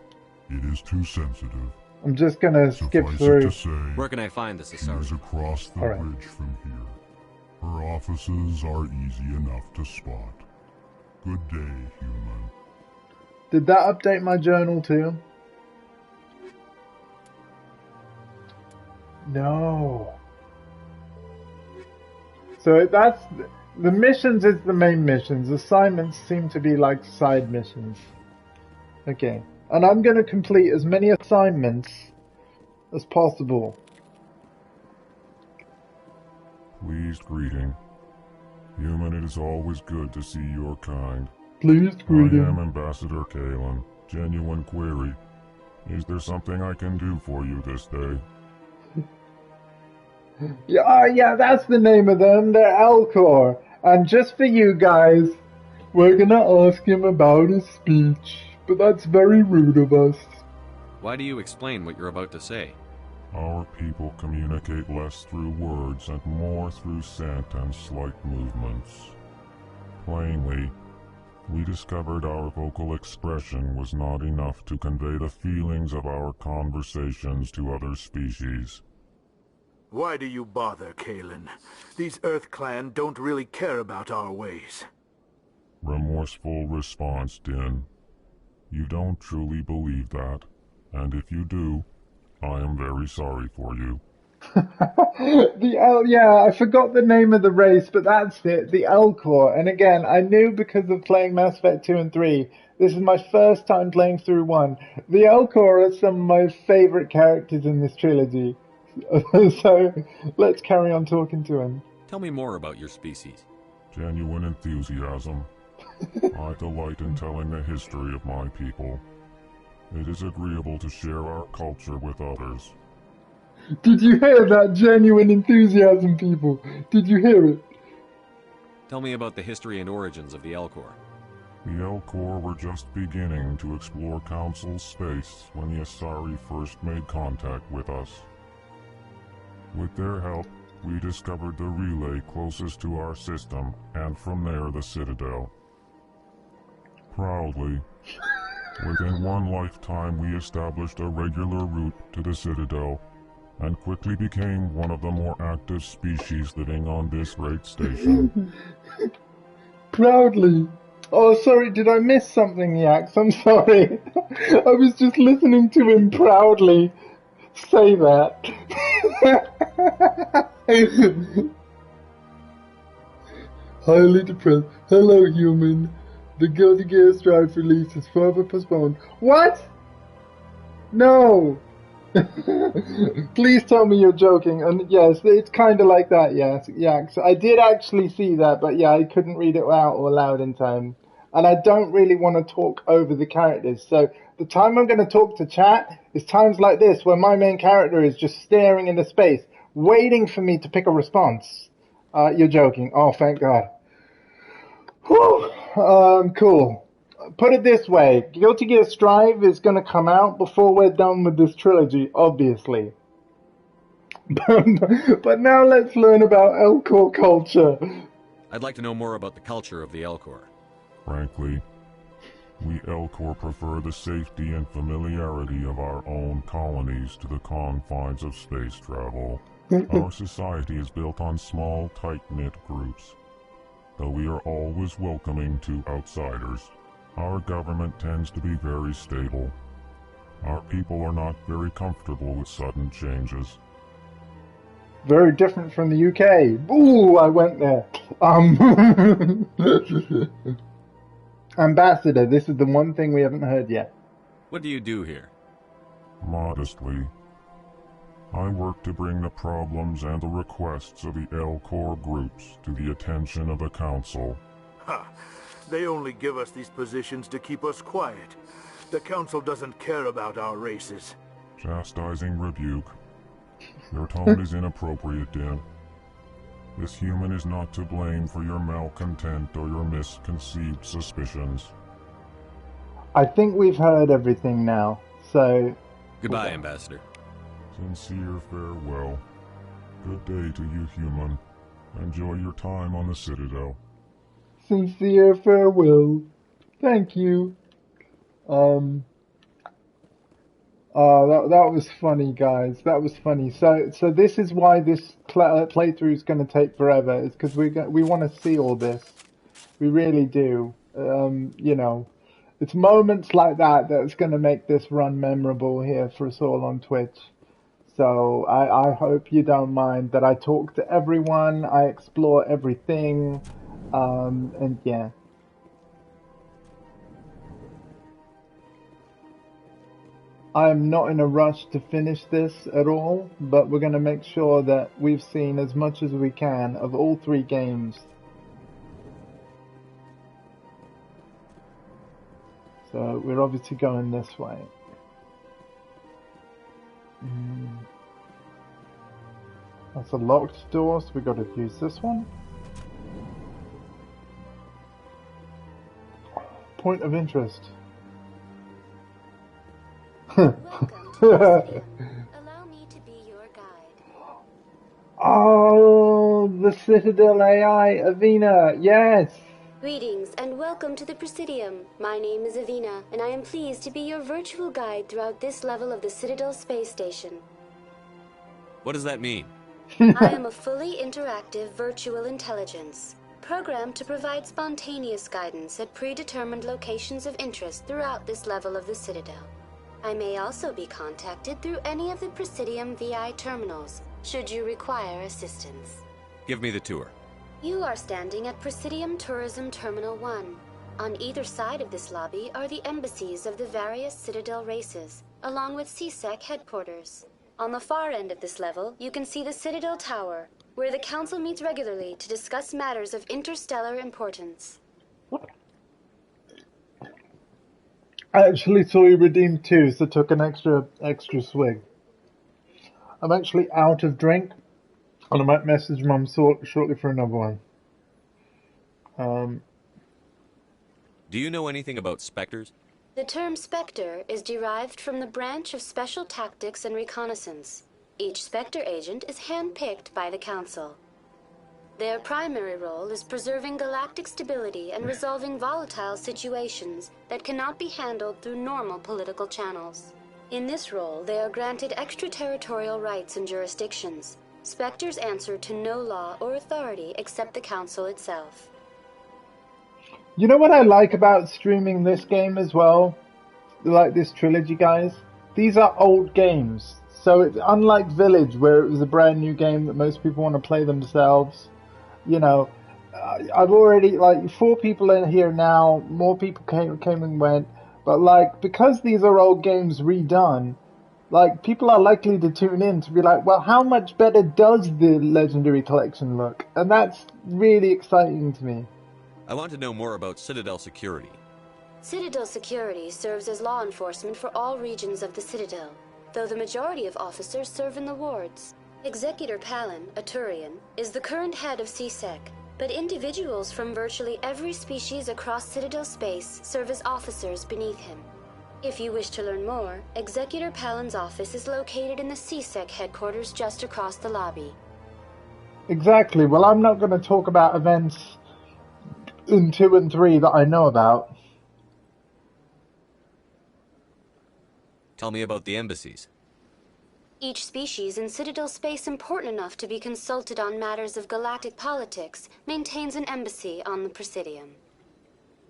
It is too sensitive. I'm just gonna skip Suffice through. it to say, Where can I find this she Asari? is across the bridge from here. Her offices are easy enough to spot. Good day, human. Did that update my journal too? No. So that's the missions is the main missions. Assignments seem to be like side missions. Okay. And I'm going to complete as many assignments as possible. Pleased greeting. Human, it is always good to see your kind. Pleased greeting. I am Ambassador Kalen. Genuine query. Is there something I can do for you this day? Yeah, that's the name of them. They're Alcor. And just for you guys, we're gonna ask him about his speech. But that's very rude of us. Why do you explain what you're about to say? Our people communicate less through words and more through scent and slight movements. Plainly, we discovered our vocal expression was not enough to convey the feelings of our conversations to other species. Why do you bother, Kalen? These Earth Clan don't really care about our ways. Remorseful response, Din. You don't truly believe that, and if you do, I am very sorry for you. Yeah, I forgot the name of the race, but that's it, the Alcor. And again, I knew because of playing Mass Effect 2 and 3, this is my first time playing through 1. The Alcor are some of my favourite characters in this trilogy. So, let's carry on talking to him. Tell me more about your species. Genuine enthusiasm. I delight in telling the history of my people. It is agreeable to share our culture with others. Did you hear that? Genuine enthusiasm, people? Did you hear it? Tell me about the history and origins of the Elcor. The Elcor were just beginning to explore Council space when the Asari first made contact with us. With their help, we discovered the relay closest to our system, and from there the Citadel. Proudly, within one lifetime we established a regular route to the Citadel, and quickly became one of the more active species living on this great station. Proudly. Oh, sorry, did I miss something, Yax? I'm sorry. I was just listening to him proudly say that. Highly depressed. Hello, human. The Guilty Gear Strive release is further postponed. What? No! Please tell me you're joking. And yes, it's kind of like that, yes. Yax. I did actually see that, but yeah, I couldn't read it out or loud in time. And I don't really want to talk over the characters. So the time I'm going to talk to chat is times like this where my main character is just staring into space, waiting for me to pick a response. You're joking. Oh, thank God. Whew. Cool. Put it this way. Guilty Gear Strive is going to come out before we're done with this trilogy, obviously. But now let's learn about Elcor culture. I'd like to know more about the culture of the Elcor. Frankly, we Elcor prefer the safety and familiarity of our own colonies to the confines of space travel. Our society is built on small, tight-knit groups. Though we are always welcoming to outsiders, our government tends to be very stable. Our people are not very comfortable with sudden changes. Very different from the UK. Ooh, I went there. Ambassador, this is the one thing we haven't heard yet. What do you do here? Modestly, I work to bring the problems and the requests of the Elcor groups to the attention of the Council. Ha! They only give us these positions to keep us quiet. The Council doesn't care about our races. Chastising rebuke. Your tone is inappropriate, Din. This human is not to blame for your malcontent or your misconceived suspicions. I think we've heard everything now, so... Goodbye, Ambassador. Sincere farewell. Good day to you, human. Enjoy your time on the Citadel. Sincere farewell. Thank you. Oh, that was funny, guys. That was funny. So this is why this playthrough is going to take forever. Is because we want to see all this. We really do. You know, it's moments like that that's going to make this run memorable here for us all on Twitch. So I hope you don't mind that I talk to everyone, I explore everything, and yeah. I'm not in a rush to finish this at all, but we're going to make sure that we've seen as much as we can of all three games. So we're obviously going this way. That's a locked door, so we got to use this one. Point of interest. Allow me to be your guide. Oh, the Citadel AI, Avina, yes! Greetings and welcome to the Presidium. My name is Avina, and I am pleased to be your virtual guide throughout this level of the Citadel space station. What does that mean? I am a fully interactive virtual intelligence, programmed to provide spontaneous guidance at predetermined locations of interest throughout this level of the Citadel. I may also be contacted through any of the Presidium VI terminals, should you require assistance. Give me the tour. You are standing at Presidium Tourism Terminal 1. On either side of this lobby are the embassies of the various Citadel races, along with CSEC headquarters. On the far end of this level, you can see the Citadel Tower, where the Council meets regularly to discuss matters of interstellar importance. I actually saw you redeemed two, so took an extra swig. I'm actually out of drink, and I might message Mum shortly for another one. Do you know anything about Spectres? The term Spectre is derived from the branch of Special Tactics and Reconnaissance. Each Spectre agent is handpicked by the Council. Their primary role is preserving galactic stability and resolving volatile situations that cannot be handled through normal political channels. In this role, they are granted extraterritorial rights and jurisdictions. Spectres answer to no law or authority except the Council itself. You know what I like about streaming this game as well? Like this trilogy, guys? These are old games. So it's unlike Village, where it was a brand new game that most people want to play themselves. You know, I've already, like, 4 people in here now, more people came and went, but, like, because these are old games redone, like, people are likely to tune in to be like, well, how much better does the Legendary Collection look? And that's really exciting to me. I want to know more about Citadel security. Citadel security serves as law enforcement for all regions of the Citadel, though the majority of officers serve in the wards. Executor Palin, a Turian, is the current head of CSEC, but individuals from virtually every species across Citadel space serve as officers beneath him. If you wish to learn more, Executor Palin's office is located in the CSEC headquarters just across the lobby. Exactly. Well, I'm not going to talk about events in 2 and 3 that I know about. Tell me about the embassies. Each species in Citadel space important enough to be consulted on matters of galactic politics maintains an embassy on the Presidium.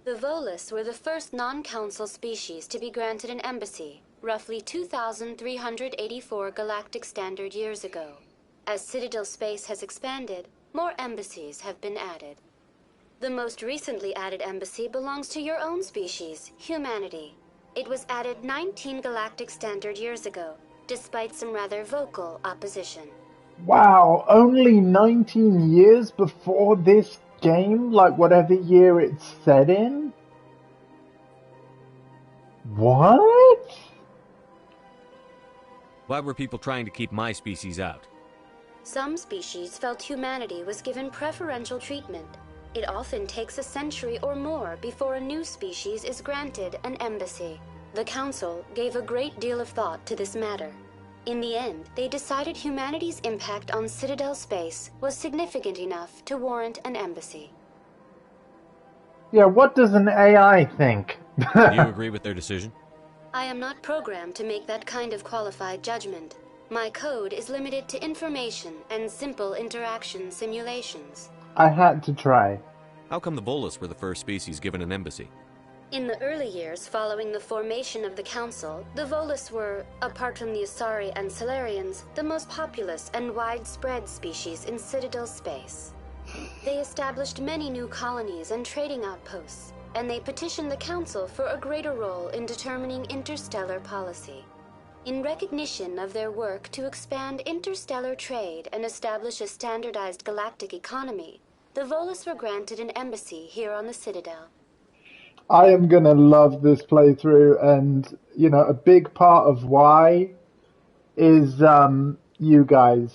The Volus were the first non-council species to be granted an embassy, roughly 2,384 galactic standard years ago. As Citadel space has expanded, more embassies have been added. The most recently added embassy belongs to your own species, humanity. It was added 19 galactic standard years ago, despite some rather vocal opposition. Wow, only 19 years before this game? Like, whatever year it's set in? What? Why were people trying to keep my species out? Some species felt humanity was given preferential treatment. It often takes a century or more before a new species is granted an embassy. The Council gave a great deal of thought to this matter. In the end, they decided humanity's impact on Citadel space was significant enough to warrant an embassy. Yeah, what does an AI think? Do you agree with their decision? I am not programmed to make that kind of qualified judgment. My code is limited to information and simple interaction simulations. I had to try. How come the Volus were the first species given an embassy? In the early years following the formation of the Council, the Volus were, apart from the Asari and Solarians, the most populous and widespread species in Citadel space. They established many new colonies and trading outposts, and they petitioned the Council for a greater role in determining interstellar policy. In recognition of their work to expand interstellar trade and establish a standardized galactic economy, the Volus were granted an embassy here on the Citadel. I am gonna love this playthrough, and you know, a big part of why is you guys.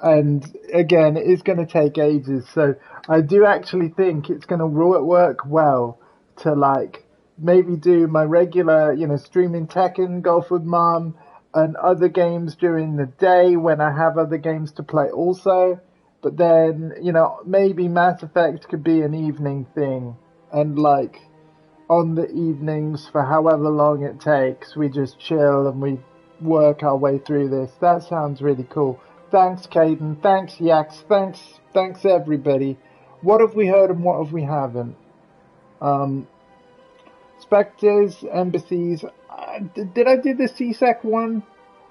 And again, it's gonna take ages, so I do actually think it's gonna work well to like maybe do my regular, you know, streaming Tekken, Golf with Mom, and other games during the day when I have other games to play also. But then, you know, maybe Mass Effect could be an evening thing, and like on the evenings for however long it takes, we just chill and we work our way through this. That sounds really cool. Thanks, Caden. Thanks, Yax. Thanks everybody. What have we heard and what have we haven't? Spectres, embassies. Did I do the CSEC one?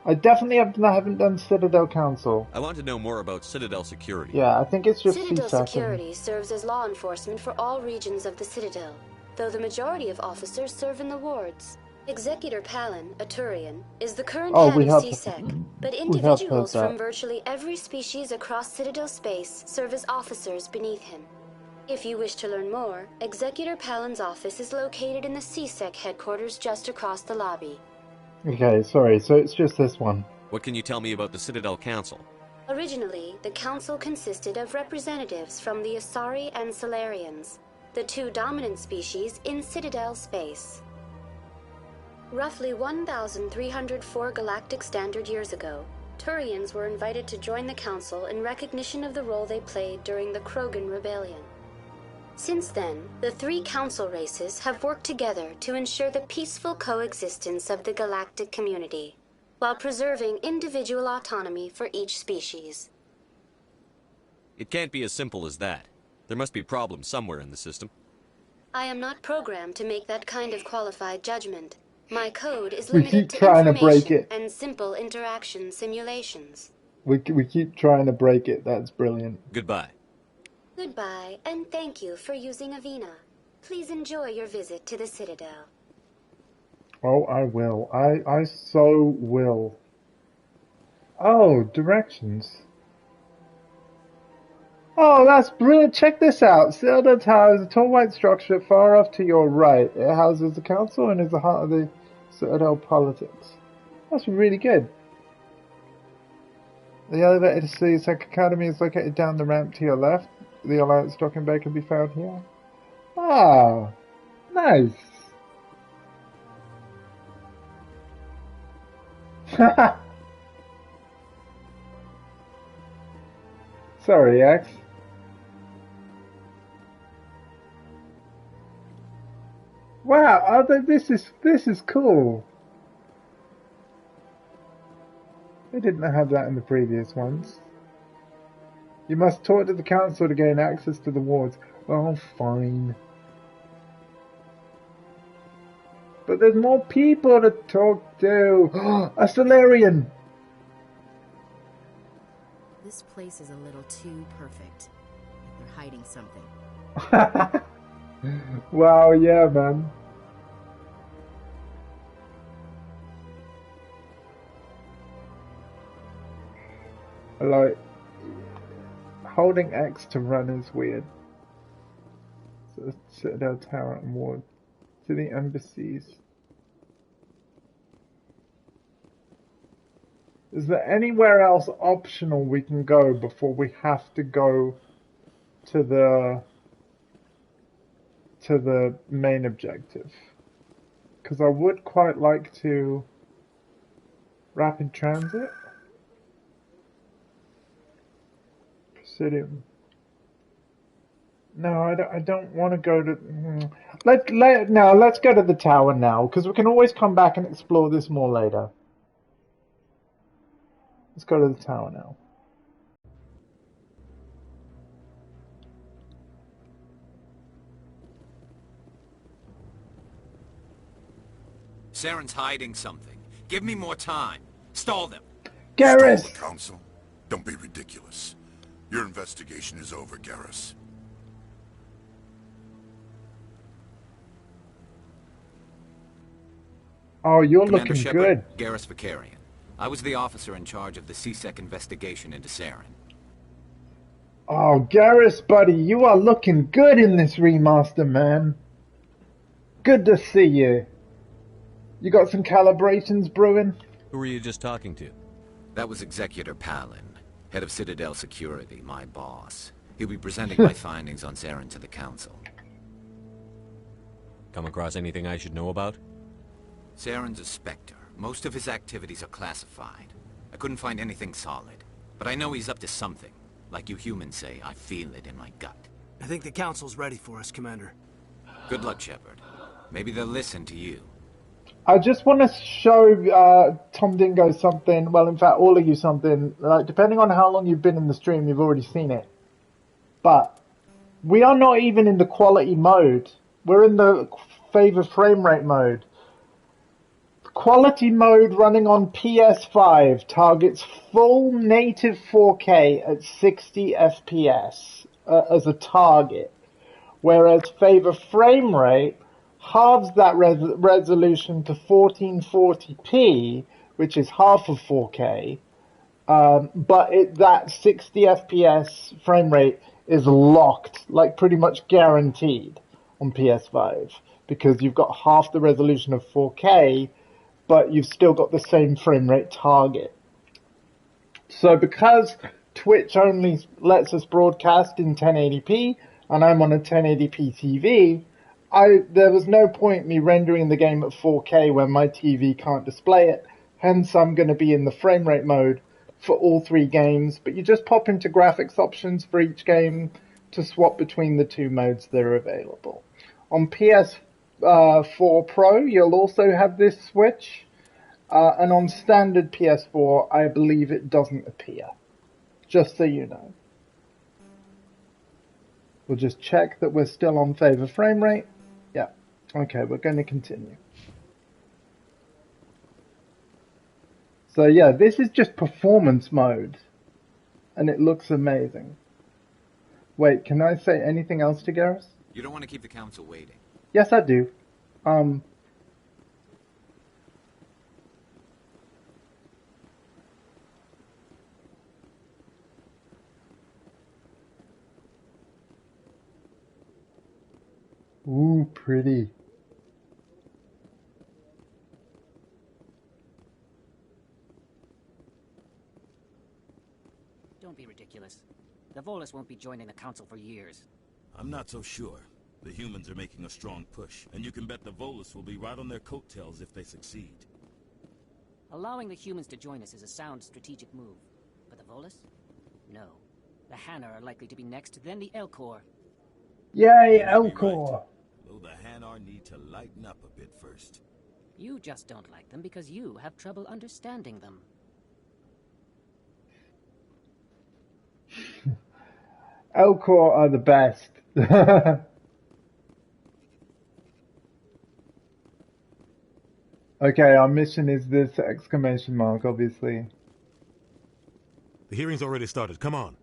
I definitely haven't done Citadel Council. I want to know more about Citadel security. Yeah, I think it's just Citadel CSEC. security serves as law enforcement for all regions of the Citadel, though the majority of officers serve in the wards. Executor Palin, a Turian, is the current head of CSEC, but individuals from virtually every species across Citadel space serve as officers beneath him. If you wish to learn more, Executor Palin's office is located in the CSEC headquarters just across the lobby. Okay, sorry, so it's just this one. What can you tell me about the Citadel Council? Originally, the council consisted of representatives from the Asari and Solarians, the two dominant species in Citadel space. Roughly 1,304 galactic standard years ago, Turians were invited to join the council in recognition of the role they played during the Krogan Rebellion. Since then, the three council races have worked together to ensure the peaceful coexistence of the galactic community, while preserving individual autonomy for each species. It can't be as simple as that. There must be problems somewhere in the system. I am not programmed to make that kind of qualified judgment. My code is We limited keep to trying to break information it. and simple interaction simulations. We keep trying to break it. That's brilliant. Goodbye. Goodbye, and thank you for using Avina. Please enjoy your visit to the Citadel. Oh, I will. I so will. Oh, directions. Oh, that's brilliant. Check this out. Citadel Tower is a tall white structure far off to your right. It houses the council and is the heart of the Citadel politics. That's really good. The elevator to CSEC Academy is located down the ramp to your left. The Alliance docking bay can be found here. Ah, nice. Sorry, X. Wow, this is cool. They didn't have that in the previous ones. You must talk to the council to gain access to the wards. Oh, fine. But there's more people to talk to. A Solarian! This place is a little too perfect. Like they're hiding something. Wow, yeah, man. Like, holding X to run is weird. So, Citadel Tower and ward. To the embassies. Is there anywhere else optional we can go before we have to go to the main objective? Because I would quite like to rapid transit. Presidium. No, I don't want to go to... Let's go to the tower now, because we can always come back and explore this more later. Let's go to the tower now. Saren's hiding something. Give me more time. Stall them. Garrus! Stall the council? Don't be ridiculous. Your investigation is over, Garrus. Oh, you're Commander looking Shepard, good. Garrus Vakarian. I was the officer in charge of the CSEC investigation into Saren. Oh, Garrus, buddy, you are looking good in this remaster, man. Good to see you. You got some calibrations brewing? Who were you just talking to? That was Executor Palin, head of Citadel Security, my boss. He'll be presenting my findings on Saren to the Council. Come across anything I should know about? Saren's a Spectre. Most of his activities are classified. I couldn't find anything solid. But I know he's up to something. Like you humans say, I feel it in my gut. I think the Council's ready for us, Commander. Good luck, Shepard. Maybe they'll listen to you. I just want to show Tom Dingo something, well, in fact, all of you something. Like, depending on how long you've been in the stream, you've already seen it. But we are not even in the quality mode. We're in the favor frame rate mode. Quality mode running on PS5 targets full native 4K at 60 FPS as a target, whereas favor frame rate halves that resolution to 1440p, which is half of 4K, but that 60 FPS frame rate is locked, like pretty much guaranteed on PS5, because you've got half the resolution of 4K, but you've still got the same frame rate target. So because Twitch only lets us broadcast in 1080p, and I'm on a 1080p TV, there was no point me rendering the game at 4K when my TV can't display it. Hence, I'm going to be in the frame rate mode for all three games, but you just pop into graphics options for each game to swap between the two modes that are available. On PS4 Pro, you'll also have this switch, and on standard PS4, I believe it doesn't appear. Just so you know. We'll just check that we're still on favor frame rate. Yeah. Okay, we're going to continue. So yeah, this is just performance mode, and it looks amazing. Wait, can I say anything else to Garrus? You don't want to keep the Council waiting. Yes, I do. Ooh, pretty. Don't be ridiculous. The Volus won't be joining the Council for years. I'm not so sure. The humans are making a strong push, and you can bet the Volus will be right on their coattails if they succeed. Allowing the humans to join us is a sound strategic move. But the Volus? No. The Hanar are likely to be next, then the Elcor. Yay, Elcor! Though the Hanar need to lighten up a bit first. You just don't like them because you have trouble understanding them. Elcor are the best. Okay, our mission is this exclamation mark, obviously. The hearing's already started. Come on.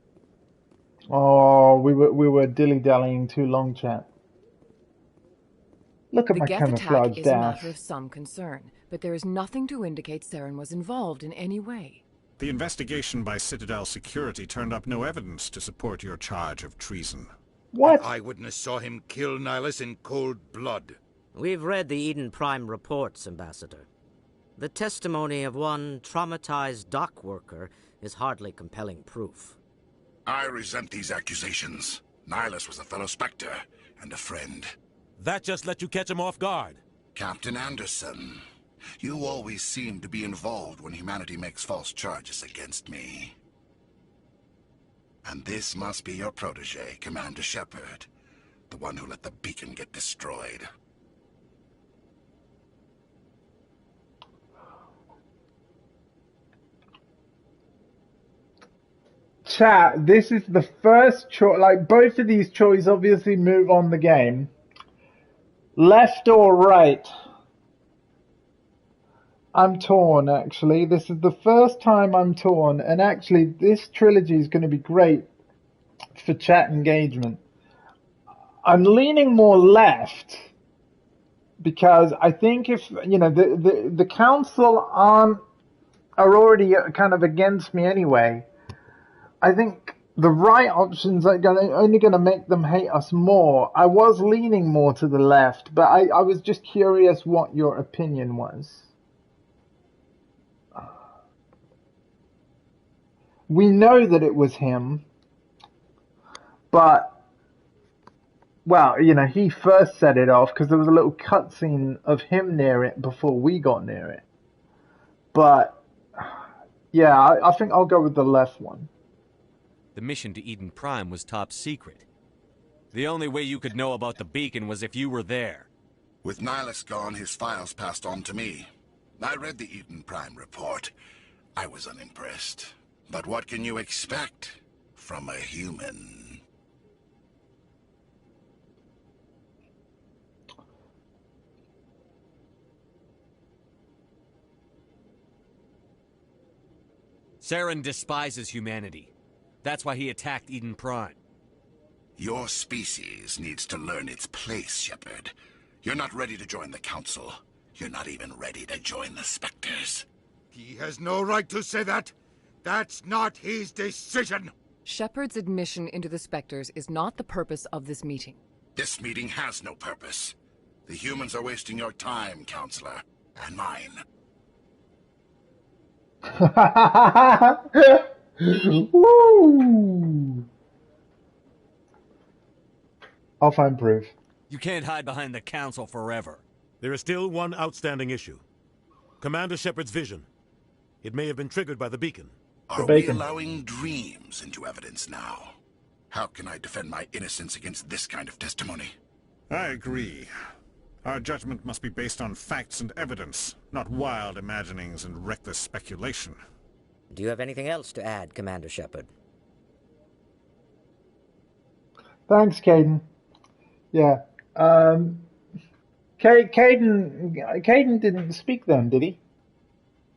Oh, we were dilly-dallying too long, chat. Look at my The Geth camouflage attack is a dash. matter of some concern, but there is nothing to indicate Saren was involved in any way. The investigation by Citadel Security turned up no evidence to support your charge of treason. What? An eyewitness saw him kill Nihilus in cold blood. We've read the Eden Prime reports, Ambassador. The testimony of one traumatized dock worker is hardly compelling proof. I resent these accusations. Nihilus was a fellow Spectre and a friend. That just let you catch him off guard. Captain Anderson, you always seem to be involved when humanity makes false charges against me. And this must be your protege, Commander Shepard. the one who let the beacon get destroyed. Chat, this is the first choice. Like, both of these choices obviously move on the game. Left or right? I'm torn, actually. This is the first time I'm torn, and actually, this trilogy is going to be great for chat engagement. I'm leaning more left because I think if, you know, the council are already kind of against me anyway. I think the right options are only going to make them hate us more. I was leaning more to the left, but I was just curious what your opinion was. We know that it was him, but, well, you know, he first set it off because there was a little cutscene of him near it before we got near it. But, yeah, I think I'll go with the left one. The mission to Eden Prime was top secret. The only way you could know about the beacon was if you were there. With Nihilus gone, his files passed on to me. I read the Eden Prime report. I was unimpressed. But what can you expect from a human? Saren despises humanity. That's why he attacked Eden Prime. Your species needs to learn its place, Shepard. You're not ready to join the Council. You're not even ready to join the Spectres. He has no right to say that. That's not his decision. Shepard's admission into the Spectres is not the purpose of this meeting. This meeting has no purpose. The humans are wasting your time, Counselor, and mine. Woo! I'll find proof. You can't hide behind the Council forever. There is still one outstanding issue. Commander Shepard's vision. It may have been triggered by the beacon. Are we allowing dreams into evidence now? How can I defend my innocence against this kind of testimony? I agree. Our judgment must be based on facts and evidence, not wild imaginings and reckless speculation. Do you have anything else to add, Commander Shepard? Thanks, Caden. Yeah. Caden didn't speak then, did he?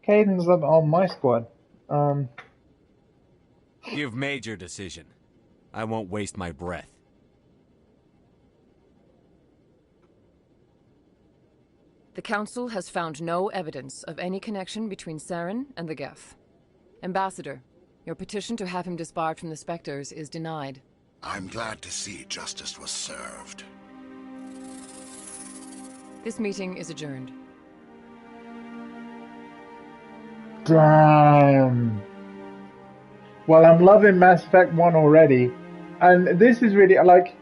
Caden's on my squad. You've made your decision. I won't waste my breath. The Council has found no evidence of any connection between Saren and the Geth. Ambassador, your petition to have him disbarred from the Spectres is denied. I'm glad to see justice was served. This meeting is adjourned. Damn. Well, I'm loving Mass Effect 1 already. And this is really, like,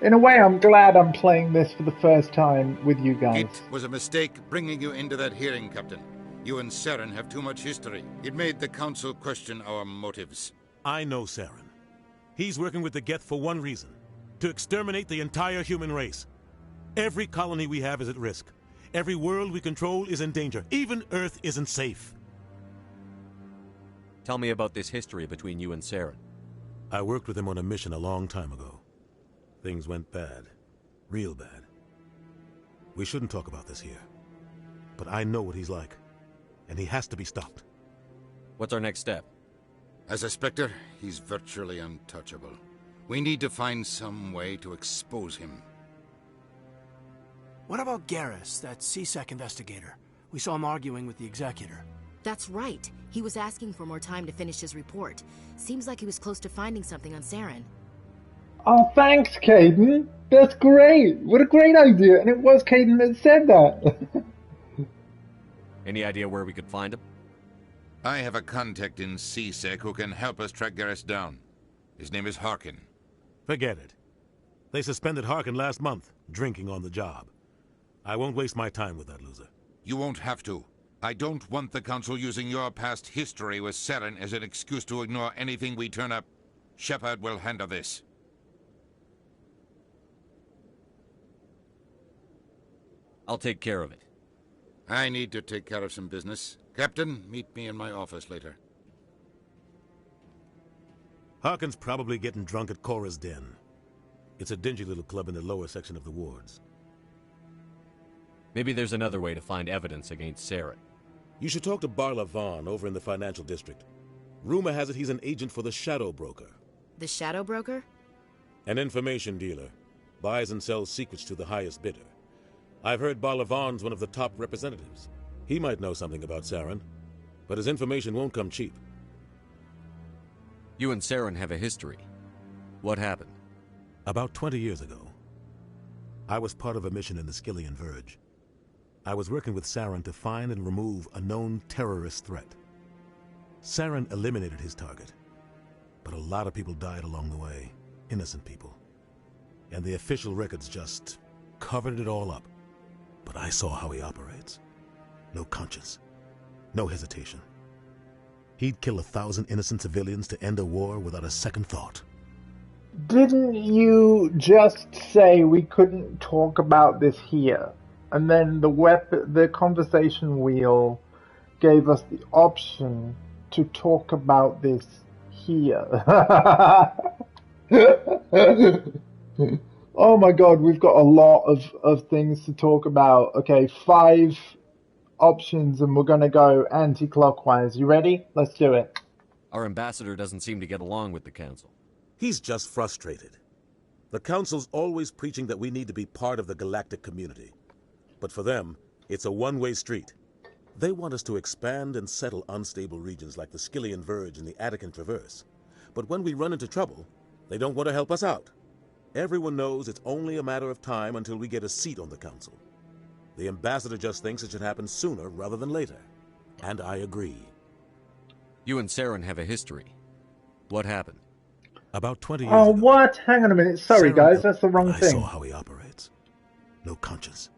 in a way, I'm glad I'm playing this for the first time with you guys. It was a mistake bringing you into that hearing, Captain. You and Saren have too much history. It made the Council question our motives. I know Saren. He's working with the Geth for one reason. To exterminate the entire human race. Every colony we have is at risk. Every world we control is in danger. Even Earth isn't safe. Tell me about this history between you and Saren. I worked with him on a mission a long time ago. Things went bad. Real bad. We shouldn't talk about this here. But I know what he's like. And he has to be stopped. What's our next step? As a Spectre, he's virtually untouchable. We need to find some way to expose him. What about Garrus, that CSEC investigator? We saw him arguing with the Executor. That's right. He was asking for more time to finish his report. Seems like he was close to finding something on Saren. Oh, thanks, Caden. That's great. What a great idea. And it was Caden that said that. Any idea where we could find him? I have a contact in CSEC who can help us track Garrus down. His name is Harkin. Forget it. They suspended Harkin last month, drinking on the job. I won't waste my time with that loser. You won't have to. I don't want the Council using your past history with Saren as an excuse to ignore anything we turn up. Shepard will handle this. I'll take care of it. I need to take care of some business. Captain, meet me in my office later. Harkin's probably getting drunk at Cora's Den. It's a dingy little club in the lower section of the wards. Maybe there's another way to find evidence against Saren. You should talk to Barla Vaughn over in the financial district. Rumor has it he's an agent for the Shadow Broker. The Shadow Broker? An information dealer. Buys and sells secrets to the highest bidder. I've heard Barla Vaughn's one of the top representatives. He might know something about Saren, but his information won't come cheap. You and Saren have a history. What happened? About 20 years ago, I was part of a mission in the Skillian Verge. I was working with Saren to find and remove a known terrorist threat. Saren eliminated his target, but a lot of people died along the way, innocent people. And the official records just covered it all up. But I saw how he operates. No conscience, no hesitation. He'd kill 1,000 innocent civilians to end a war without a second thought. Didn't you just say we couldn't talk about this here? And then the conversation wheel gave us the option to talk about this here. Oh my god, we've got a lot of things to talk about. Okay, 5 options and we're going to go anti-clockwise. You ready? Let's do it. Our ambassador doesn't seem to get along with the Council. He's just frustrated. The Council's always preaching that we need to be part of the galactic community. But for them, it's a one-way street. They want us to expand and settle unstable regions like the Skillian Verge and the Attican Traverse. But when we run into trouble, they don't want to help us out. Everyone knows it's only a matter of time until we get a seat on the Council. The ambassador just thinks it should happen sooner rather than later. And I agree. You and Saren have a history. What happened? About 20 years ago. What? Hang on a minute. Sorry, guys. That's the wrong thing. I saw how he operates. No conscience.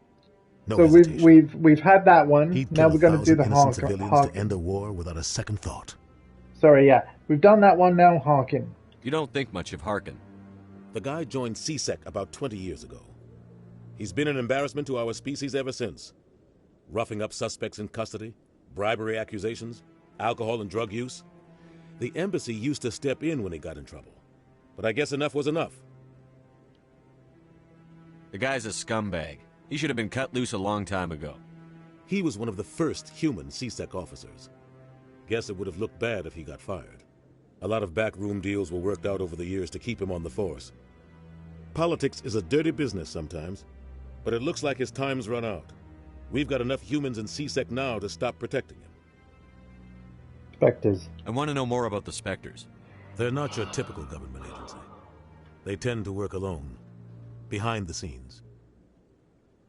No so hesitation. we've had that one. Now we're going to do the innocent civilians to end a war without a second thought. Sorry, yeah. We've done that one now, Harkin. You don't think much of Harkin. The guy joined CSEC about 20 years ago. He's been an embarrassment to our species ever since. Roughing up suspects in custody, bribery accusations, alcohol and drug use. The embassy used to step in when he got in trouble. But I guess enough was enough. The guy's a scumbag. He should have been cut loose a long time ago. He was one of the first human CSEC officers. Guess it would have looked bad if he got fired. A lot of backroom deals were worked out over the years to keep him on the force. Politics is a dirty business sometimes, but it looks like his time's run out. We've got enough humans in CSEC now to stop protecting him. Spectres. I want to know more about the Spectres. They're not your typical government agency. They tend to work alone, behind the scenes.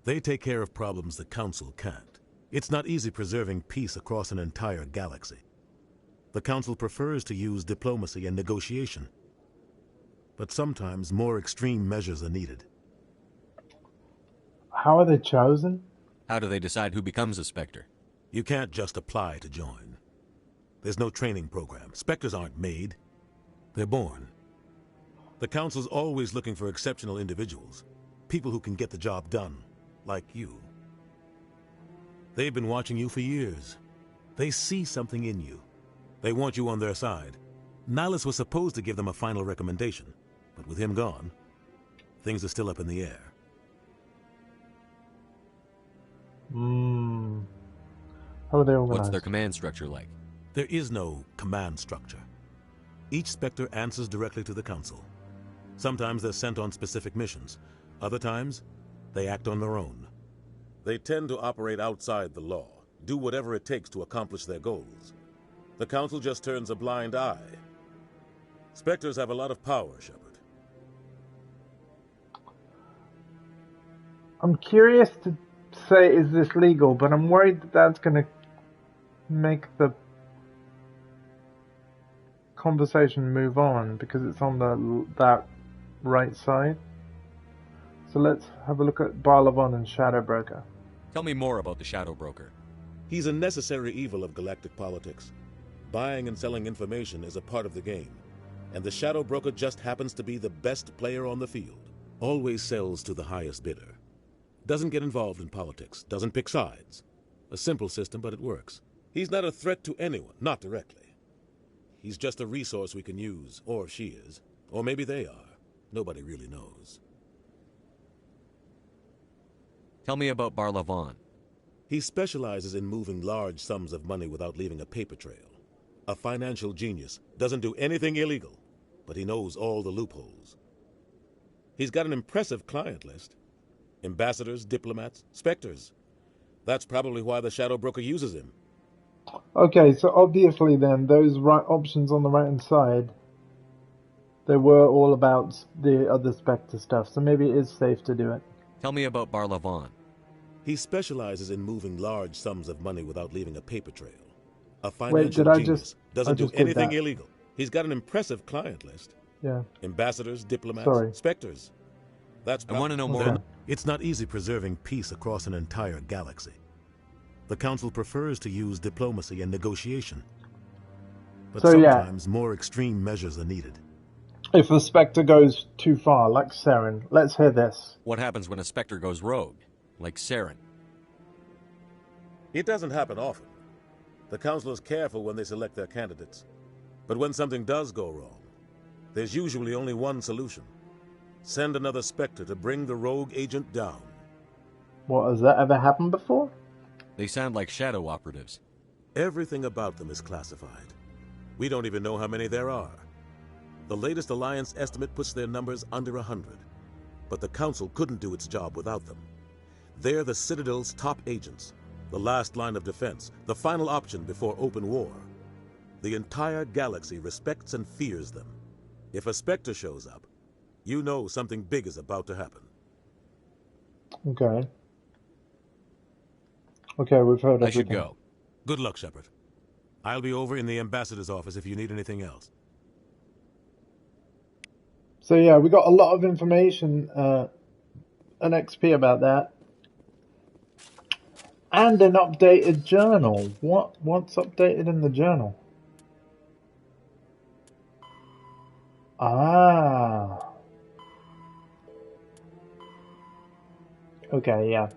They take care of problems the Council can't. It's not easy preserving peace across an entire galaxy. The Council prefers to use diplomacy and negotiation. But sometimes more extreme measures are needed. How are they chosen? How do they decide who becomes a Spectre? You can't just apply to join. There's no training program. Spectres aren't made. They're born. The Council's always looking for exceptional individuals. People who can get the job done. Like you. They've been watching you for years. They see something in you. They want you on their side. Nihilus was supposed to give them a final recommendation, but with him gone, things are still up in the air. How are they organized? What's their command structure like? There is no command structure. Each Spectre answers directly to the Council. Sometimes they're sent on specific missions. Other times, they act on their own. They tend to operate outside the law, do whatever it takes to accomplish their goals. The Council just turns a blind eye. Spectres have a lot of power, Shepard. I'm curious to say, is this legal? But I'm worried that that's going to make the conversation move on because it's on that right side. So let's have a look at Barlavon and Shadow Broker. Tell me more about the Shadow Broker. He's a necessary evil of galactic politics. Buying and selling information is a part of the game. And the Shadow Broker just happens to be the best player on the field. Always sells to the highest bidder. Doesn't get involved in politics, doesn't pick sides. A simple system, but it works. He's not a threat to anyone, not directly. He's just a resource we can use, or she is. Or maybe they are. Nobody really knows. Tell me about Barlavon. He specializes in moving large sums of money without leaving a paper trail. A financial genius. Doesn't do anything illegal, but he knows all the loopholes. He's got an impressive client list. Ambassadors, diplomats, specters. That's probably why the Shadow Broker uses him. Okay, so obviously then, those right options on the right-hand side, they were all about the other Spectre stuff, so maybe it is safe to do it. Tell me about Barlavon. He specializes in moving large sums of money without leaving a paper trail. A Wait, financial did I genius. just... Doesn't I do just did anything that. illegal. He's got an impressive client list. Yeah. Ambassadors, diplomats, Sorry. specters. That's I want to know more. Okay. It's not easy preserving peace across an entire galaxy. The Council prefers to use diplomacy and negotiation. But So, yeah. sometimes more extreme measures are needed. If the Spectre goes too far, like Saren, let's hear this. What happens when a Spectre goes rogue, like Saren? It doesn't happen often. The Council is careful when they select their candidates. But when something does go wrong, there's usually only one solution. Send another Spectre to bring the rogue agent down. What, has that ever happened before? They sound like shadow operatives. Everything about them is classified. We don't even know how many there are. The latest Alliance estimate puts their numbers under 100. But the Council couldn't do its job without them. They're the Citadel's top agents, the last line of defense, the final option before open war. The entire galaxy respects and fears them. If a Spectre shows up, you know something big is about to happen. Okay. Okay, we've heard everything. I should go. Good luck, Shepard. I'll be over in the Ambassador's office if you need anything else. So yeah, we got a lot of information, an XP about that. And an updated journal. What's updated in the journal? Ah. Okay, yeah.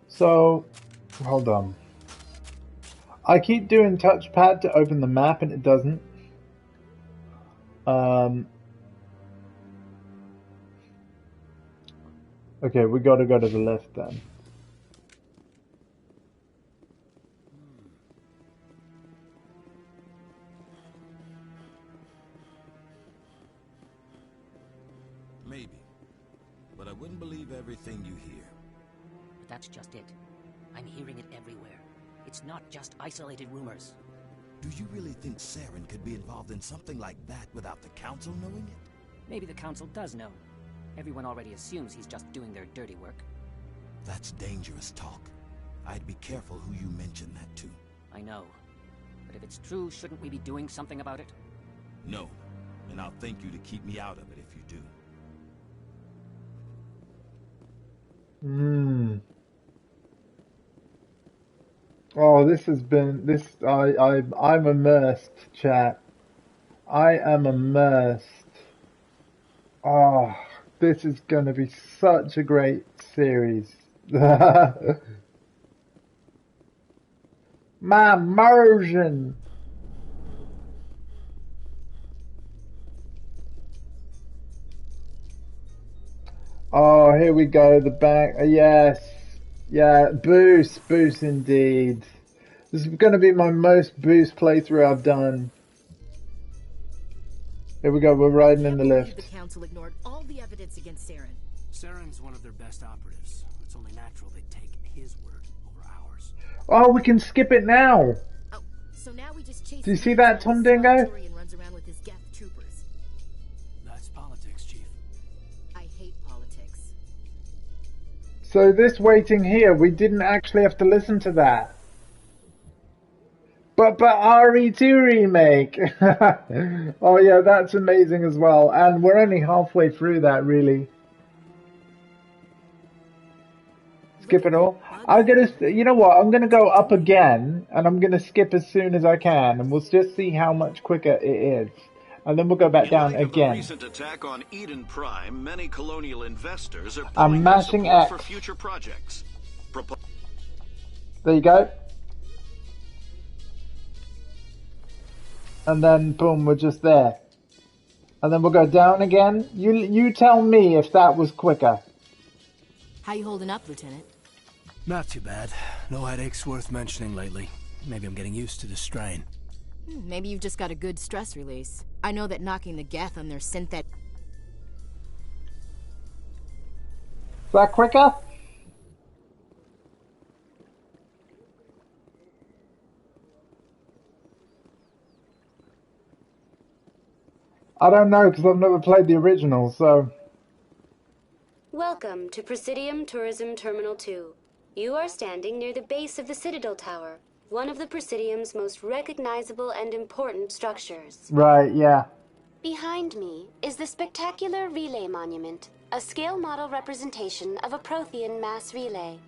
So, hold on. I keep doing touchpad to open the map and it doesn't. Okay, we gotta go to the left then. Maybe. But I wouldn't believe everything you hear. But that's just it. I'm hearing it everywhere. It's not just isolated rumors. Do you really think Saren could be involved in something like that without the Council knowing it? Maybe the Council does know. Everyone already assumes he's just doing their dirty work. That's dangerous talk. I'd be careful who you mention that to. I know. But if it's true, shouldn't we be doing something about it? No. And I'll thank you to keep me out of it if you do. Oh, this has been I'm immersed, chat. I am immersed. Oh, this is going to be such a great series. My immersion. Oh, here we go. The back. Yes. Yeah, boost indeed. This is going to be my most boost playthrough I've done. Here we go, we're riding in the lift. The Council ignored all the evidence against Saren. Saren's one of their best operatives. It's only natural they'd take his word over ours. Oh, we can skip it now. Oh, so now we just chase. Do you see that, Tom Dingo? And runs around with his Geth troopers. That's politics, Chief. I hate politics. So this waiting here, we didn't actually have to listen to that. But RE2 remake. Oh yeah, that's amazing as well. And we're only halfway through that, really. Skip it all. I'm gonna, you know what? I'm gonna go up again, and I'm gonna skip as soon as I can, and we'll just see how much quicker it is, and then we'll go back down In light of the again. recent attack on Eden Prime, many colonial investors are I'm pulling their mashing support for X. future projects. There you go. And then boom, we're just there. And then we'll go down again. You tell me if that was quicker. How you holding up, Lieutenant? Not too bad. No headaches worth mentioning lately. Maybe I'm getting used to the strain. Maybe you've just got a good stress release. I know that knocking the Geth on their synthetic... Is that quicker? I don't know, because I've never played the original, so... Welcome to Presidium Tourism Terminal 2. You are standing near the base of the Citadel Tower, one of the Presidium's most recognizable and important structures. Right, yeah. Behind me is the spectacular Relay Monument, a scale model representation of a Prothean mass relay.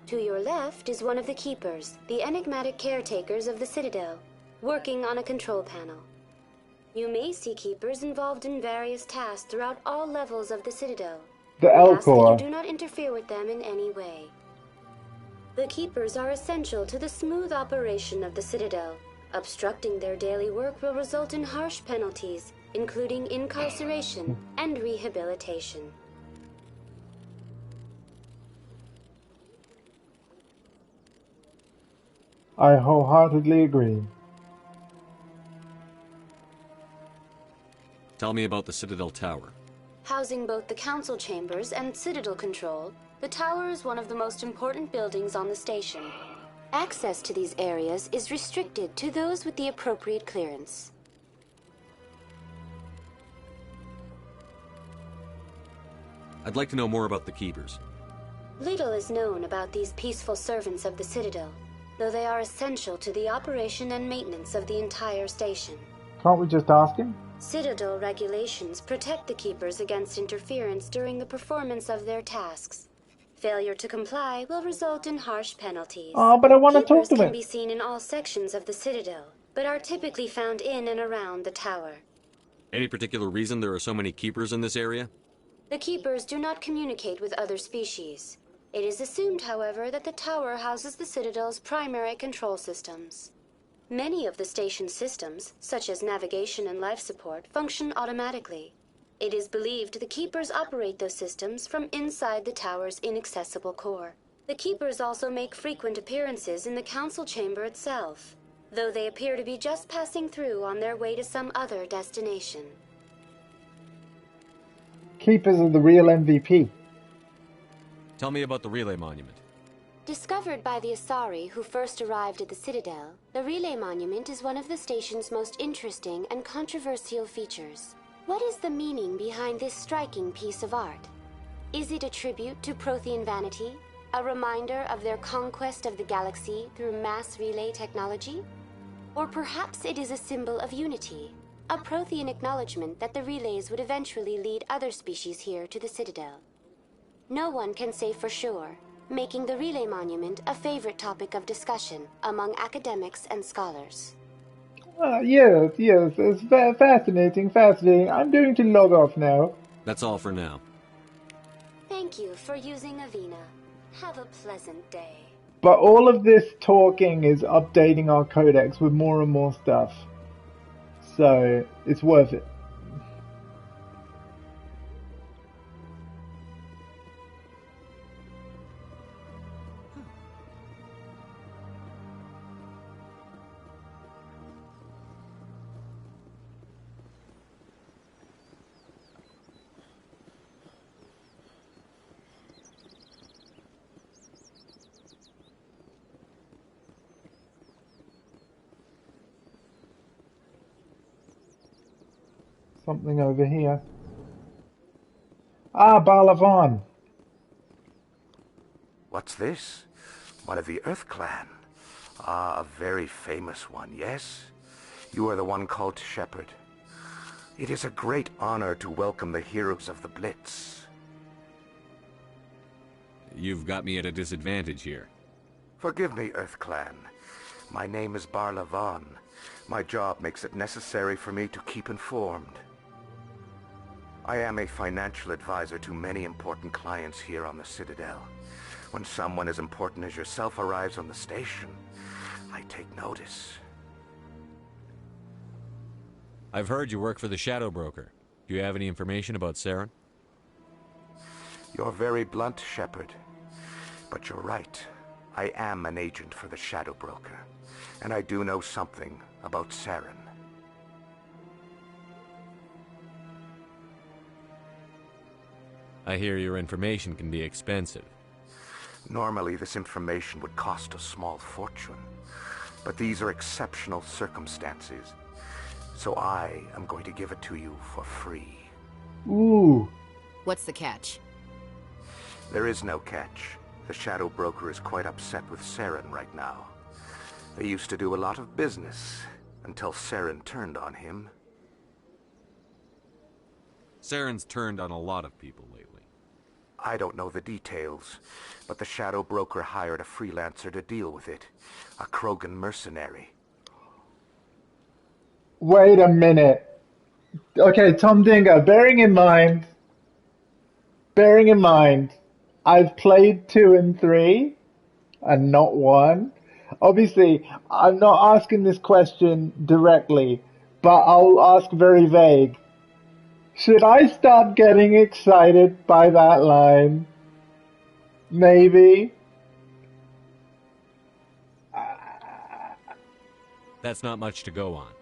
To your left is one of the Keepers, the enigmatic caretakers of the Citadel, working on a control panel. You may see Keepers involved in various tasks throughout all levels of the Citadel. The We ask that Elcor. you do not interfere with them in any way. The Keepers are essential to the smooth operation of the Citadel. Obstructing their daily work will result in harsh penalties, including incarceration and rehabilitation. I wholeheartedly agree. Tell me about the Citadel Tower. Housing both the council chambers and Citadel control, the tower is one of the most important buildings on the station. Access to these areas is restricted to those with the appropriate clearance. I'd like to know more about the Keepers. Little is known about these peaceful servants of the Citadel, though they are essential to the operation and maintenance of the entire station. Can't we just ask him? Citadel regulations protect the Keepers against interference during the performance of their tasks. Failure to comply will result in harsh penalties. Oh, but I want to talk to Keepers can him. be seen in all sections of the Citadel, but are typically found in and around the tower. Any particular reason there are so many Keepers in this area? The Keepers do not communicate with other species. It is assumed, however, that the tower houses the Citadel's primary control systems. Many of the station's systems, such as navigation and life support, function automatically. It is believed the Keepers operate those systems from inside the tower's inaccessible core. The Keepers also make frequent appearances in the council chamber itself, though they appear to be just passing through on their way to some other destination. Keepers are the real MVP. Tell me about the Relay Monument. Discovered by the Asari who first arrived at the Citadel, the Relay Monument is one of the station's most interesting and controversial features. What is the meaning behind this striking piece of art? Is it a tribute to Prothean vanity? A reminder of their conquest of the galaxy through mass relay technology? Or perhaps it is a symbol of unity, a Prothean acknowledgement that the relays would eventually lead other species here to the Citadel. No one can say for sure, making the Relay Monument a favorite topic of discussion among academics and scholars. Yes, it's fascinating. I'm going to log off now. That's all for now. Thank you for using Avena. Have a pleasant day. But all of this talking is updating our codex with more and more stuff. So, it's worth it. Something over here. Ah, Balavan. What's this? One of the Earth Clan. Ah, a very famous one, yes? You are the one called Shepherd. It is a great honor to welcome the heroes of the Blitz. You've got me at a disadvantage here. Forgive me, Earth Clan. My name is Barla Vaughn. My job makes it necessary for me to keep informed. I am a financial advisor to many important clients here on the Citadel. When someone as important as yourself arrives on the station, I take notice. I've heard you work for the Shadow Broker. Do you have any information about Saren? You're very blunt, Shepard. But you're right. I am an agent for the Shadow Broker. And I do know something about Saren. I hear your information can be expensive. Normally, this information would cost a small fortune. But these are exceptional circumstances. So I am going to give it to you for free. Ooh. What's the catch? There is no catch. The Shadow Broker is quite upset with Saren right now. They used to do a lot of business until Saren turned on him. Saren's turned on a lot of people lately. I don't know the details, but the Shadow Broker hired a freelancer to deal with it. A Krogan mercenary. Wait a minute. Okay, Tom Dingo, bearing in mind, I've played 2 and 3, and not 1. Obviously, I'm not asking this question directly, but I'll ask very vague. Should I start getting excited by that line? Maybe. That's not much to go on.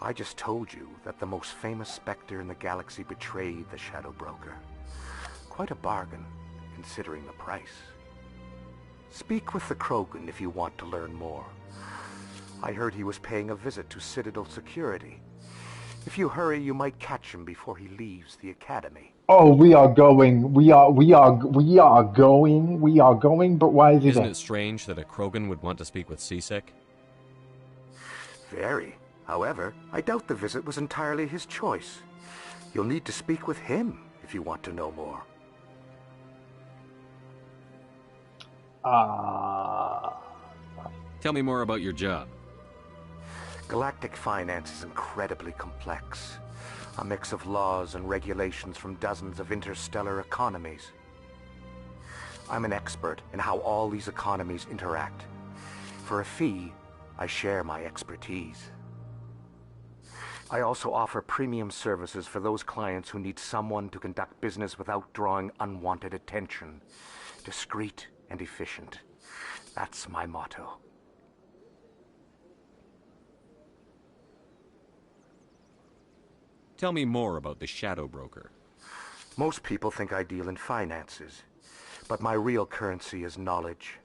I just told you that the most famous Spectre in the galaxy betrayed the Shadow Broker. Quite a bargain, considering the price. Speak with the Krogan if you want to learn more. I heard he was paying a visit to Citadel security. If you hurry, you might catch him before he leaves the Academy. Oh, we are going, but why is he Isn't there? it strange that a Krogan would want to speak with CSEC? Very. However, I doubt the visit was entirely his choice. You'll need to speak with him if you want to know more. Tell me more about your job. Galactic finance is incredibly complex. A mix of laws and regulations from dozens of interstellar economies. I'm an expert in how all these economies interact. For a fee, I share my expertise. I also offer premium services for those clients who need someone to conduct business without drawing unwanted attention. Discreet and efficient. That's my motto. Tell me more about the Shadow Broker. Most people think I deal in finances, but my real currency is knowledge.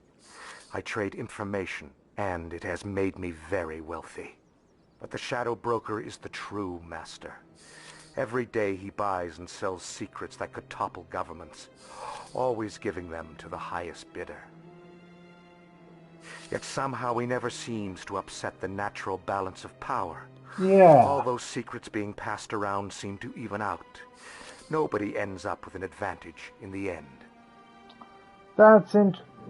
I trade information, and it has made me very wealthy. But the Shadow Broker is the true master. Every day he buys and sells secrets that could topple governments, always giving them to the highest bidder. Yet somehow he never seems to upset the natural balance of power. Yeah. All those secrets being passed around seem to even out. Nobody ends up with an advantage in the end.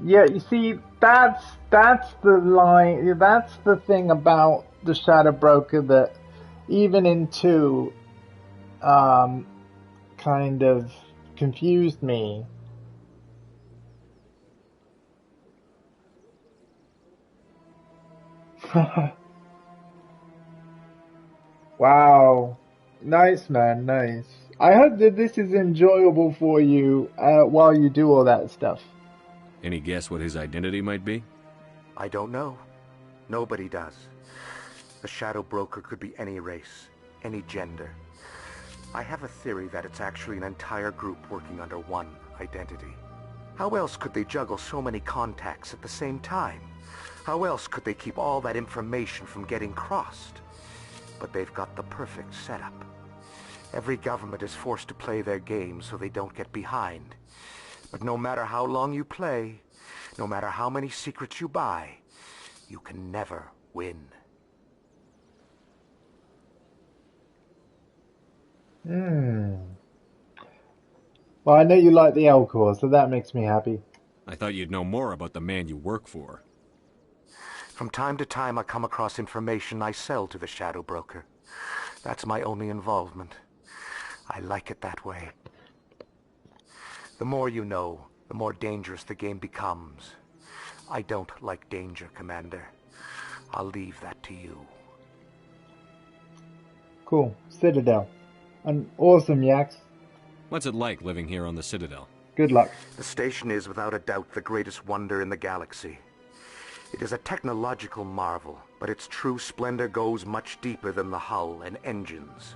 Yeah, you see, that's the line, that's the thing about the Shadow Broker that even in 2, kind of confused me. Wow. Nice, man, nice. I hope that this is enjoyable for you while you do all that stuff. Any guess what his identity might be? I don't know. Nobody does. The Shadow Broker could be any race, any gender. I have a theory that it's actually an entire group working under one identity. How else could they juggle so many contacts at the same time? How else could they keep all that information from getting crossed? But they've got the perfect setup. Every government is forced to play their game so they don't get behind. But no matter how long you play, no matter how many secrets you buy, you can never win. Well, I know you like the Elcor, so that makes me happy. I thought you'd know more about the man you work for. From time to time, I come across information I sell to the Shadow Broker. That's my only involvement. I like it that way. The more you know, the more dangerous the game becomes. I don't like danger, Commander. I'll leave that to you. Cool. Citadel. And awesome, Yax. What's it like living here on the Citadel? Good luck. The station is without a doubt the greatest wonder in the galaxy. It is a technological marvel, but its true splendor goes much deeper than the hull and engines.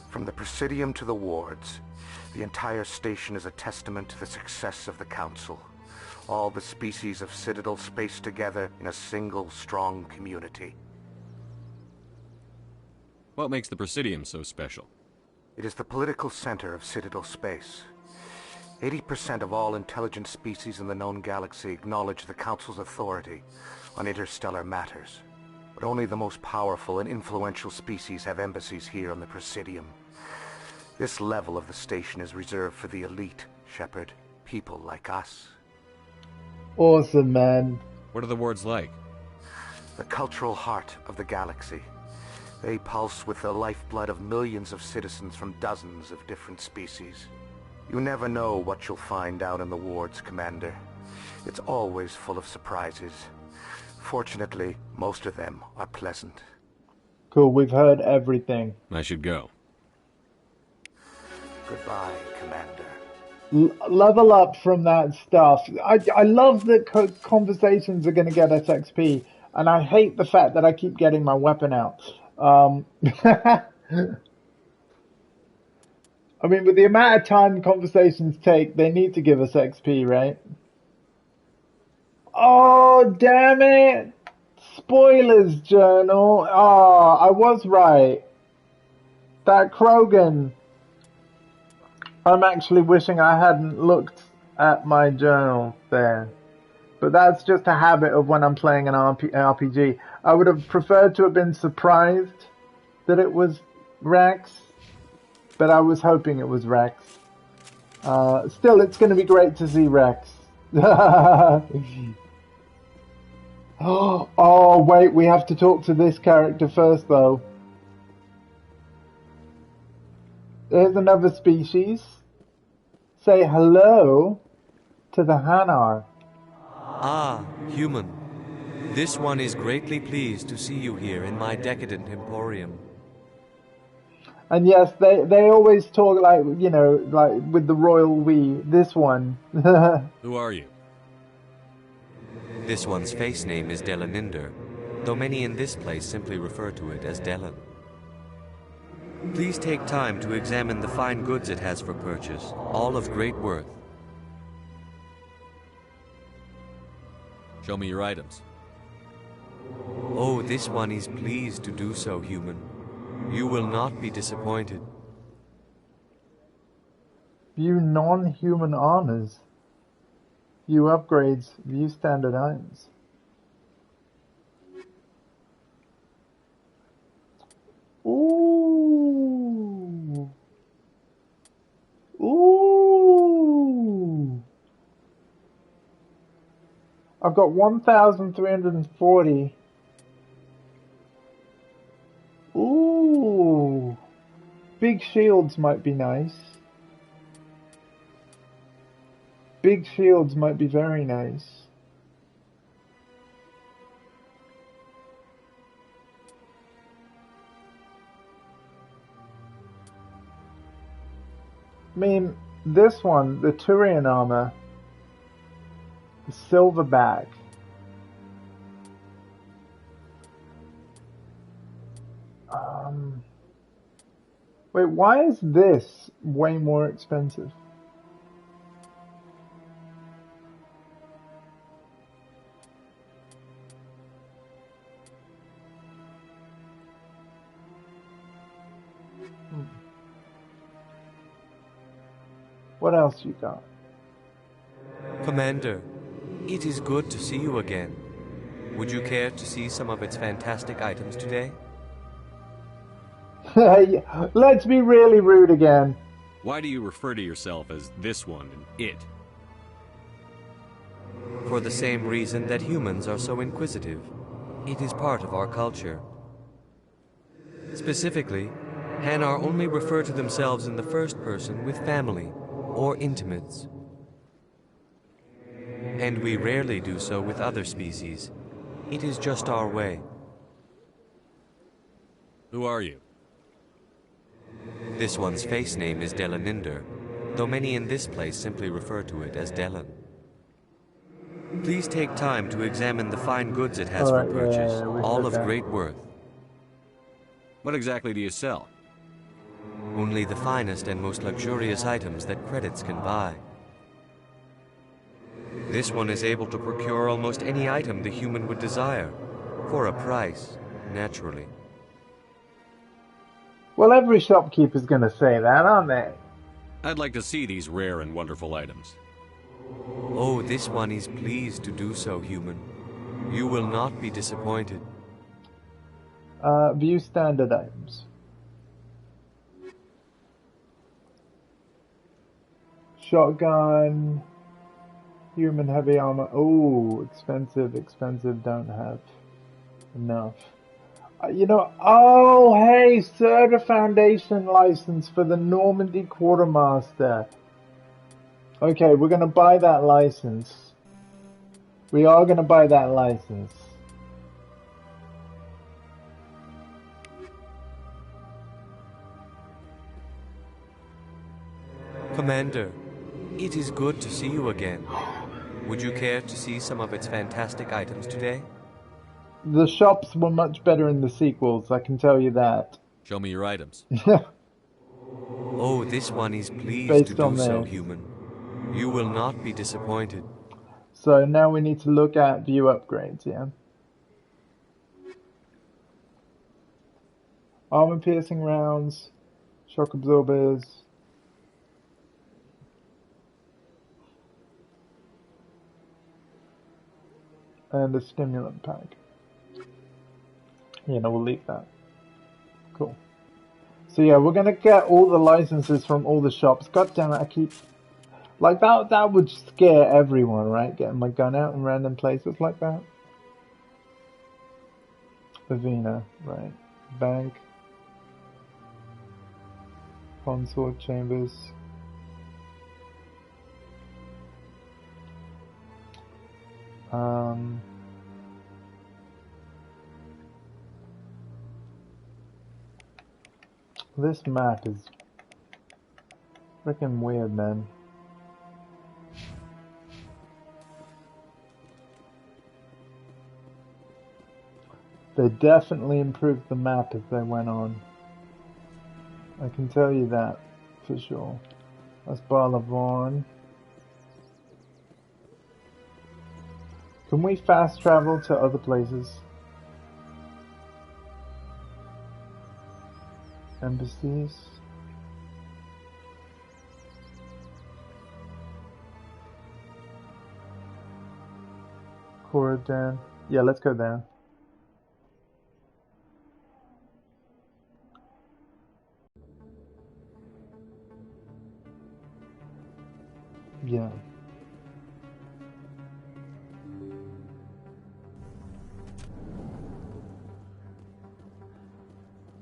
From the Presidium to the wards, the entire station is a testament to the success of the Council. All the species of Citadel spaced together in a single, strong community. What makes the Presidium so special? It is the political center of Citadel space. 80% of all intelligent species in the known galaxy acknowledge the Council's authority on interstellar matters. But only the most powerful and influential species have embassies here on the Presidium. This level of the station is reserved for the elite, Shepard. People like us. Awesome, man. What are the wards like? The cultural heart of the galaxy. They pulse with the lifeblood of millions of citizens from dozens of different species. You never know what you'll find out in the wards, Commander. It's always full of surprises. Fortunately, most of them are pleasant. Cool, we've heard everything. I should go. Goodbye, Commander. Level up from that stuff. I love that conversations are going to get us XP, and I hate the fact that I keep getting my weapon out. I mean, with the amount of time conversations take, they need to give us XP, right? Oh, damn it! Spoilers journal. Oh, I was right. That Krogan. I'm actually wishing I hadn't looked at my journal there. But that's just a habit of when I'm playing an RPG. I would have preferred to have been surprised that it was Rex, but I was hoping it was Rex. Still, it's going to be great to see Rex. Oh, wait, we have to talk to this character first, though. There's another species. Say hello to the Hanar. Ah, human. This one is greatly pleased to see you here in my decadent emporium. And yes, they always talk like, you know, like with the royal we. This one. Who are you? This one's face name is Delaninder, though many in this place simply refer to it as Delan. Please take time to examine the fine goods it has for purchase, all of great worth. Show me your items. Oh, this one is pleased to do so, human. You will not be disappointed. View non-human armors. View upgrades. View standard items. Ooh. Ooh. I've got 1,340. Ooh. Big shields might be nice. Big shields might be very nice. I mean, this one, the Turian armor, the silverback. Wait, why is this way more expensive? What else you got? Commander, it is good to see you again. Would you care to see some of its fantastic items today? Let's be really rude again. Why do you refer to yourself as this one and it? For the same reason that humans are so inquisitive. It is part of our culture. Specifically, Hanar only refer to themselves in the first person with family or intimates. And we rarely do so with other species. It is just our way. Who are you? This one's face name is Delaninder, though many in this place simply refer to it as Delan. Please take time to examine the fine goods it has for purchase, all of great worth. What exactly do you sell? Only the finest and most luxurious items that credits can buy. This one is able to procure almost any item the human would desire, for a price, naturally. Well, every shopkeeper's going to say that, aren't they? I'd like to see these rare and wonderful items. Oh, this one is pleased to do so, human. You will not be disappointed. View standard items. Shotgun. Human heavy armor. Oh, expensive, don't have enough. You know, oh, hey, Serta Foundation license for the Normandy Quartermaster. Okay, we're going to buy that license. We are going to buy that license. Commander, it is good to see you again. Would you care to see some of its fantastic items today? The shops were much better in the sequels, I can tell you that. Show me your items. Oh, this one is pleased to do so, human. You will not be disappointed. So now we need to look at view upgrades, yeah? Armor piercing rounds, shock absorbers. And a stimulant pack. Yeah, no, we'll leave that. Cool. So yeah, we're gonna get all the licenses from all the shops. God damn it, I keep... Like, that would scare everyone, right? Getting my gun out in random places like that. Avena, right. Bank. Consort chambers. This map is freaking weird, man. They definitely improved the map as they went on. I can tell you that for sure. That's Barlavon. Can we fast travel to other places? Embassies. Corridor. Yeah, let's go there. Yeah.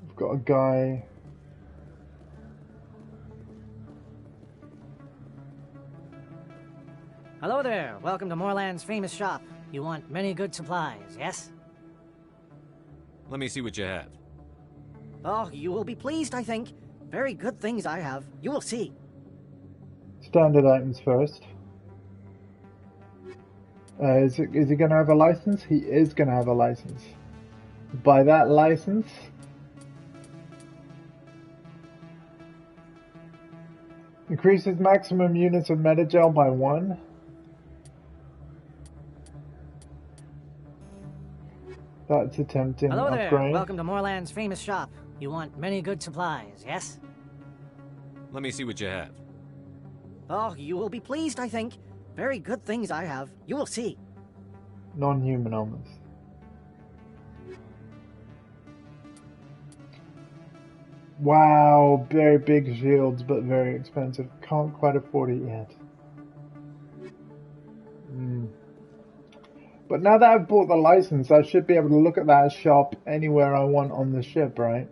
We've got a guy. Hello there. Welcome to Moorland's famous shop. You want many good supplies, yes? Let me see what you have. Oh, you will be pleased, I think. Very good things I have. You will see. Standard items first. Is he going to have a license? He is going to have a license. By that license, increases maximum units of metagel by 1. That's a tempting Hello there. upgrade. Welcome to Moorland's famous shop. You want many good supplies, yes? Let me see what you have. Oh, you will be pleased, I think. Very good things I have. You will see. Non-human almost. Wow, very big shields, but very expensive. Can't quite afford it yet. But now that I've bought the license, I should be able to look at that shop anywhere I want on the ship, right?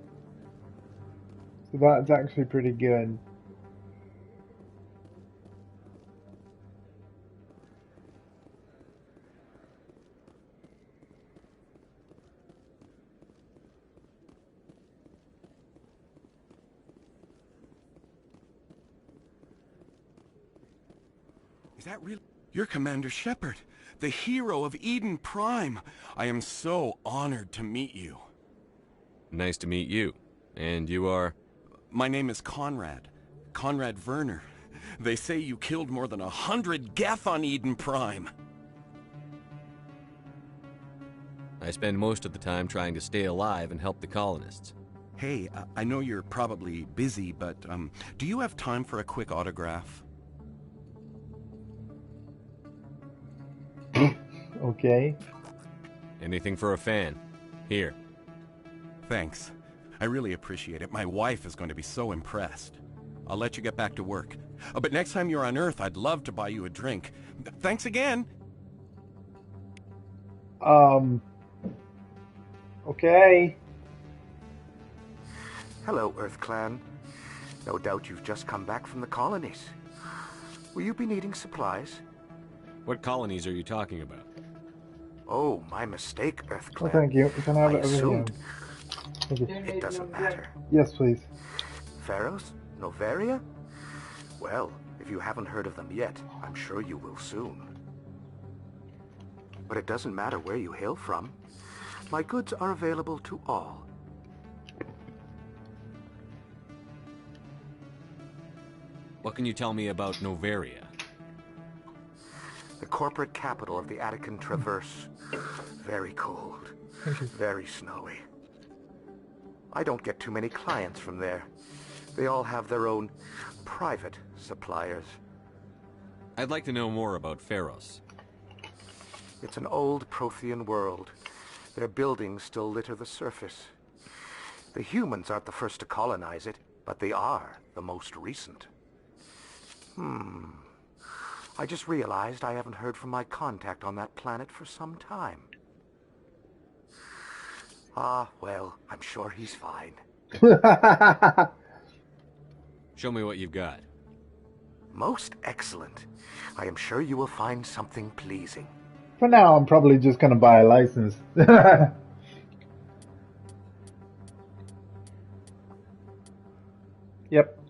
So that's actually pretty good. Is that real? You're Commander Shepard, the hero of Eden Prime. I am so honored to meet you. Nice to meet you. And you are? My name is Conrad. Conrad Werner. They say you killed more than 100 Geth on Eden Prime. I spend most of the time trying to stay alive and help the colonists. Hey, I know you're probably busy, but do you have time for a quick autograph? Okay. Anything for a fan. Here. Thanks. I really appreciate it. My wife is going to be so impressed. I'll let you get back to work. But next time you're on Earth, I'd love to buy you a drink. Thanks again. Okay. Hello, Earth Clan. No doubt you've just come back from the colonies. Will you be needing supplies? What colonies are you talking about? Oh, my mistake, Earth Clan. Oh, thank you. Can I have it over assumed... here? It doesn't matter. Yes, please. Pharos? Noveria? Well, if you haven't heard of them yet, I'm sure you will soon. But it doesn't matter where you hail from. My goods are available to all. What can you tell me about Noveria? The corporate capital of the Attican Traverse. Very cold. Very snowy. I don't get too many clients from there. They all have their own private suppliers. I'd like to know more about Pharos. It's an old Prothean world. Their buildings still litter the surface. The humans aren't the first to colonize it, but they are the most recent. I just realized I haven't heard from my contact on that planet for some time. Ah, well, I'm sure he's fine. Show me what you've got. Most excellent. I am sure you will find something pleasing. For now, I'm probably just going to buy a license. Yep.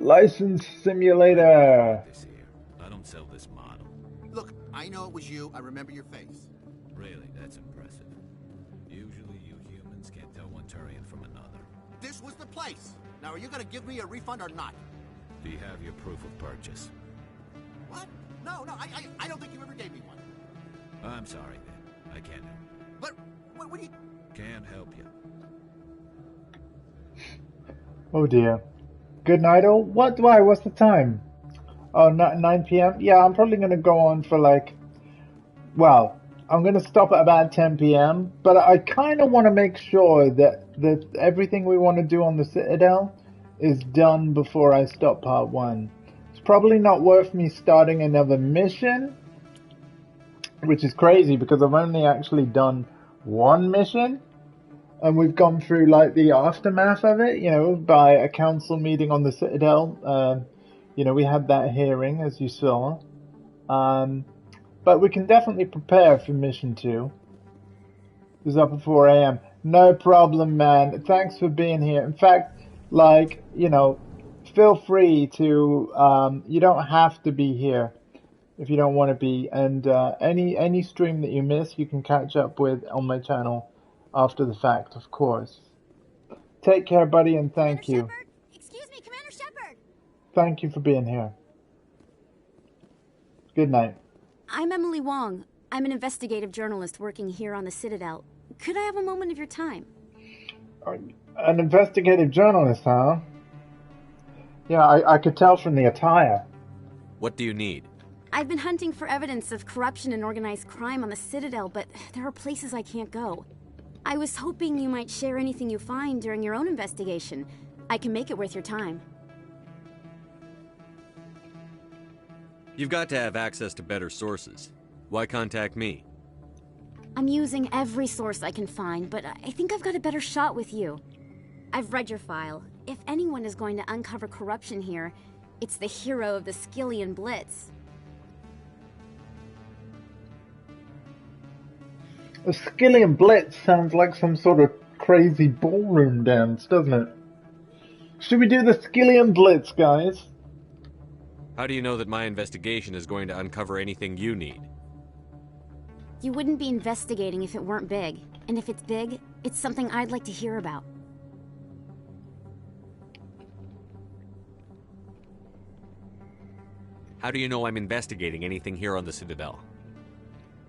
License simulator. I don't sell this model. Look, I know it was you. I remember your face. Really, that's impressive. Usually you humans can't tell one Turian from another. This was the place. Now, are you going to give me a refund or not? Do you have your proof of purchase? What? No, I don't think you ever gave me one. I'm sorry, then. I can't help you. But, what do you... Can't help you. Oh dear. Good night, all. What's the time? Oh, 9 p.m.? Yeah, I'm probably going to go on for like... Well, I'm going to stop at about 10 p.m. But I kind of want to make sure that everything we want to do on the Citadel is done before I stop part 1. It's probably not worth me starting another mission, which is crazy because I've only actually done one mission. And we've gone through like the aftermath of it, you know, by a council meeting on the Citadel. You know, we had that hearing, as you saw. But we can definitely prepare for mission 2. It's up at 4 a.m. No problem, man. Thanks for being here. In fact, like, you know, feel free to, you don't have to be here if you don't want to be. And any stream that you miss, you can catch up with on my channel after the fact, of course. Take care, buddy, and thank you. Shepard? Excuse me, Commander Shepard. Thank you for being here. Good night. I'm Emily Wong. I'm an investigative journalist working here on the Citadel. Could I have a moment of your time? An investigative journalist, huh? Yeah, I could tell from the attire. What do you need? I've been hunting for evidence of corruption and organized crime on the Citadel, but there are places I can't go. I was hoping you might share anything you find during your own investigation. I can make it worth your time. You've got to have access to better sources. Why contact me? I'm using every source I can find, but I think I've got a better shot with you. I've read your file. If anyone is going to uncover corruption here, it's the hero of the Skillian Blitz. A Skillian Blitz sounds like some sort of crazy ballroom dance, doesn't it? Should we do the Skillian Blitz, guys? How do you know that my investigation is going to uncover anything you need? You wouldn't be investigating if it weren't big. And if it's big, it's something I'd like to hear about. How do you know I'm investigating anything here on the Citadel?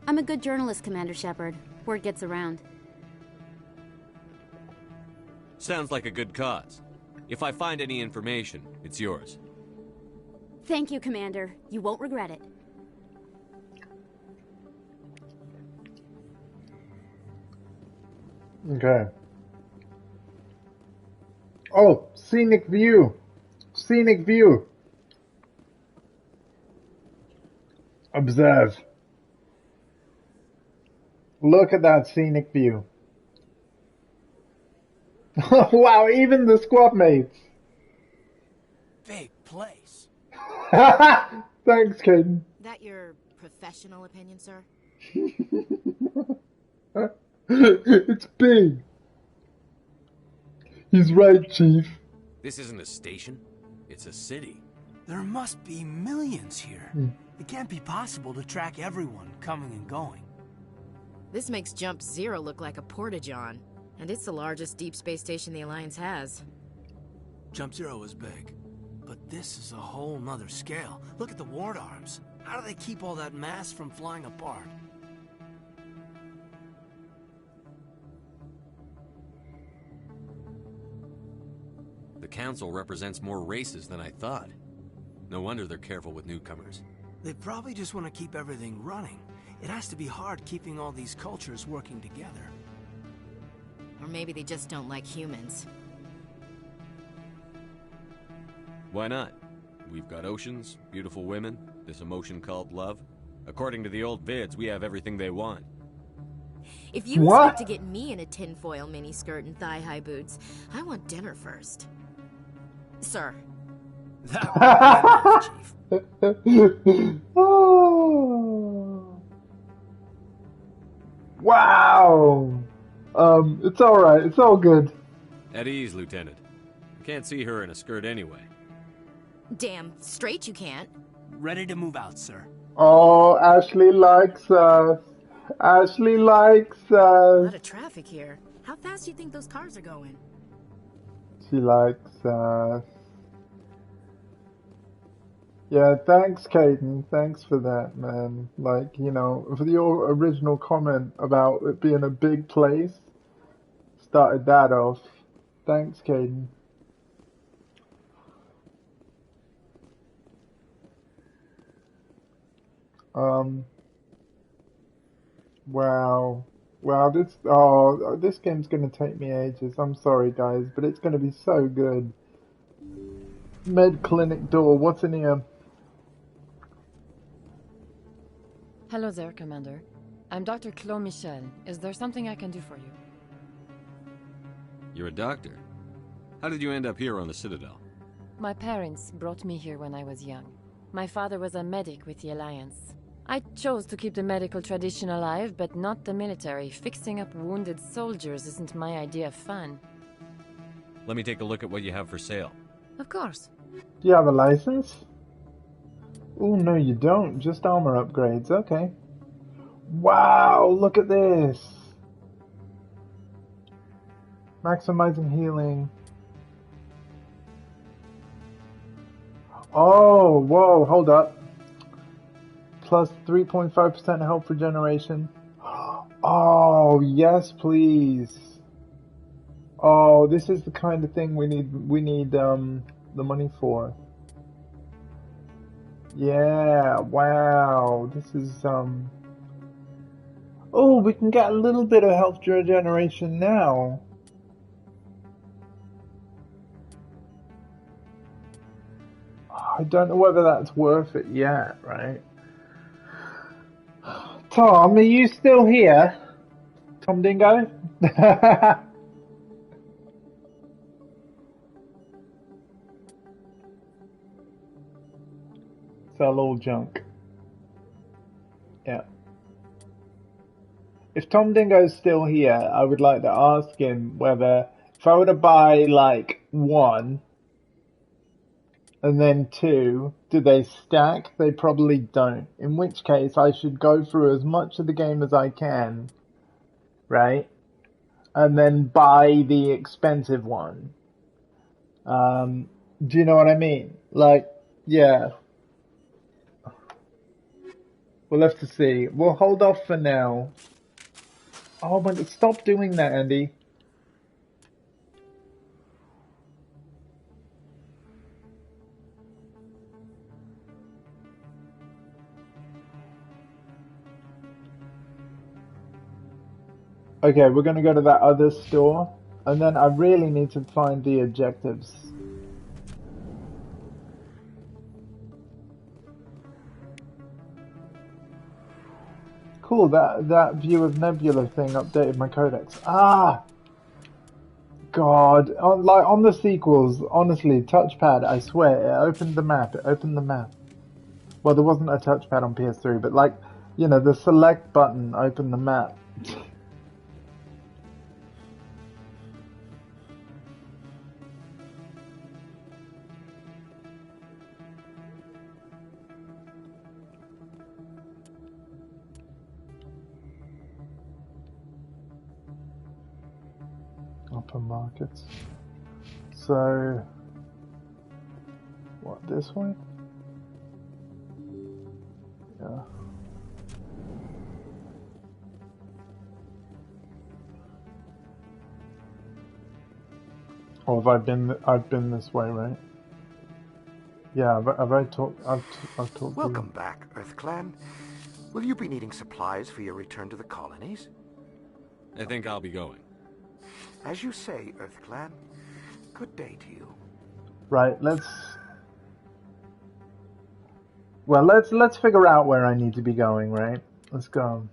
I'm a good journalist, Commander Shepard. Word gets around. Sounds like a good cause. If I find any information, it's yours. Thank you, Commander. You won't regret it. Okay. Oh, scenic view. Scenic view. Observe. Look at that scenic view. Wow, even the squad mates. Big place. Thanks, Caden. That your professional opinion, sir? It's big. He's right, Chief. This isn't a station. It's a city. There must be millions here. It can't be possible to track everyone coming and going. This makes Jump Zero look like a porta-john. And it's the largest deep space station the Alliance has. Jump Zero is big. But this is a whole nother scale. Look at the ward arms. How do they keep all that mass from flying apart? The Council represents more races than I thought. No wonder they're careful with newcomers. They probably just want to keep everything running. It has to be hard keeping all these cultures working together. Or maybe they just don't like humans. Why not? We've got oceans, beautiful women, this emotion called love. According to the old vids, we have everything they want. If you expect to get me in a tinfoil miniskirt and thigh-high boots, I want dinner first. Sir. That would be enough, Chief. Oh. Wow. It's alright. It's all good. At ease, Lieutenant. You can't see her in a skirt anyway. Damn straight you can't. Ready to move out, sir. Oh, Ashley likes us. Ashley likes us. A lot of traffic here. How fast do you think those cars are going? She likes us. Yeah, thanks, Caden. Thanks for that, man. Like, you know, for your original comment about it being a big place, started that off. Thanks, Caden. Wow. Wow, this game's gonna take me ages. I'm sorry, guys, but it's gonna be so good. Med clinic door, what's in here? Hello there, Commander. I'm Dr. Claude Michel. Is there something I can do for you? You're a doctor. How did you end up here on the Citadel? My parents brought me here when I was young. My father was a medic with the Alliance. I chose to keep the medical tradition alive, but not the military. Fixing up wounded soldiers isn't my idea of fun. Let me take a look at what you have for sale. Of course. Do you have a license? Oh, no you don't. Just armor upgrades. Okay. Wow, look at this. Maximizing healing. Oh, whoa, hold up. Plus 3.5% health regeneration. Oh, yes, please. Oh, this is the kind of thing we need the money for. Yeah, wow. This is, Oh, we can get a little bit of health regeneration now. I don't know whether that's worth it yet, right? Tom, are you still here? Tom Dingo? Sell all junk. Yeah. If Tom Dingo's still here, I would like to ask him whether if I were to buy like 1 and then 2, do they stack? They probably don't. In which case I should go through as much of the game as I can, right? And then buy the expensive one. Do you know what I mean? Like, yeah. We'll have to see. We'll hold off for now. Oh my god, stop doing that, Andy. Okay, we're gonna go to that other store, and then I really need to find the objectives. Cool, that view of nebula thing updated my codex. Ah! God, on the sequels, honestly, touchpad, I swear, it opened the map, Well, there wasn't a touchpad on PS3, but like, you know, the select button opened the map. Upper markets. So, what, this way? Yeah. Or I've been this way, right? Yeah, have I talked, I've talked to you. Welcome back, Earth Clan. Will you be needing supplies for your return to the colonies? I think I'll be going. As you say, Earth Clan. Good day to you. Right, let's figure out where I need to be going, right? Let's go.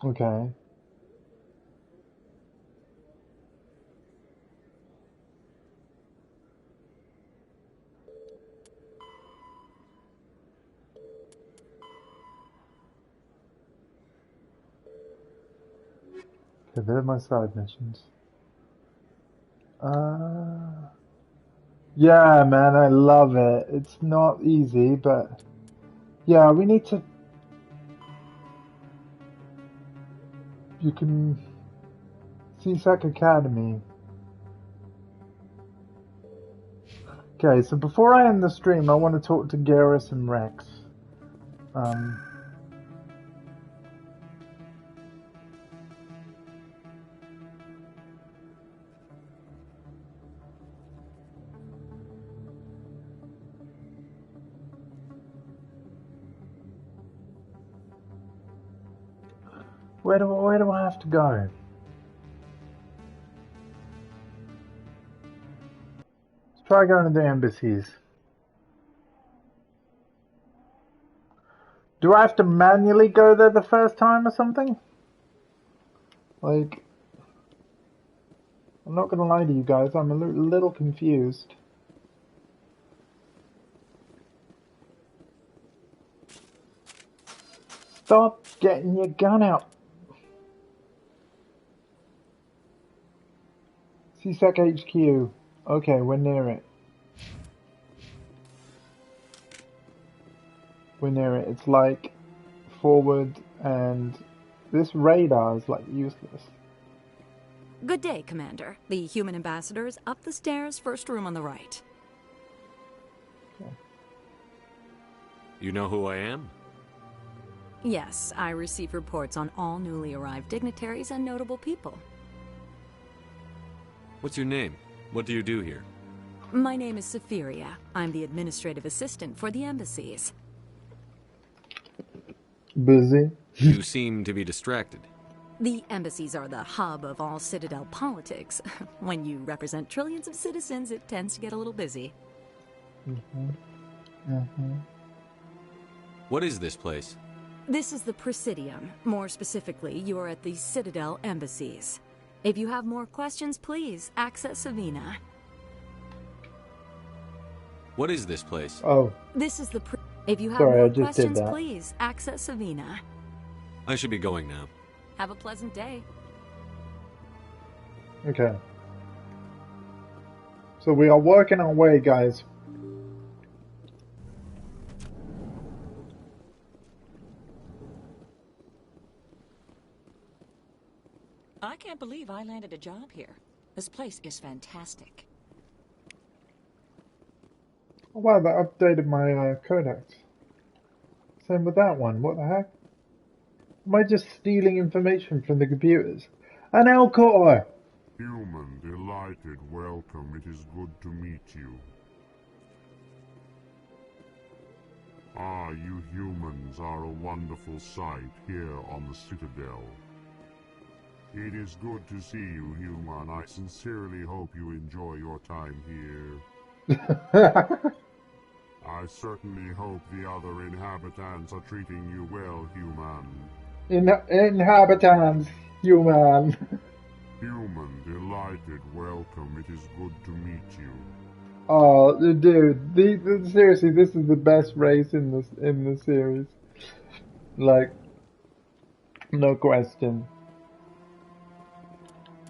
Okay. Okay, they're my side missions. Yeah, man, I love it. It's not easy, but yeah, we need to. You can. CSEC Academy. Okay, so before I end the stream, I want to talk to Garrus and Rex. Where do I have to go? Let's try going to the embassies. Do I have to manually go there the first time or something? Like, I'm not gonna lie to you guys, I'm a little confused. Stop getting your gun out. CSEC HQ. Okay, we're near it. We're near it. It's like forward, and this radar is like useless. Good day, Commander. The human ambassador is up the stairs, first room on the right. Okay. You know who I am? Yes, I receive reports on all newly arrived dignitaries and notable people. What's your name? What do you do here? My name is Saphiria. I'm the administrative assistant for the embassies. Busy. You seem to be distracted. The embassies are the hub of all Citadel politics. When you represent trillions of citizens, it tends to get a little busy. What is this place? This is the Presidium. More specifically, you are at the Citadel embassies. If you have more questions, please access Savina. What is this place? Oh. This is the If you have Sorry, more I just did questions, that. please access Savina. I should be going now. Have a pleasant day. Okay. So we are working our way, guys. I can't believe I landed a job here. This place is fantastic. Oh, wow, that updated my codex. Same with that one. What the heck? Am I just stealing information from the computers? An Alcor! Human, delighted, welcome. It is good to meet you. Ah, you humans are a wonderful sight here on the Citadel. It is good to see you, human. I sincerely hope you enjoy your time here. I certainly hope the other inhabitants are treating you well, human. Inhabitants, human. Human, delighted, welcome. It is good to meet you. Oh, dude, seriously, this is the best race in the series. Like, no question.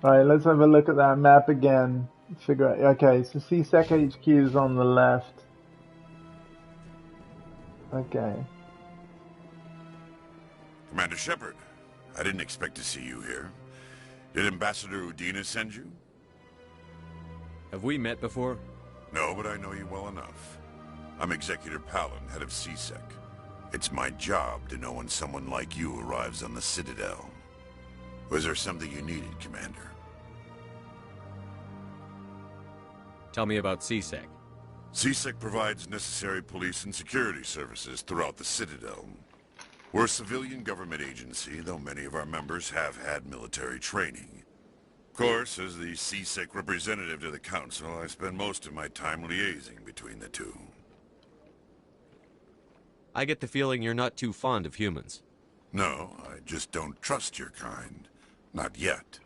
Alright, let's have a look at that map again. Figure out. Okay, so CSEC HQ is on the left. Okay. Commander Shepard, I didn't expect to see you here. Did Ambassador Udina send you? Have we met before? No, but I know you well enough. I'm Executor Palin, head of CSEC. It's my job to know when someone like you arrives on the Citadel. Was there something you needed, Commander? Tell me about CSEC. CSEC provides necessary police and security services throughout the Citadel. We're a civilian government agency, though many of our members have had military training. Of course, as the CSEC representative to the Council, I spend most of my time liaising between the two. I get the feeling you're not too fond of humans. No, I just don't trust your kind. Not yet.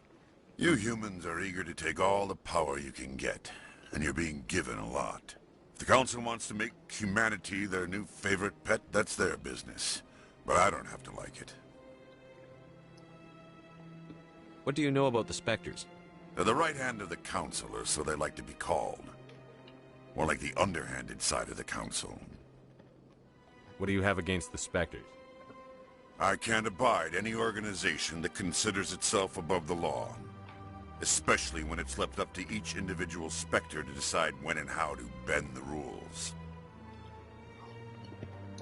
You humans are eager to take all the power you can get, and you're being given a lot. If the Council wants to make humanity their new favorite pet, that's their business. But I don't have to like it. What do you know about the Spectres? They're the right hand of the Council, or so they like to be called. More like the underhanded side of the Council. What do you have against the Spectres? I can't abide any organization that considers itself above the law. Especially when it's left up to each individual Spectre to decide when and how to bend the rules.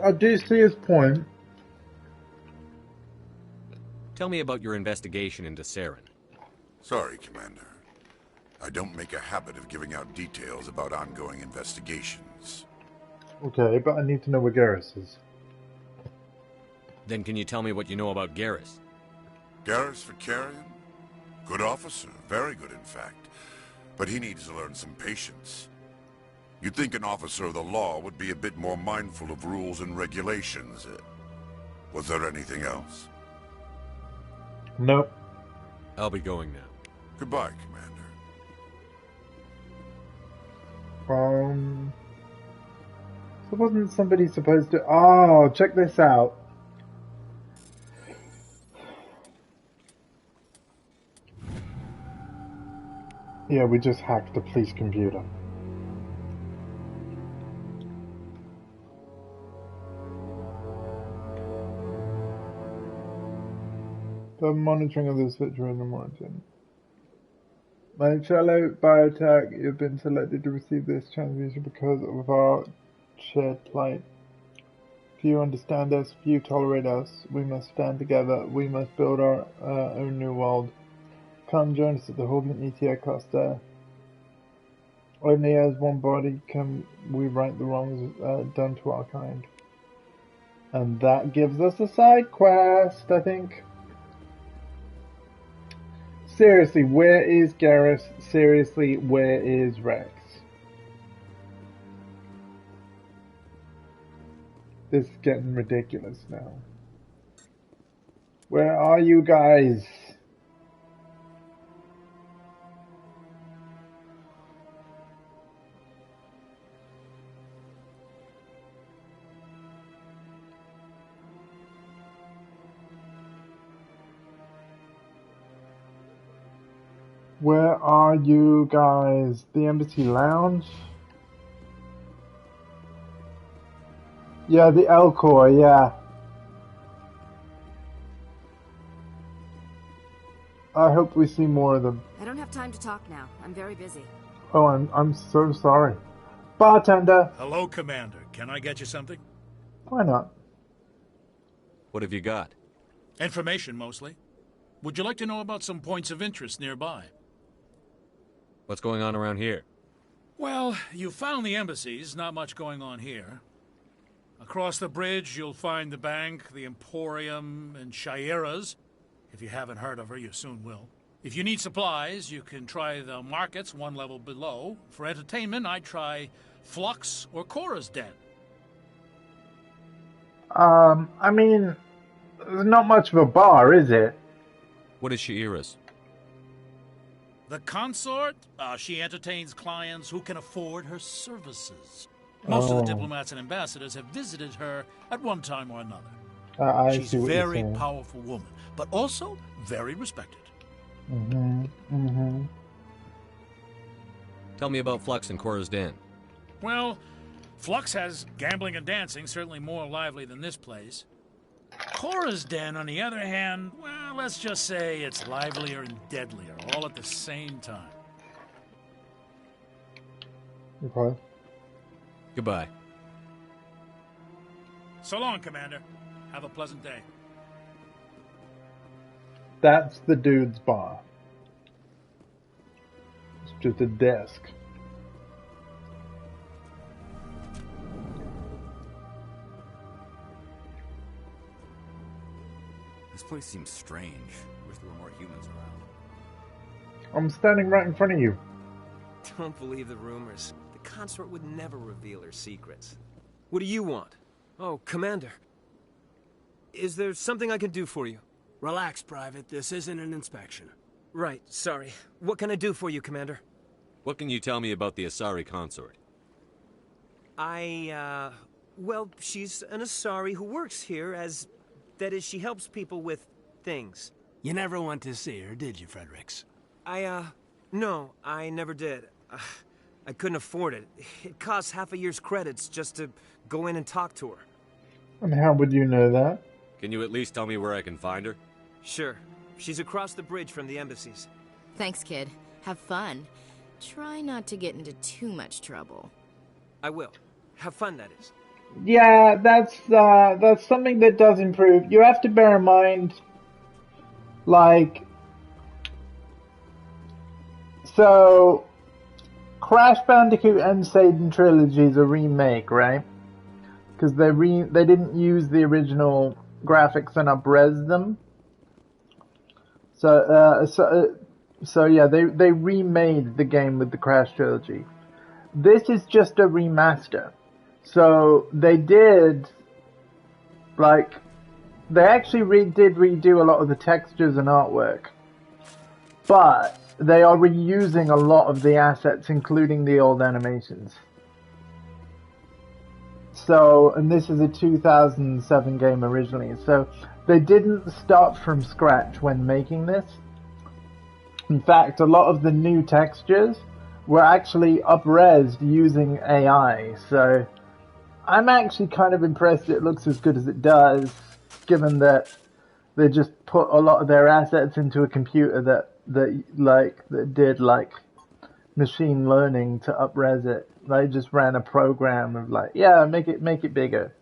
I do see his point. Tell me about your investigation into Saren. Sorry, Commander. I don't make a habit of giving out details about ongoing investigations. Okay, but I need to know where Garrus is. Then can you tell me what you know about Garrus? Garrus Vicarian? Good officer, very good in fact. But he needs to learn some patience. You'd think an officer of the law would be a bit more mindful of rules and regulations. Was there anything else? Nope. I'll be going now. Goodbye, Commander. So wasn't somebody supposed to... Oh, check this out. Yeah, we just hacked the police computer. The monitoring of this victory in the monitoring. My fellow biotech, you've been selected to receive this transfusion because of our shared plight. Few understand us, few tolerate us. We must stand together. We must build our own new world. Come join us at the Horgan ETA Costa. Only as one body can we right the wrongs done to our kind. And that gives us a side quest, I think. Seriously, where is Garrus? Seriously, where is Rex? This is getting ridiculous now. Where are you guys? Where are you guys? The Embassy Lounge? Yeah, the Elcor, yeah. I hope we see more of them. I don't have time to talk now. I'm very busy. Oh, I'm so sorry. Bartender! Hello, Commander. Can I get you something? Why not? What have you got? Information, mostly. Would you like to know about some points of interest nearby? What's going on around here? Well, you found the embassies. Not much going on here. Across the bridge, you'll find the bank, the Emporium, and Shaira's. If you haven't heard of her, you soon will. If you need supplies, you can try the markets one level below. For entertainment, I'd try Flux or Cora's Den. I mean, there's not much of a bar, is it? What is Shaira's? The consort, she entertains clients who can afford her services. Most of the diplomats and ambassadors have visited her at one time or another. She's a very powerful woman, but also very respected. Tell me about Flux and Cora's Den. Well, Flux has gambling and dancing, certainly more lively than this place. Cora's Den, on the other hand, well, let's just say it's livelier and deadlier, all at the same time. Okay. Goodbye. So long, Commander. Have a pleasant day. That's the dude's bar. It's just a desk. This place seems strange. Wish there were more humans around. I'm standing right in front of you. Don't believe the rumors. The consort would never reveal her secrets. What do you want? Oh, Commander. Is there something I can do for you? Relax, Private. This isn't an inspection. Right, sorry. What can I do for you, Commander? What can you tell me about the Asari consort? Well, she's an Asari who works here as... That is, she helps people with things. You never went to see her, did you, Fredericks? No, I never did. I couldn't afford it. It costs half a year's credits just to go in and talk to her. And how would you know that? Can you at least tell me where I can find her? Sure. She's across the bridge from the embassies. Thanks, kid. Have fun. Try not to get into too much trouble. I will. Have fun, that is. Yeah, that's something that does improve. You have to bear in mind, like, so Crash Bandicoot and Satan Trilogy is a remake, right? Because they didn't use the original graphics and up-res them. So yeah, they remade the game with the Crash Trilogy. This is just a remaster. So they did, like, they actually did redo a lot of the textures and artwork. But they are reusing a lot of the assets, including the old animations. So, and this is a 2007 game originally, so they didn't start from scratch when making this. In fact, a lot of the new textures were actually up-resed using AI, so I'm actually kind of impressed it looks as good as it does, given that they just put a lot of their assets into a computer that did machine learning to up-res it. They just ran a program of make it bigger.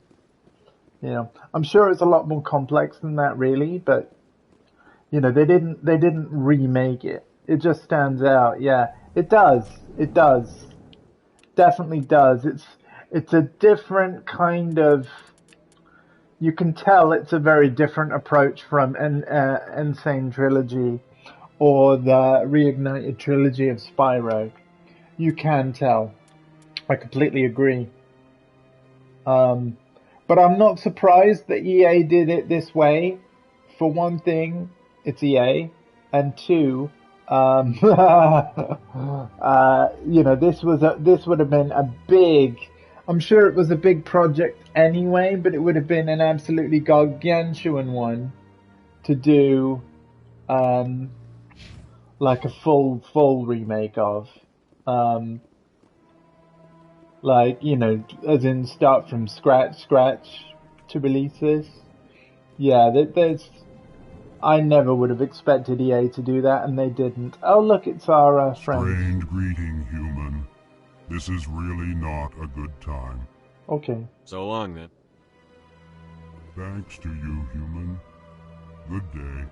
You know, I'm sure it's a lot more complex than that, really, but you know, they didn't remake it. It just stands out. Yeah, it does. definitely does. It's a different kind of. You can tell it's a very different approach from Insane Trilogy or the Reignited Trilogy of Spyro. You can tell. I completely agree. But I'm not surprised that EA did it this way. For one thing, it's EA, and two, this would have been a big. I'm sure it was a big project anyway, but it would have been an absolutely gargantuan one to do, like a full remake of. As in start from scratch to release this. Yeah, I never would have expected EA to do that, and they didn't. Oh, look, it's our friend. Strange greeting, human. This is really not a good time. Okay. So long, then. Thanks to you, human. Good day.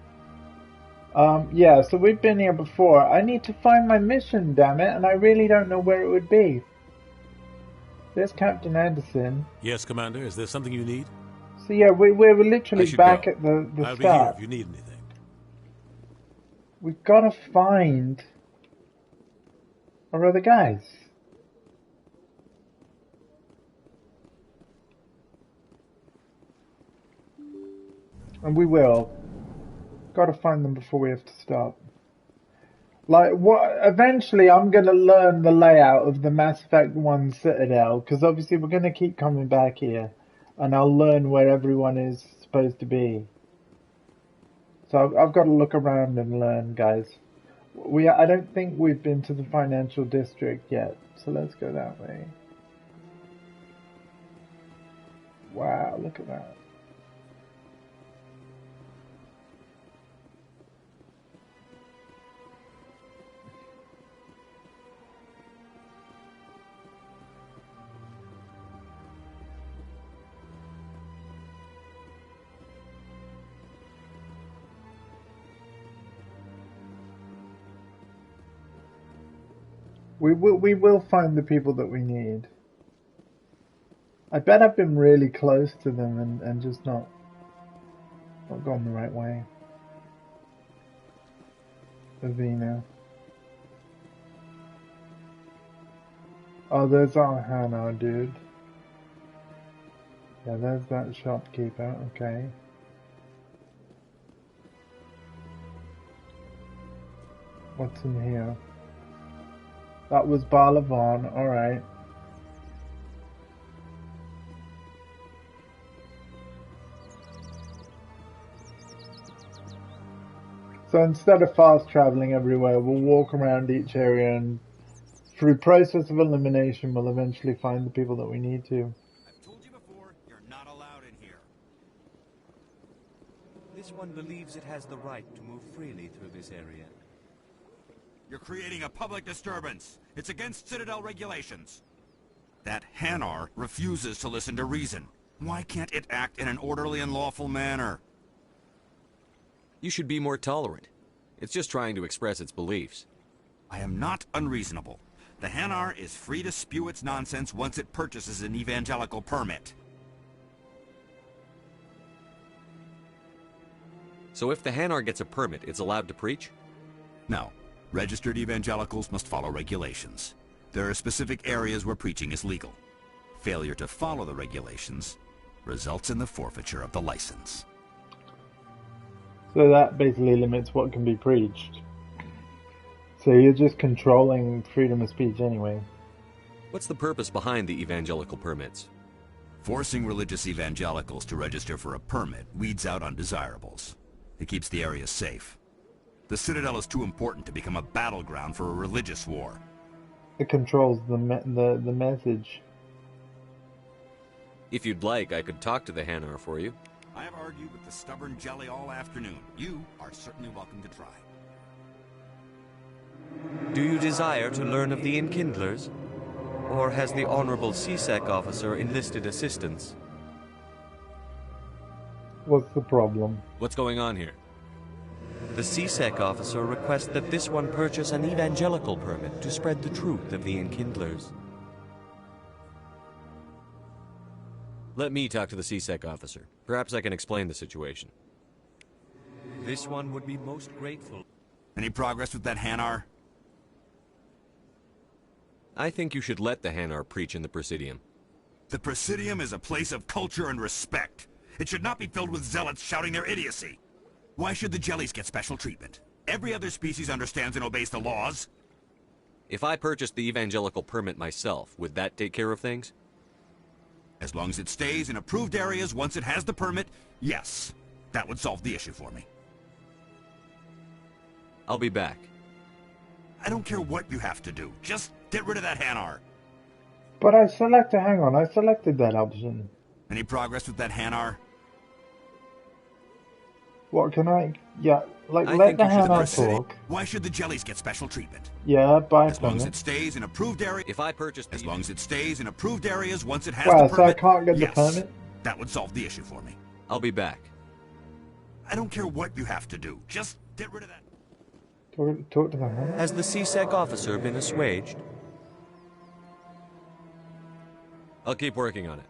Yeah, so we've been here before. I need to find my mission, damn it, and I really don't know where it would be. There's Captain Anderson. Yes, Commander. Is there something you need? So yeah, we're literally back at the I'll start. be here if you need anything. We've got to find our other guys. And we will. Got to find them before we have to stop. Eventually I'm going to learn the layout of the Mass Effect 1 Citadel, because obviously we're going to keep coming back here, and I'll learn where everyone is supposed to be. So I've got to look around and learn, guys. I don't think we've been to the financial district yet, so let's go that way. Wow, look at that. We will find the people that we need. I bet I've been really close to them and just not gone the right way. Avina. Oh, there's our Hannah, dude. Yeah, there's that shopkeeper, okay. What's in here? That was Balavan, alright. So instead of fast traveling everywhere, we'll walk around each area and through process of elimination we'll eventually find the people that we need to. I've told you before, you're not allowed in here. This one believes it has the right to move freely through this area. You're creating a public disturbance. It's against Citadel regulations. That Hanar refuses to listen to reason. Why can't it act in an orderly and lawful manner? You should be more tolerant. It's just trying to express its beliefs. I am not unreasonable. The Hanar is free to spew its nonsense once it purchases an evangelical permit. So if the Hanar gets a permit, it's allowed to preach? No. Registered evangelicals must follow regulations. There are specific areas where preaching is legal. Failure to follow the regulations results in the forfeiture of the license. So that basically limits what can be preached. So you're just controlling freedom of speech anyway. What's the purpose behind the evangelical permits? Forcing religious evangelicals to register for a permit weeds out undesirables. It keeps the area safe. The Citadel is too important to become a battleground for a religious war. It controls the message. If you'd like, I could talk to the Hanar for you. I have argued with the stubborn jelly all afternoon. You are certainly welcome to try. Do you desire to learn of the Enkindlers? Or has the Honorable CSEC officer enlisted assistance? What's the problem? What's going on here? The CSEC officer requests that this one purchase an evangelical permit to spread the truth of the Enkindlers. Let me talk to the CSEC officer. Perhaps I can explain the situation. This one would be most grateful. Any progress with that Hanar? I think you should let the Hanar preach in the Presidium. The Presidium is a place of culture and respect. It should not be filled with zealots shouting their idiocy. Why should the jellies get special treatment? Every other species understands and obeys the laws. If I purchased the evangelical permit myself, would that take care of things? As long as it stays in approved areas once it has the permit, yes. That would solve the issue for me. I'll be back. I don't care what you have to do. Just get rid of that Hanar. But I selected, hang on, I selected that option. Any progress with that Hanar? What can I, yeah, like I let think the you should Hanar proceed. talk. Why should the jellies get special treatment? Yeah, buy As long as permit. it stays in approved areas. If I purchased As long as it stays in approved areas once it has Wow, the so I permit. can't get the yes, permit? That would solve the issue for me. I'll be back. I don't care what you have to do. Just get rid of that. Talk to the Hanar. Has the CSEC officer been assuaged? I'll keep working on it.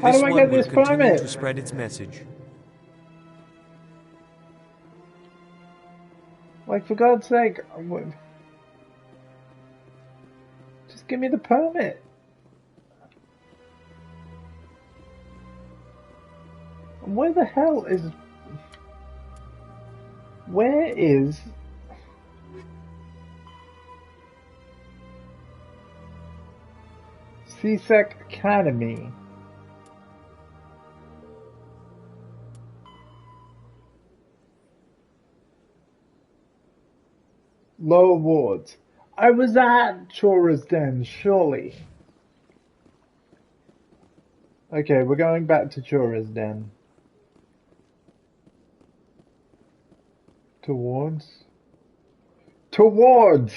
How do I get will this continue permit? to spread its message. Like, for God's sake, just give me the permit. Where the hell is... Where is... CSEC Academy? Low awards. I was at Chora's Den, surely. Okay, we're going back to Chora's Den. Towards? Towards!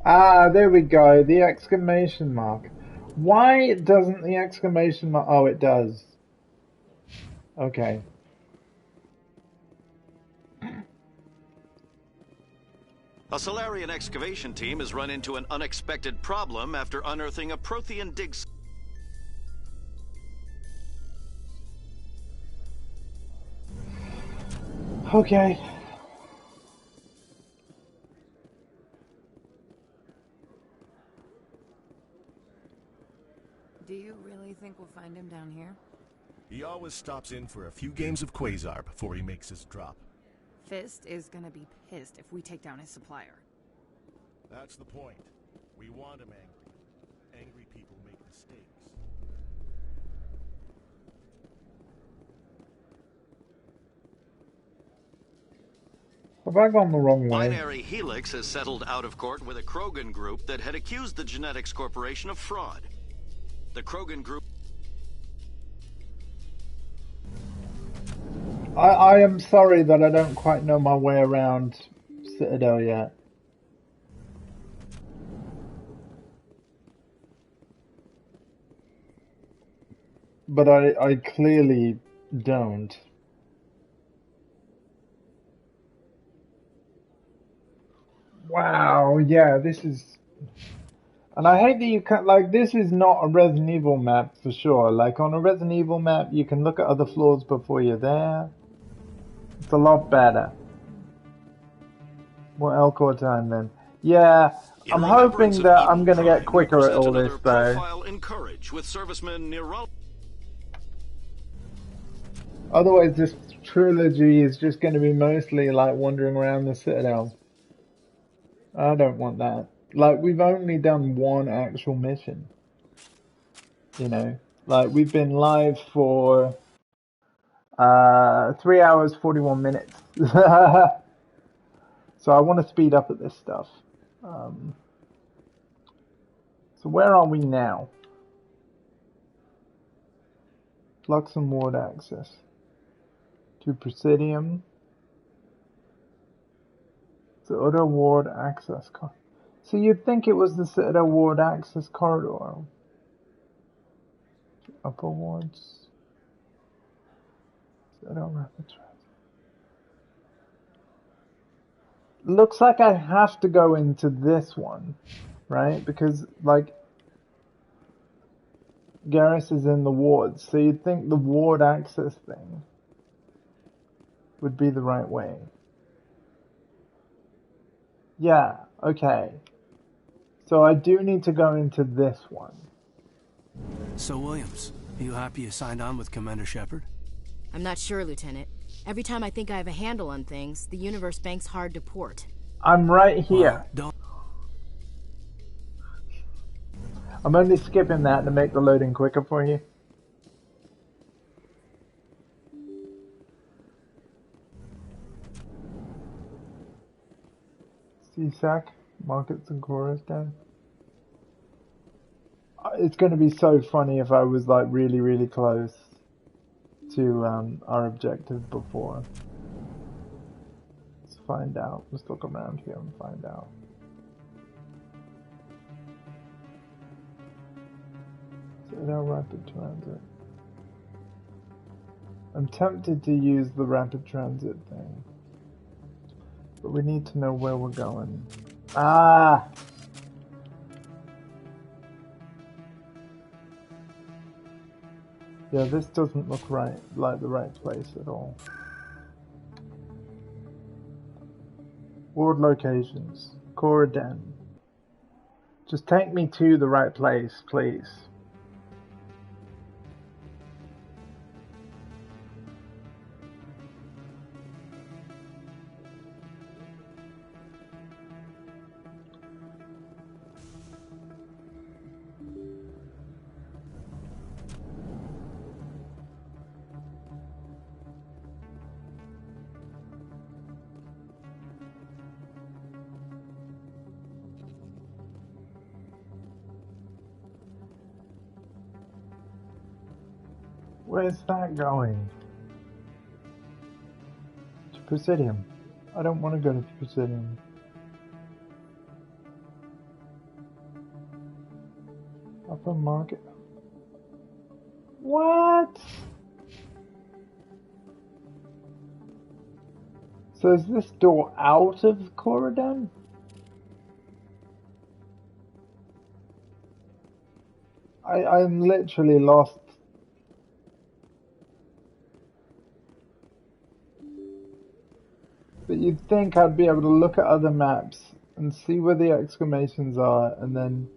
Ah, there we go, the exclamation mark. Why doesn't the exclamation mark... Oh, it does. Okay. A Solarian excavation team has run into an unexpected problem after unearthing a Prothean dig site. Okay. Do you really think we'll find him down here? He always stops in for a few games of Quasar before he makes his drop. Fist is gonna be pissed if we take down his supplier. That's the point. We want him angry. Angry people make mistakes. Have I gone the wrong way? Binary Helix has settled out of court with a Krogan group that had accused the Genetics Corporation of fraud. The Krogan group... I am sorry that I don't quite know my way around Citadel yet. But I clearly don't. Wow, yeah, this is... And I hate that you can't, like, this is not a Resident Evil map for sure. Like, on a Resident Evil map, you can look at other floors before you're there. It's a lot better. What Elcor time then? Yeah, I'm hoping that I'm gonna get quicker at all this though. Profile Encourage with servicemen Otherwise this trilogy is just gonna be mostly like wandering around the Citadel. I don't want that. Like, we've only done one actual mission. You know? Like, we've been live for 3 hours, 41 minutes. So I want to speed up at this stuff. So where are we now? Flux and ward access. To Presidium. Citadel ward access. So you'd think it was the Citadel ward access corridor. Upper wards. Citadel rapid transit. Looks like I have to go into this one. right? Because, like, Garrus is in the wards, so you'd think the ward access thing would be the right way. Yeah, okay. So I do need to go into this one. So, Williams, are you happy you signed on with Commander Shepard? I'm not sure, Lieutenant. Every time I think I have a handle on things, the universe bank's hard to port. I'm right here. Well, I'm only skipping that to make the loading quicker for you. CSAC, markets and chorus down. It's going to be so funny if I was like really, really close to our objective before. Let's find out. Let's look around here and find out. Citadel rapid transit. I'm tempted to use the rapid transit thing, but we need to know where we're going. Ah! Yeah, this doesn't look right, like the right place at all. Ward locations. Corridon. Just take me to the right place, please. Where's that going? To Presidium. I don't want to go to Presidium. Upper Market. What? So is this door out of Corridon? I'm literally lost. But you'd think I'd be able to look at other maps and see where the exclamations are, and then...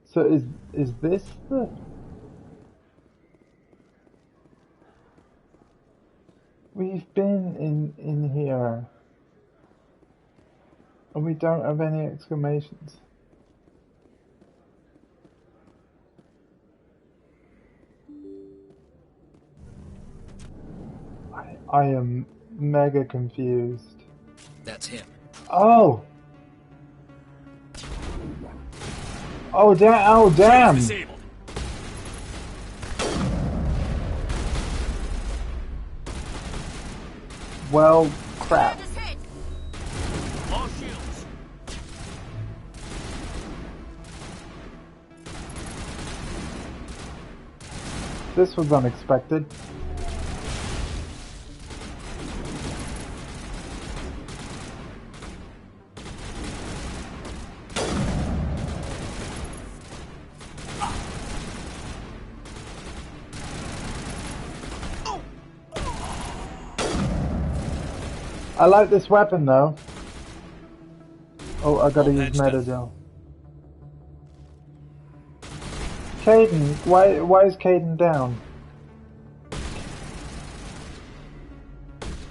So is this the... We've been in here, and we don't have any exclamations. I am mega confused. That's him. Oh! Oh, damn! Disabled. Well, crap. All shields. This was unexpected. I like this weapon though. Oh, I gotta use Metagel. Caden, why is Caden down?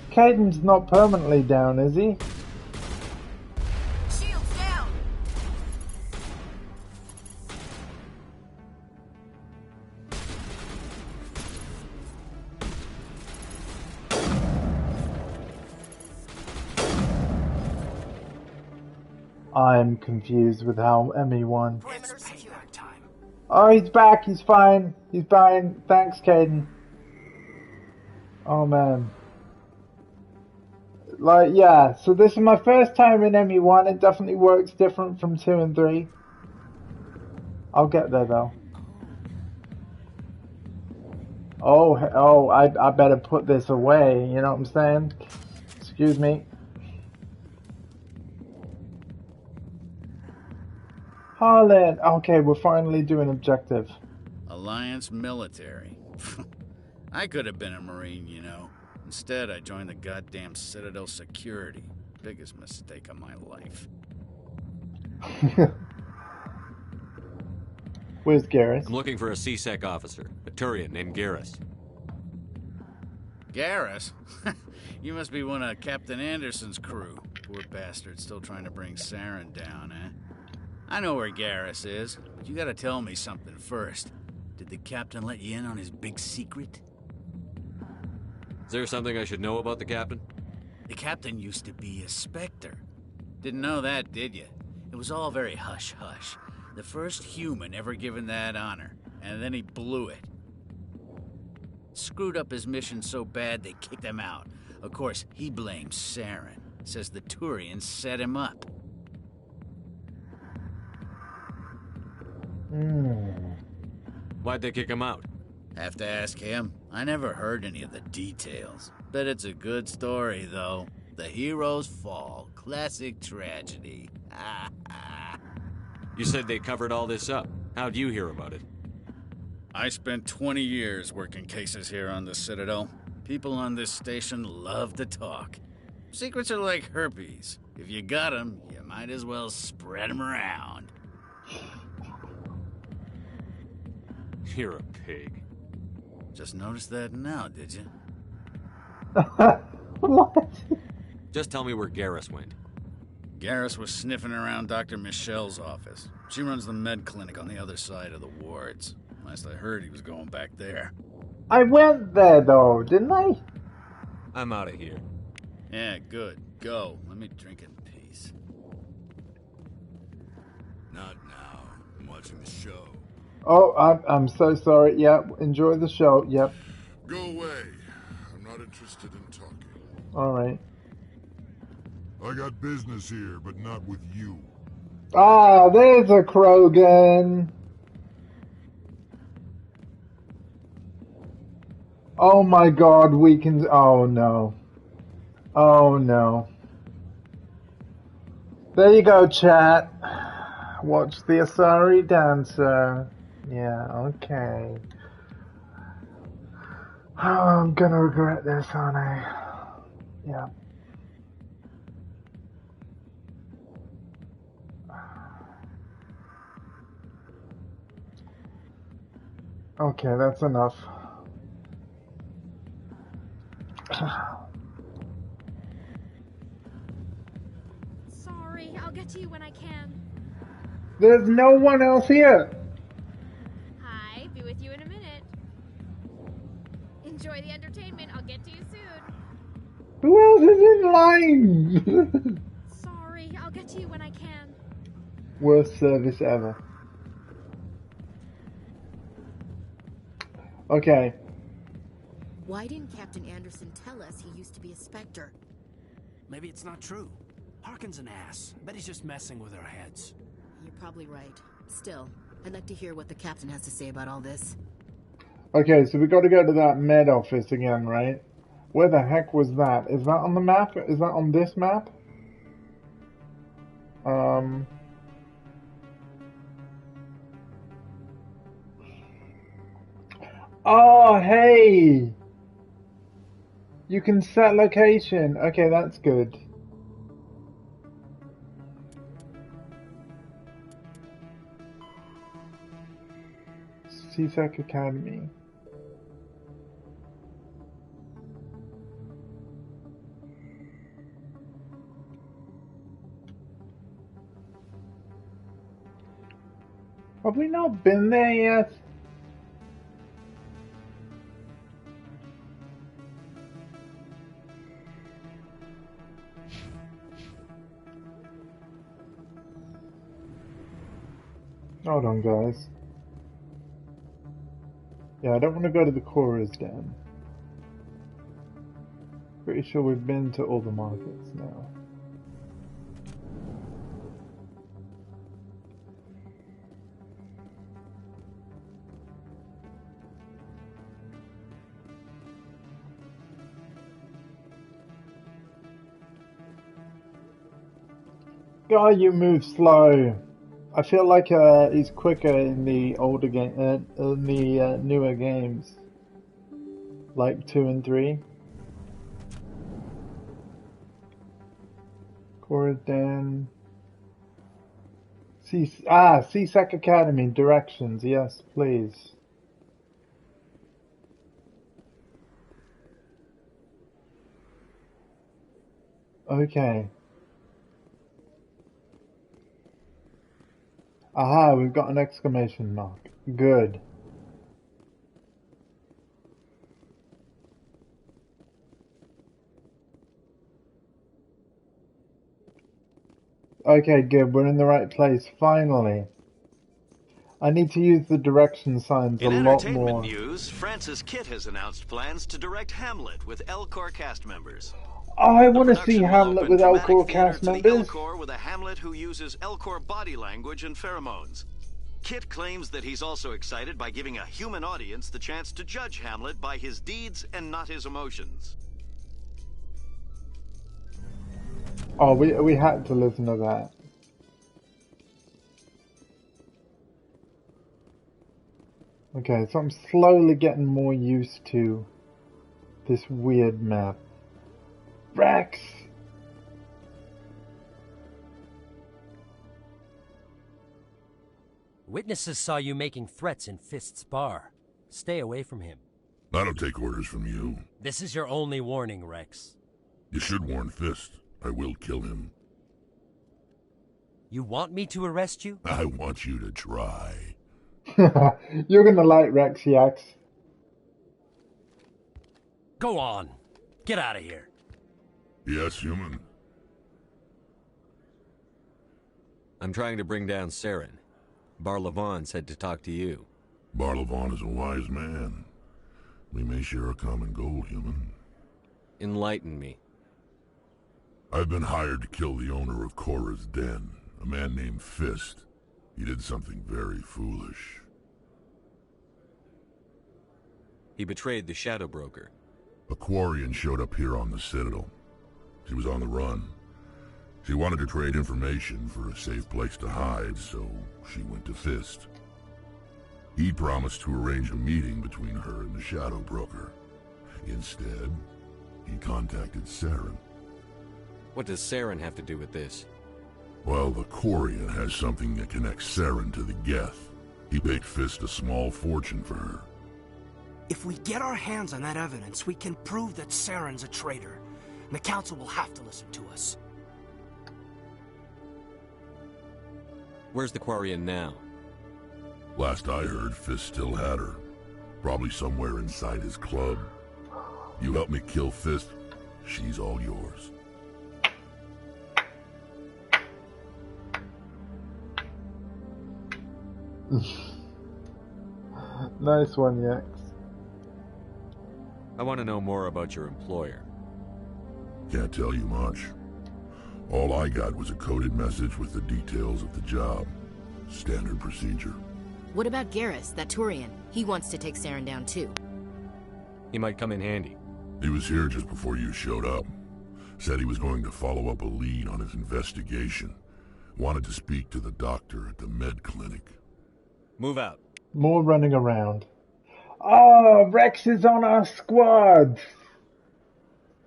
Caden's not permanently down, is he? Shields down. I'm confused with how ME1. Oh, he's back. He's fine. He's fine. Thanks, Caden. Oh man. Like, yeah. So this is my first time in ME1. It definitely works different from 2 and 3. I'll get there though. Oh, I better put this away. You know what I'm saying? Excuse me. Harlan! Okay, we're finally doing objective. Alliance military. I could have been a Marine, you know. Instead, I joined the goddamn Citadel security. Biggest mistake of my life. Where's Garrus? I'm looking for a C-Sec officer, a Turian named Garrus. Garrus? You must be one of Captain Anderson's crew. Poor bastard, still trying to bring Saren down, eh? I know where Garrus is, but you gotta tell me something first. Did the captain let you in on his big secret? Is there something I should know about the captain? The captain used to be a Spectre. Didn't know that, did you? It was all very hush-hush. The first human ever given that honor, and then he blew it. Screwed up his mission so bad they kicked him out. Of course, he blames Saren. Says the Turians set him up. Why'd they kick him out? Have to ask him. I never heard any of the details. Bet it's a good story, though. The hero's fall. Classic tragedy. You said they covered all this up. How'd you hear about it? I spent 20 years working cases here on the Citadel. People on this station love to talk. Secrets are like herpes. If you got them, you might as well spread them around. You're a pig. Just noticed that now, did you? What? Just tell me where Garrus went. Garrus was sniffing around Dr. Michelle's office. She runs the med clinic on the other side of the wards. Last I heard, he was going back there. I went there, though, didn't I? I'm out of here. Yeah, good. Go. Let me drink in peace. Not now. I'm watching the show. Oh, I'm so sorry. Yep, enjoy the show. Yep. Go away. I'm not interested in talking. Alright. I got business here, but not with you. Ah, there's a Krogan. Oh my god, we can... Oh no. Oh no. There you go, chat. Watch the Asari dancer. Yeah, okay. Oh, I'm gonna regret this, aren't I? Yeah. Okay, that's enough. Sorry, I'll get to you when I can. There's no one else here. Hi, be with you in a minute. Enjoy the entertainment. I'll get to you soon. Who else is in line? Sorry, I'll get to you when I can. Worst service ever. Okay. Why didn't Captain Anderson tell us he used to be a Spectre? Maybe it's not true. Harkin's an ass. I bet he's just messing with our heads. You're probably right. Still, I'd like to hear what the captain has to say about all this. Okay, so we got to go to that med office again, right? Where the heck was that? Is that on the map? Is that on this map? Oh, hey! You can set location. Okay, that's good. C-Sec Academy. Have we not been there yet? Hold on, guys. Yeah, I don't want to go to the Cora's Den. Pretty sure we've been to all the markets now. God, you move slow. I feel like he's quicker in the older game, in the newer games, like 2 and 3. Corridan. CSEC Academy directions. Yes, please. Okay. Aha, we've got an exclamation mark. Good. Okay, good. We're in the right place, finally. I need to use the direction signs a In lot entertainment more. news, Francis Kitt has announced plans to direct Hamlet with Elcor cast members. Oh, I The want to see production will Hamlet open with dramatic Elcor theater cast to the members. Elcor with a Hamlet who uses Elcor body language and pheromones. Kitt claims that he's also excited by giving a human audience the chance to judge Hamlet by his deeds and not his emotions. Oh, we had to listen to that. Okay, so I'm slowly getting more used to this weird map. Rex! Witnesses saw you making threats in Fist's bar. Stay away from him. I don't take orders from you. This is your only warning, Rex. You should warn Fist. I will kill him. You want me to arrest you? I want you to try. You're gonna like Rex Yax. Go on. Get out of here. Yes, human. I'm trying to bring down Saren. Barlavon said to talk to you. Barlavon is a wise man. We may share a common goal, human. Enlighten me. I've been hired to kill the owner of Korra's Den, a man named Fist. He did something very foolish. He betrayed the Shadow Broker. A Quarian showed up here on the Citadel. She was on the run. She wanted to trade information for a safe place to hide, so she went to Fist. He promised to arrange a meeting between her and the Shadow Broker. Instead, he contacted Saren. What does Saren have to do with this? Well, the Quarian has something that connects Saren to the Geth. He paid Fist a small fortune for her. If we get our hands on that evidence, we can prove that Saren's a traitor. And the Council will have to listen to us. Where's the Quarian now? Last I heard, Fist still had her. Probably somewhere inside his club. You help me kill Fist, she's all yours. Nice one, Yax. I want to know more about your employer. Can't tell you much. All I got was a coded message with the details of the job. Standard procedure. What about Garrus, that Turian? He wants to take Saren down too. He might come in handy. He was here just before you showed up. Said he was going to follow up a lead on his investigation. Wanted to speak to the doctor at the med clinic. Move out. More running around. Oh, Rex is on our squad!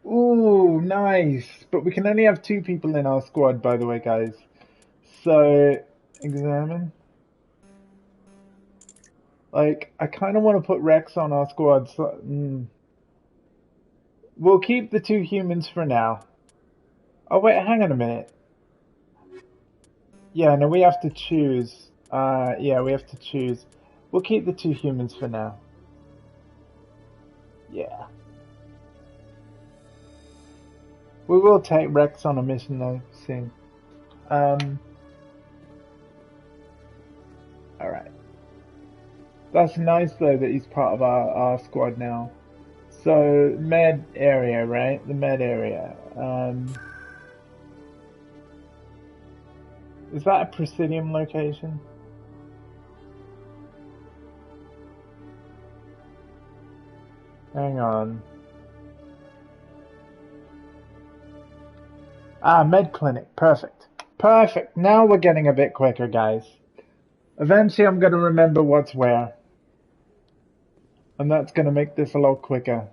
Ooh, nice. But we can only have 2 people in our squad, by the way, guys. So, examine. Like, I kind of want to put Rex on our squad. So, We'll keep the 2 humans for now. Oh, wait, hang on a minute. Yeah, no, we have to choose. Yeah, we have to choose. We'll keep the 2 humans for now. Yeah. We will take Rex on a mission though, soon. Alright. That's nice though that he's part of our squad now. So, med area, right? The med area. Is that a Presidium location? Hang on. Ah, med clinic. Perfect. Perfect. Now we're getting a bit quicker, guys. Eventually I'm going to remember what's where. And that's going to make this a lot quicker.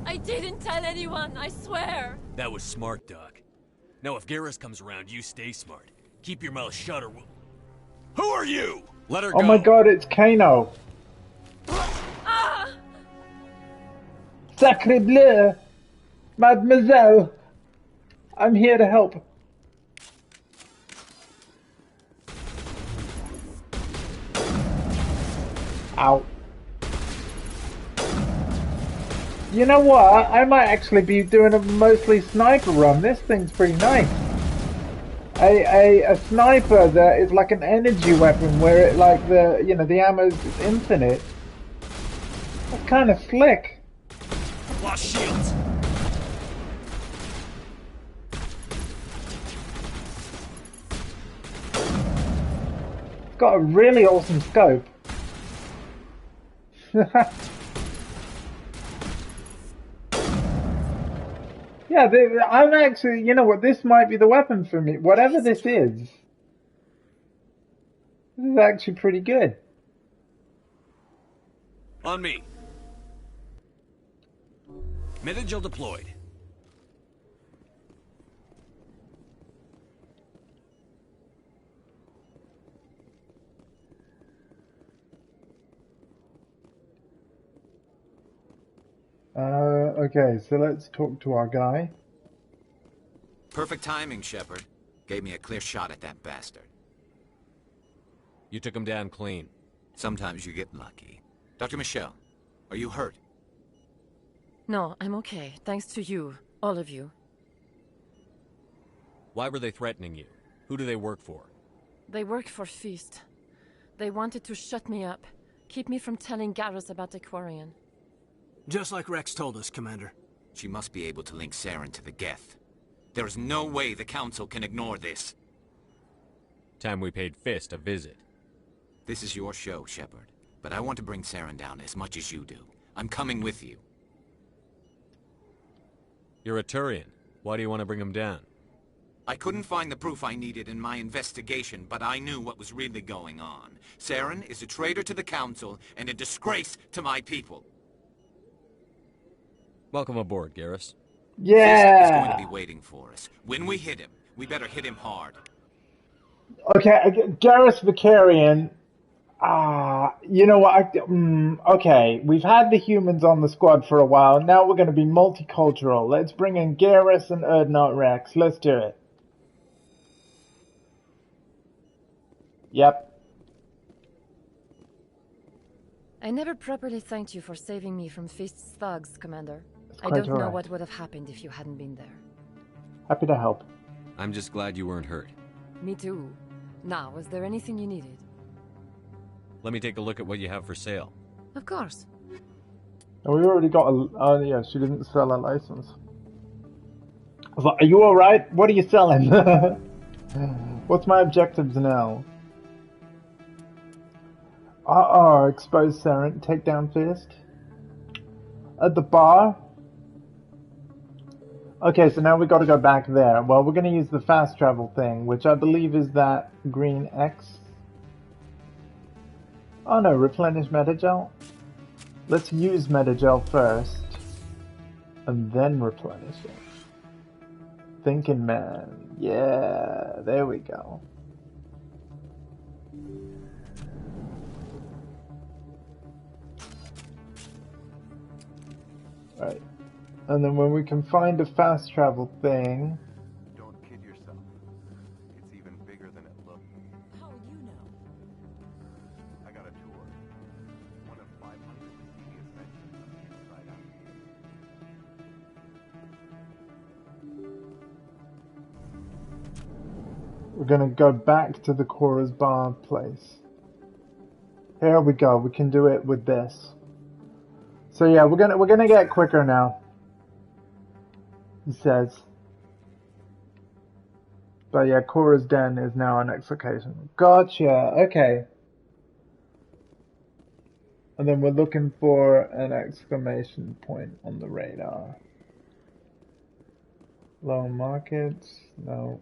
I didn't tell anyone, I swear. That was smart, Doc. Now if Garrus comes around, you stay smart. Keep your mouth shut or we'll... Who are you? Let her go. Oh my god, it's Kano. Ah! Sacre bleu! Mademoiselle! I'm here to help. Ow. You know what? I might actually be doing a mostly sniper run. This thing's pretty nice. A sniper that is like an energy weapon where it like the ammo's infinite. That's kind of slick. Lost shields. It's got a really awesome scope. Yeah, I'm actually, you know what, this might be the weapon for me. Whatever this is actually pretty good. On me. Metagel deployed. Okay, so let's talk to our guy. Perfect timing, Shepard. Gave me a clear shot at that bastard. You took him down clean. Sometimes you get lucky. Dr. Michelle, are you hurt? No, I'm okay. Thanks to you. All of you. Why were they threatening you? Who do they work for? They work for Feast. They wanted to shut me up. Keep me from telling Garrus about the Quarian. Just like Rex told us, Commander. She must be able to link Saren to the Geth. There is no way the Council can ignore this. Time we paid Fist a visit. This is your show, Shepard. But I want to bring Saren down as much as you do. I'm coming with you. You're a Turian. Why do you want to bring him down? I couldn't find the proof I needed in my investigation, but I knew what was really going on. Saren is a traitor to the Council and a disgrace to my people. Welcome aboard, Garrus. Yeah! Fist is going to be waiting for us. When we hit him, we better hit him hard. Okay, Garrus Vicarian. You know what? Okay, we've had the humans on the squad for a while. Now we're going to be multicultural. Let's bring in Garrus and Erdnot Rex. Let's do it. Yep. I never properly thanked you for saving me from Feast's thugs, Commander. I quite don't know alright. what would have happened if you hadn't been there. Happy to help. I'm just glad you weren't hurt. Me too. Now, was there anything you needed? Let me take a look at what you have for sale. Of course. And we already got a... Oh, yeah, she didn't sell a license. I was like, are you alright? What are you selling? What's my objectives now? Expose Saren, take down Fist. At the bar. Okay, so now we got to go back there. Well, we're going to use the fast travel thing, which I believe is that green X. Oh no, replenish Metagel. Let's use Metagel first, and then replenish it. Thinking man. Yeah, there we go. Right. And then when we can find a fast travel thing... Don't kid yourself. It's even bigger than it looks. How would you know? I got a tour. One of 500 miscellaneous sections on the inside out. We're gonna go back to the Cora's Bar place. Here we go, we can do it with this. So yeah, we're gonna get quicker now. He says. But yeah, Cora's Den is now our next location. Gotcha, okay. And then we're looking for an exclamation point on the radar. Low markets, no.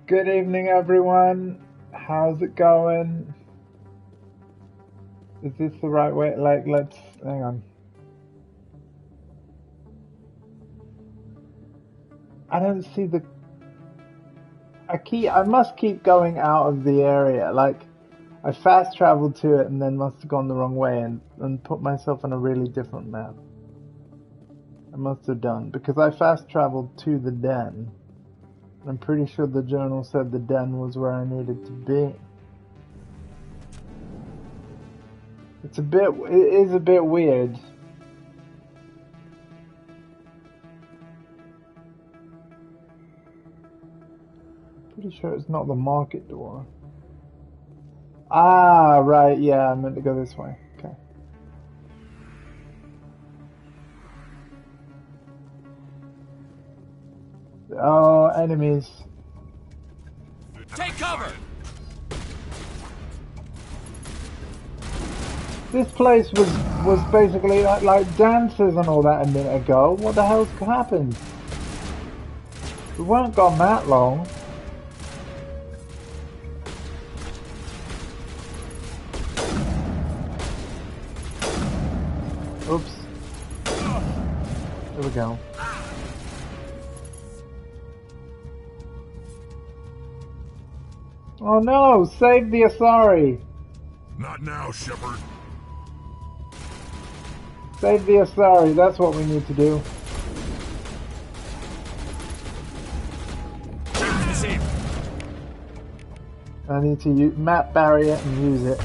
Good evening, everyone. How's it going? Is this the right way? Like, let's hang on. I don't see the. I must keep going out of the area. Like, I fast traveled to it and then must have gone the wrong way and put myself on a really different map. I must have done because I fast traveled to the den. I'm pretty sure the journal said the den was where I needed to be. It is a bit weird. Pretty sure it's not the market door. Ah, right, yeah, I meant to go this way. Okay. Oh, enemies. Take cover! This place was basically like dances and all that a minute ago. What the hell's happened? We weren't gone that long. Oops. There we go. Oh no! Save the Asari! Not now, Shepard. Save the Asari, that's what we need to do. I need to map barrier and use it.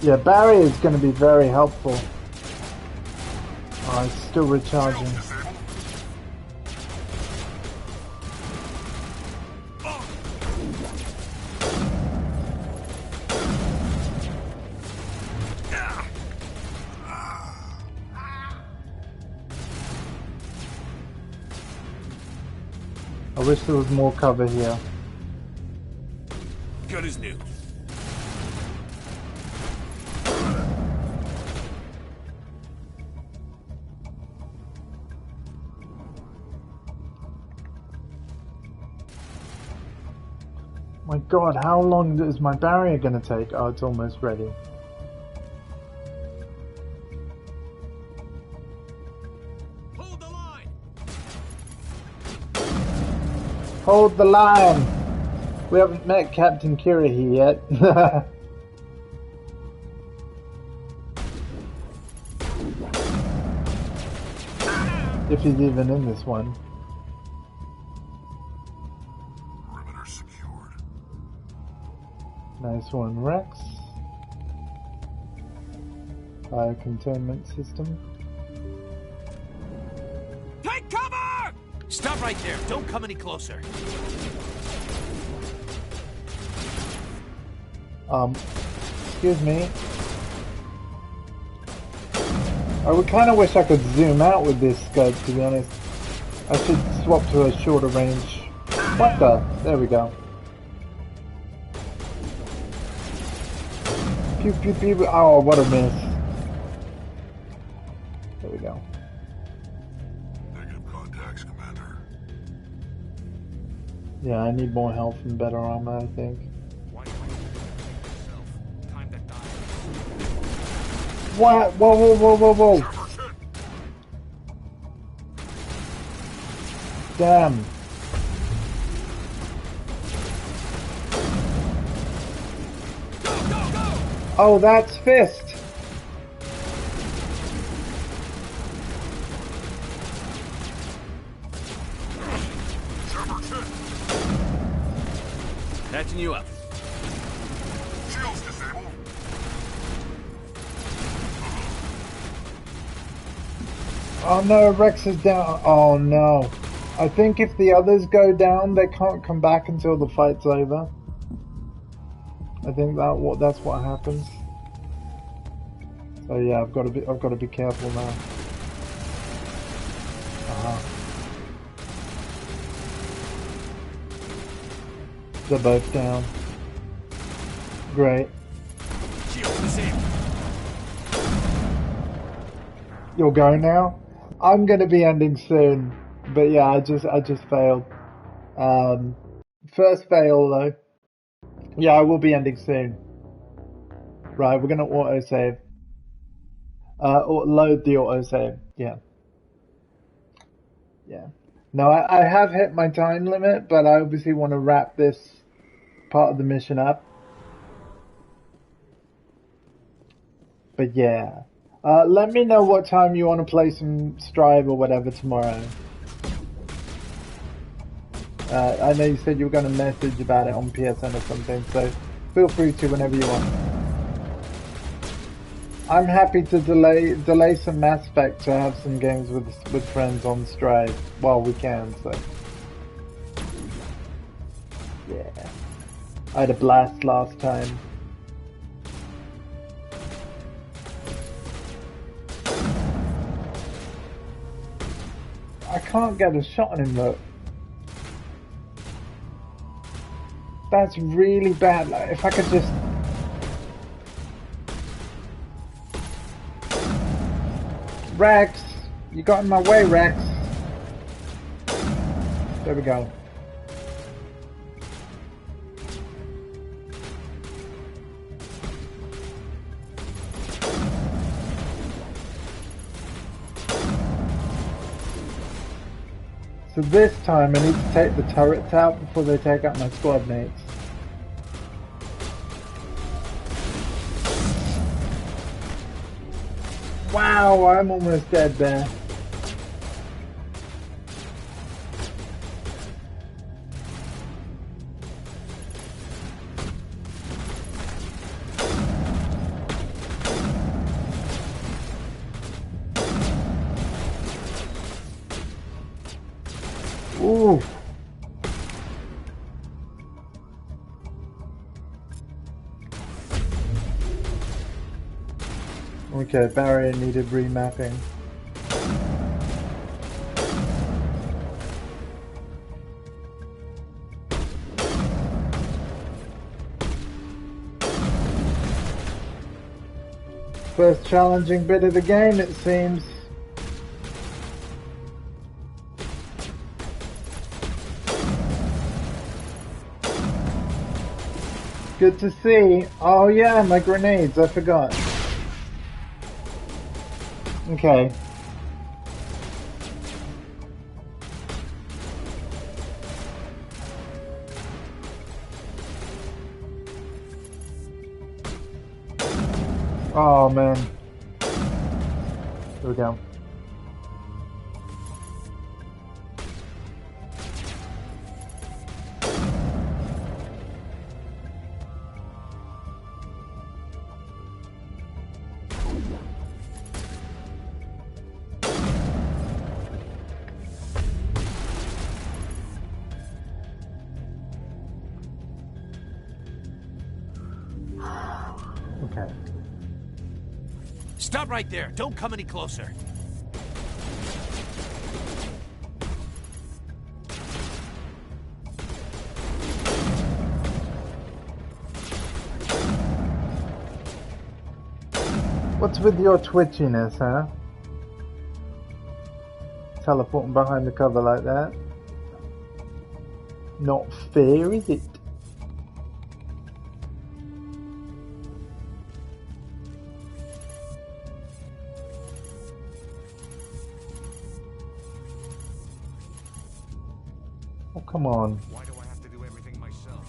Yeah, barrier is going to be very helpful. Oh, it's still recharging. I wish there was more cover here. Good as new. My god, how long is my barrier going to take? Oh, it's almost ready. Hold the line! Hold the line! We haven't met Captain Kirihi yet. If he's even in this one. Perimeter secured. Nice one, Rex. Fire containment system. Take cover! Stop right there. Don't come any closer. Excuse me. I would kind of wish I could zoom out with this scope, to be honest. I should swap to a shorter range. What the? There we go. Pew pew pew. Oh, what a miss. There we go. Negative contacts, Commander. Yeah, I need more health and better armor, I think. What? Whoa, whoa, whoa, whoa, whoa. Damn. Oh, that's Fist. Patching you up. Shields disabled. Oh no, Rex is down. Oh no. I think if the others go down, they can't come back until the fight's over. I think that's what happens. So yeah, I've got to be careful now. They're both down. Great. You'll go now? I'm gonna be ending soon. But yeah, I just failed. First fail though. Yeah, I will be ending soon. Right, we're gonna autosave. Or load the autosave. Yeah. Yeah. No, I have hit my time limit, but I obviously want to wrap this part of the mission up. But yeah. Let me know what time you want to play some Strive or whatever tomorrow. I know you said you were going to message about it on PSN or something, so feel free to whenever you want. I'm happy to delay some Mass Effect to have some games with friends on Strive while we can, so. Yeah. I had a blast last time. I can't get a shot on him though. That's really bad. Like, if I could just... Rex! You got in my way, Rex! There we go. So this time I need to take the turrets out before they take out my squad mates. Wow, I'm almost dead there. Ooh. Okay, barrier needed remapping. First challenging bit of the game, it seems. Good to see. Oh yeah, my grenades, I forgot. Okay. Oh man. Here we go. Okay. Stop right there. Don't come any closer. What's with your twitchiness, huh? Teleporting behind the cover like that. Not fair, is it? Oh, come on. Why do I have to do everything myself?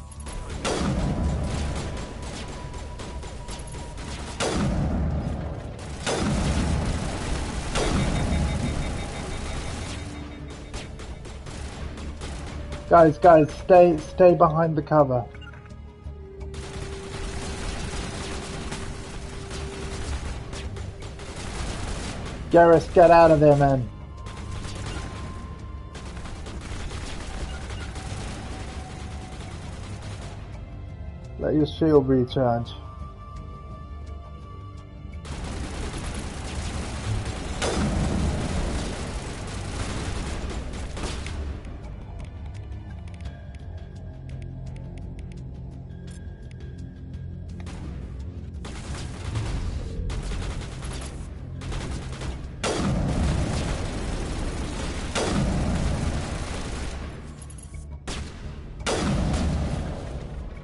Guys, stay behind the cover. Garrus, get out of there, man. Let your shield recharge.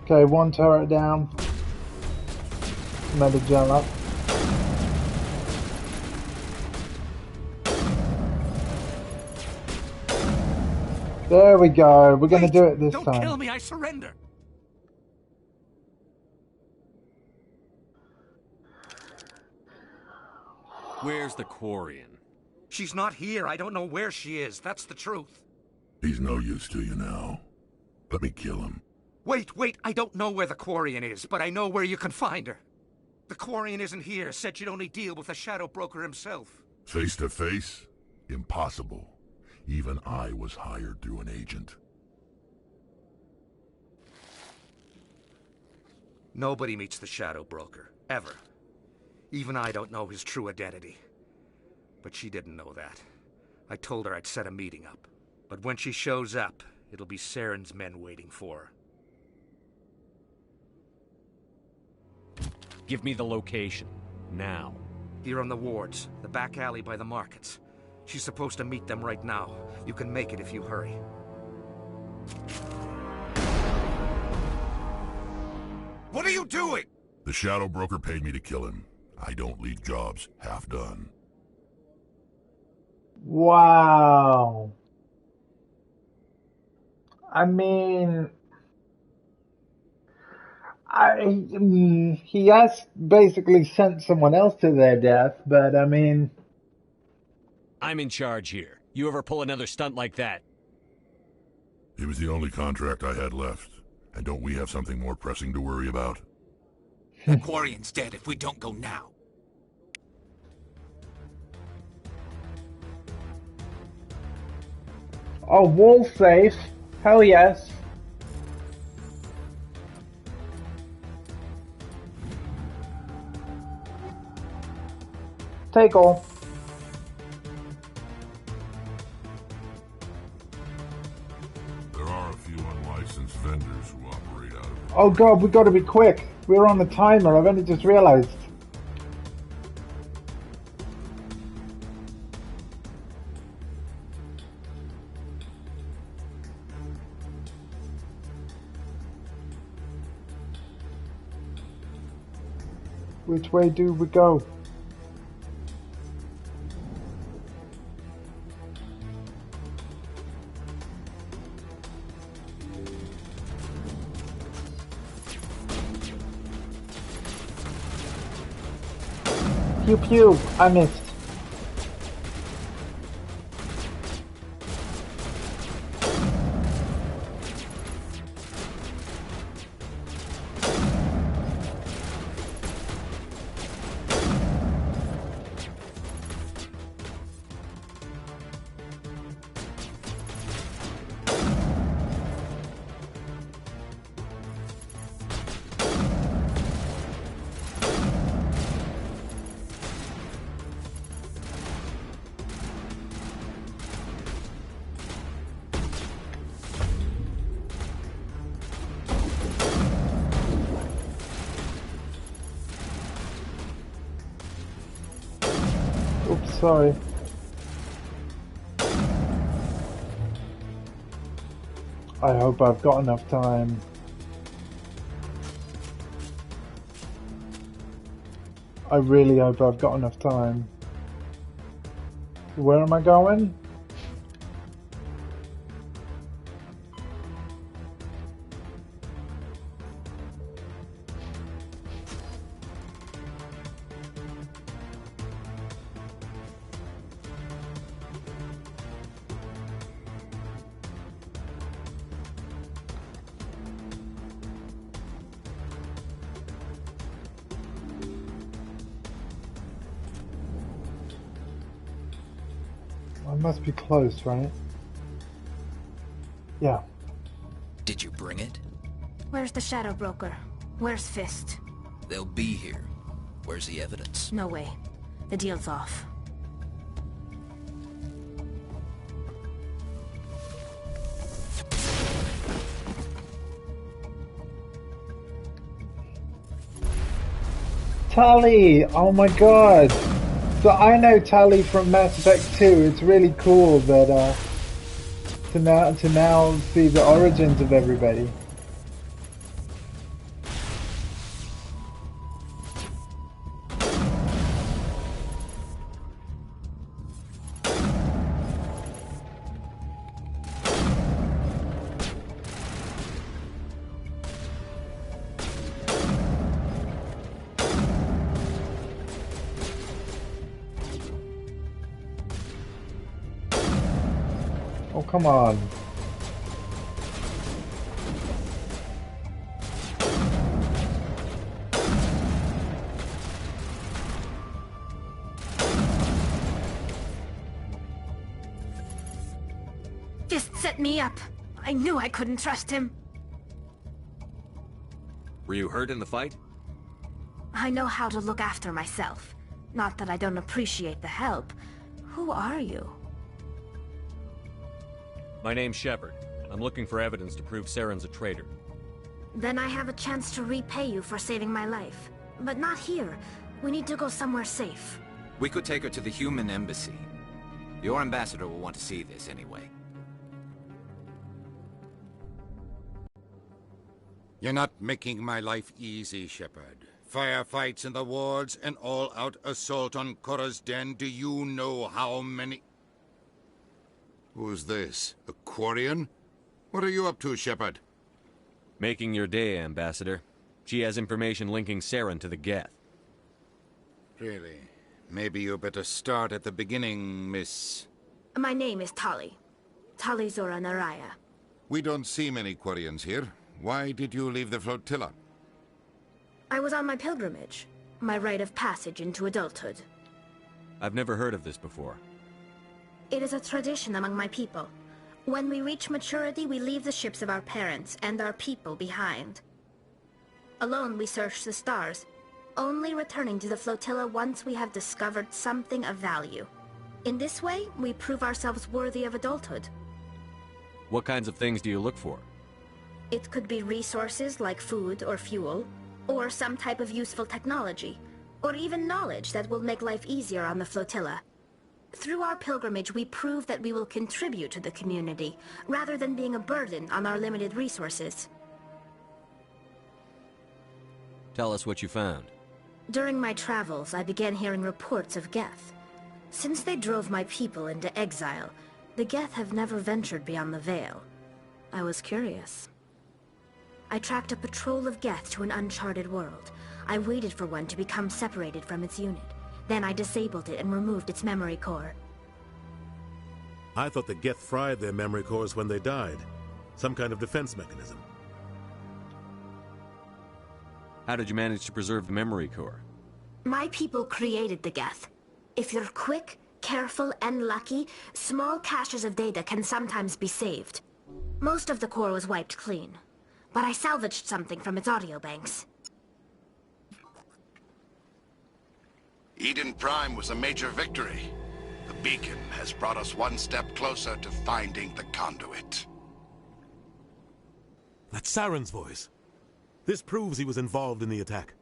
Okay, one turret down. Another gel up. There we go. We're gonna do it this time. Don't kill me, I surrender. Where's the Quarian? She's not here. I don't know where she is. That's the truth. He's no use to you now. Let me kill him. Wait. I don't know where the Quarian is, but I know where you can find her. The Quarian isn't here. Said you'd only deal with the Shadow Broker himself. Face to face? Impossible. Even I was hired through an agent. Nobody meets the Shadow Broker. Ever. Even I don't know his true identity. But she didn't know that. I told her I'd set a meeting up. But when she shows up, it'll be Saren's men waiting for her. Give me the location. Now. Here on the wards, the back alley by the markets. She's supposed to meet them right now. You can make it if you hurry. What are you doing? The Shadow Broker paid me to kill him. I don't leave jobs half done. Wow. I mean, he has basically sent someone else to their death, but I mean... I'm in charge here. You ever pull another stunt like that? It was the only contract I had left. And don't we have something more pressing to worry about? The Quarian's dead if we don't go now. Oh, wall safe. Hell yes. Take all. There are a few unlicensed vendors who operate out of it. Oh god, we gotta be quick. We're on the timer, I've only just realized. Which way do we go? Pew pew, I missed. Oops, sorry. I hope I've got enough time. I really hope I've got enough time. Where am I going? I must be close, right? Yeah. Did you bring it? Where's the Shadow Broker? Where's Fist? They'll be here. Where's the evidence? No way. The deal's off. Tali! Oh my god! So I know Tali from Mass Effect 2. It's really cool that to now see the origins of everybody. Oh, come on. Fist set me up. I knew I couldn't trust him. Were you hurt in the fight? I know how to look after myself. Not that I don't appreciate the help. Who are you? My name's Shepard. I'm looking for evidence to prove Saren's a traitor. Then I have a chance to repay you for saving my life. But not here. We need to go somewhere safe. We could take her to the human embassy. Your ambassador will want to see this anyway. You're not making my life easy, Shepard. Firefights in the wards, an all-out assault on Korra's den. Do you know how many... Who's this? A Quarian? What are you up to, Shepard? Making your day, Ambassador. She has information linking Saren to the Geth. Really? Maybe you better start at the beginning, Miss... My name is Tali. Tali Zora Naraya. We don't see many Quarians here. Why did you leave the flotilla? I was on my pilgrimage. My rite of passage into adulthood. I've never heard of this before. It is a tradition among my people. When we reach maturity, we leave the ships of our parents and our people behind. Alone, we search the stars, only returning to the flotilla once we have discovered something of value. In this way, we prove ourselves worthy of adulthood. What kinds of things do you look for? It could be resources like food or fuel, or some type of useful technology, or even knowledge that will make life easier on the flotilla. Through our pilgrimage, we prove that we will contribute to the community, rather than being a burden on our limited resources. Tell us what you found. During my travels, I began hearing reports of Geth. Since they drove my people into exile, the Geth have never ventured beyond the Veil. I was curious. I tracked a patrol of Geth to an uncharted world. I waited for one to become separated from its unit. Then I disabled it and removed its memory core. I thought the Geth fried their memory cores when they died. Some kind of defense mechanism. How did you manage to preserve the memory core? My people created the Geth. If you're quick, careful, and lucky, small caches of data can sometimes be saved. Most of the core was wiped clean, but I salvaged something from its audio banks. Eden Prime was a major victory. The beacon has brought us one step closer to finding the conduit. That's Saren's voice. This proves he was involved in the attack.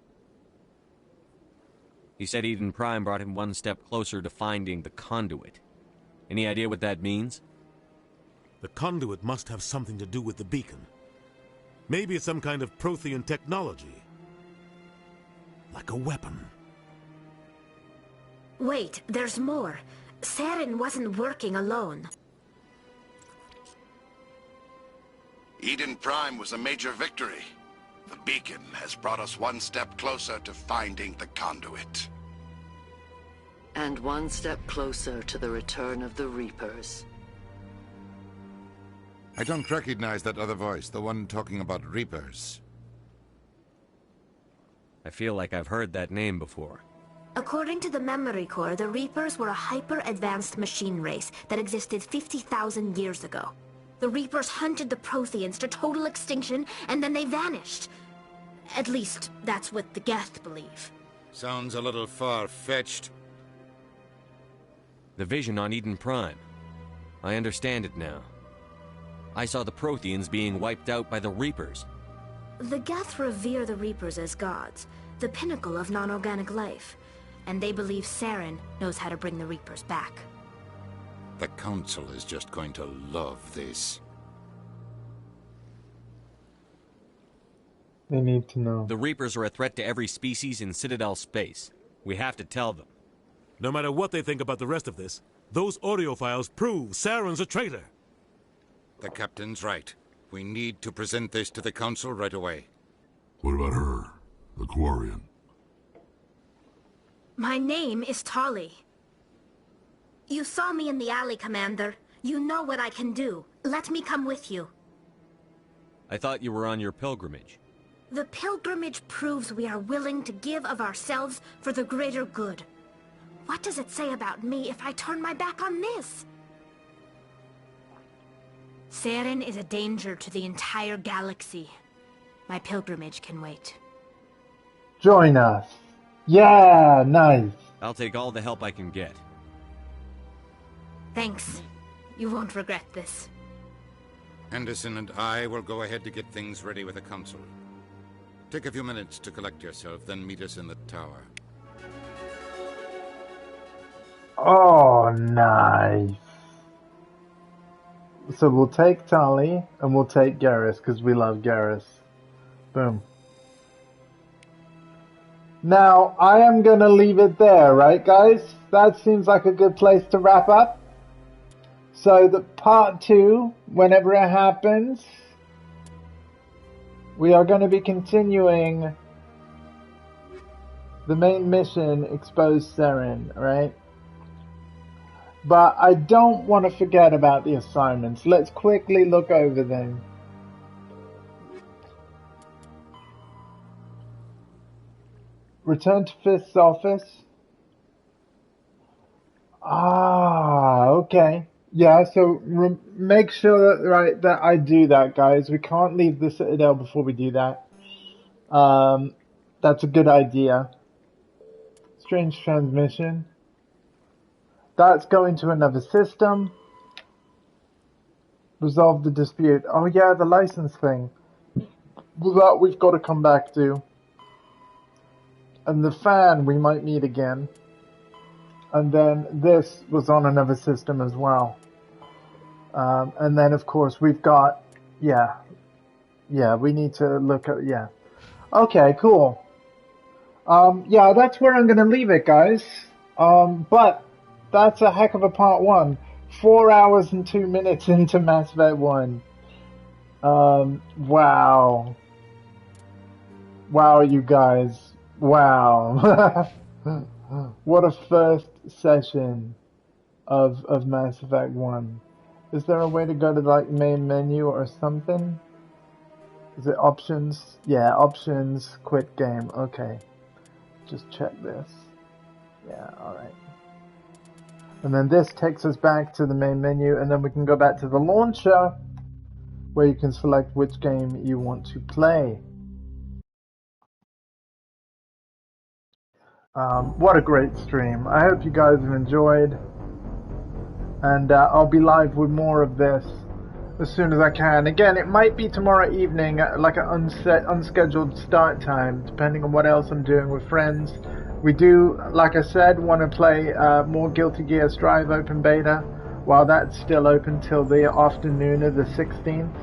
He said Eden Prime brought him one step closer to finding the conduit. Any idea what that means? The conduit must have something to do with the beacon. Maybe it's some kind of Prothean technology. Like a weapon. Wait, there's more. Saren wasn't working alone. Eden Prime was a major victory. The beacon has brought us one step closer to finding the conduit. And one step closer to the return of the Reapers. I don't recognize that other voice, the one talking about Reapers. I feel like I've heard that name before. According to the Memory Core, the Reapers were a hyper-advanced machine race that existed 50,000 years ago. The Reapers hunted the Protheans to total extinction, and then they vanished. At least, that's what the Geth believe. Sounds a little far-fetched. The vision on Eden Prime. I understand it now. I saw the Protheans being wiped out by the Reapers. The Geth revere the Reapers as gods, the pinnacle of non-organic life. And they believe Saren knows how to bring the Reapers back. The Council is just going to love this. They need to know. The Reapers are a threat to every species in Citadel space. We have to tell them. No matter what they think about the rest of this, those audio files prove Saren's a traitor. The Captain's right. We need to present this to the Council right away. What about her, the Quarian? My name is Tali. You saw me in the alley, Commander. You know what I can do. Let me come with you. I thought you were on your pilgrimage. The pilgrimage proves we are willing to give of ourselves for the greater good. What does it say about me if I turn my back on this? Saren is a danger to the entire galaxy. My pilgrimage can wait. Join us. Yeah, nice. I'll take all the help I can get. Thanks. You won't regret this. Anderson and I will go ahead to get things ready with the Council. Take a few minutes to collect yourself, then meet us in the tower. Oh, nice. So we'll take Tali, and we'll take Garrus, because we love Garrus. Boom. Now, I am going to leave it there, right, guys? That seems like a good place to wrap up. So, the part 2, whenever it happens, we are going to be continuing the main mission, Expose Saren, right? But I don't want to forget about the assignments. Let's quickly look over them. Return to Fifth's office. Ah, okay. Yeah, so make sure that, that I do that, guys. We can't leave the Citadel before we do that. That's a good idea. Strange transmission. That's going to another system. Resolve the dispute. Oh yeah, the license thing. That we've got to come back to. And the fan we might meet again. And then this was on another system as well. And then of course we've got, yeah, we need to look at, yeah. Okay, cool. Yeah, that's where I'm going to leave it, guys. But that's a heck of a part 1. 4 hours and 2 minutes into Mass Effect 1. Wow. Wow, you guys. Wow. What a first session of Mass Effect 1. Is there a way to go to like main menu or something? Is it options? Yeah, options, quit game. Okay. Just check this. Yeah, alright. And then this takes us back to the main menu, and then we can go back to the launcher where you can select which game you want to play. What a great stream. I hope you guys have enjoyed. And I'll be live with more of this as soon as I can. Again, it might be tomorrow evening at like an unscheduled start time, depending on what else I'm doing with friends. We do, like I said, want to play more Guilty Gear Strive open beta while that's still open till the afternoon of the 16th.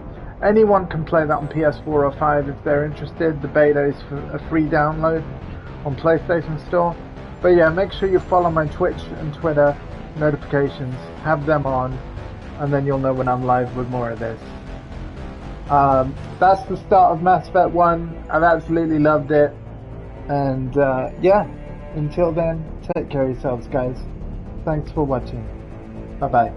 Anyone can play that on PS4 or 5 if they're interested. The beta is a free download on PlayStation Store. But yeah, make sure you follow my Twitch and Twitter notifications, have them on, and then you'll know when I'm live with more of this. That's the start of Mass Effect 1. I've absolutely loved it. And yeah, until then, take care of yourselves, guys. Thanks for watching. Bye bye.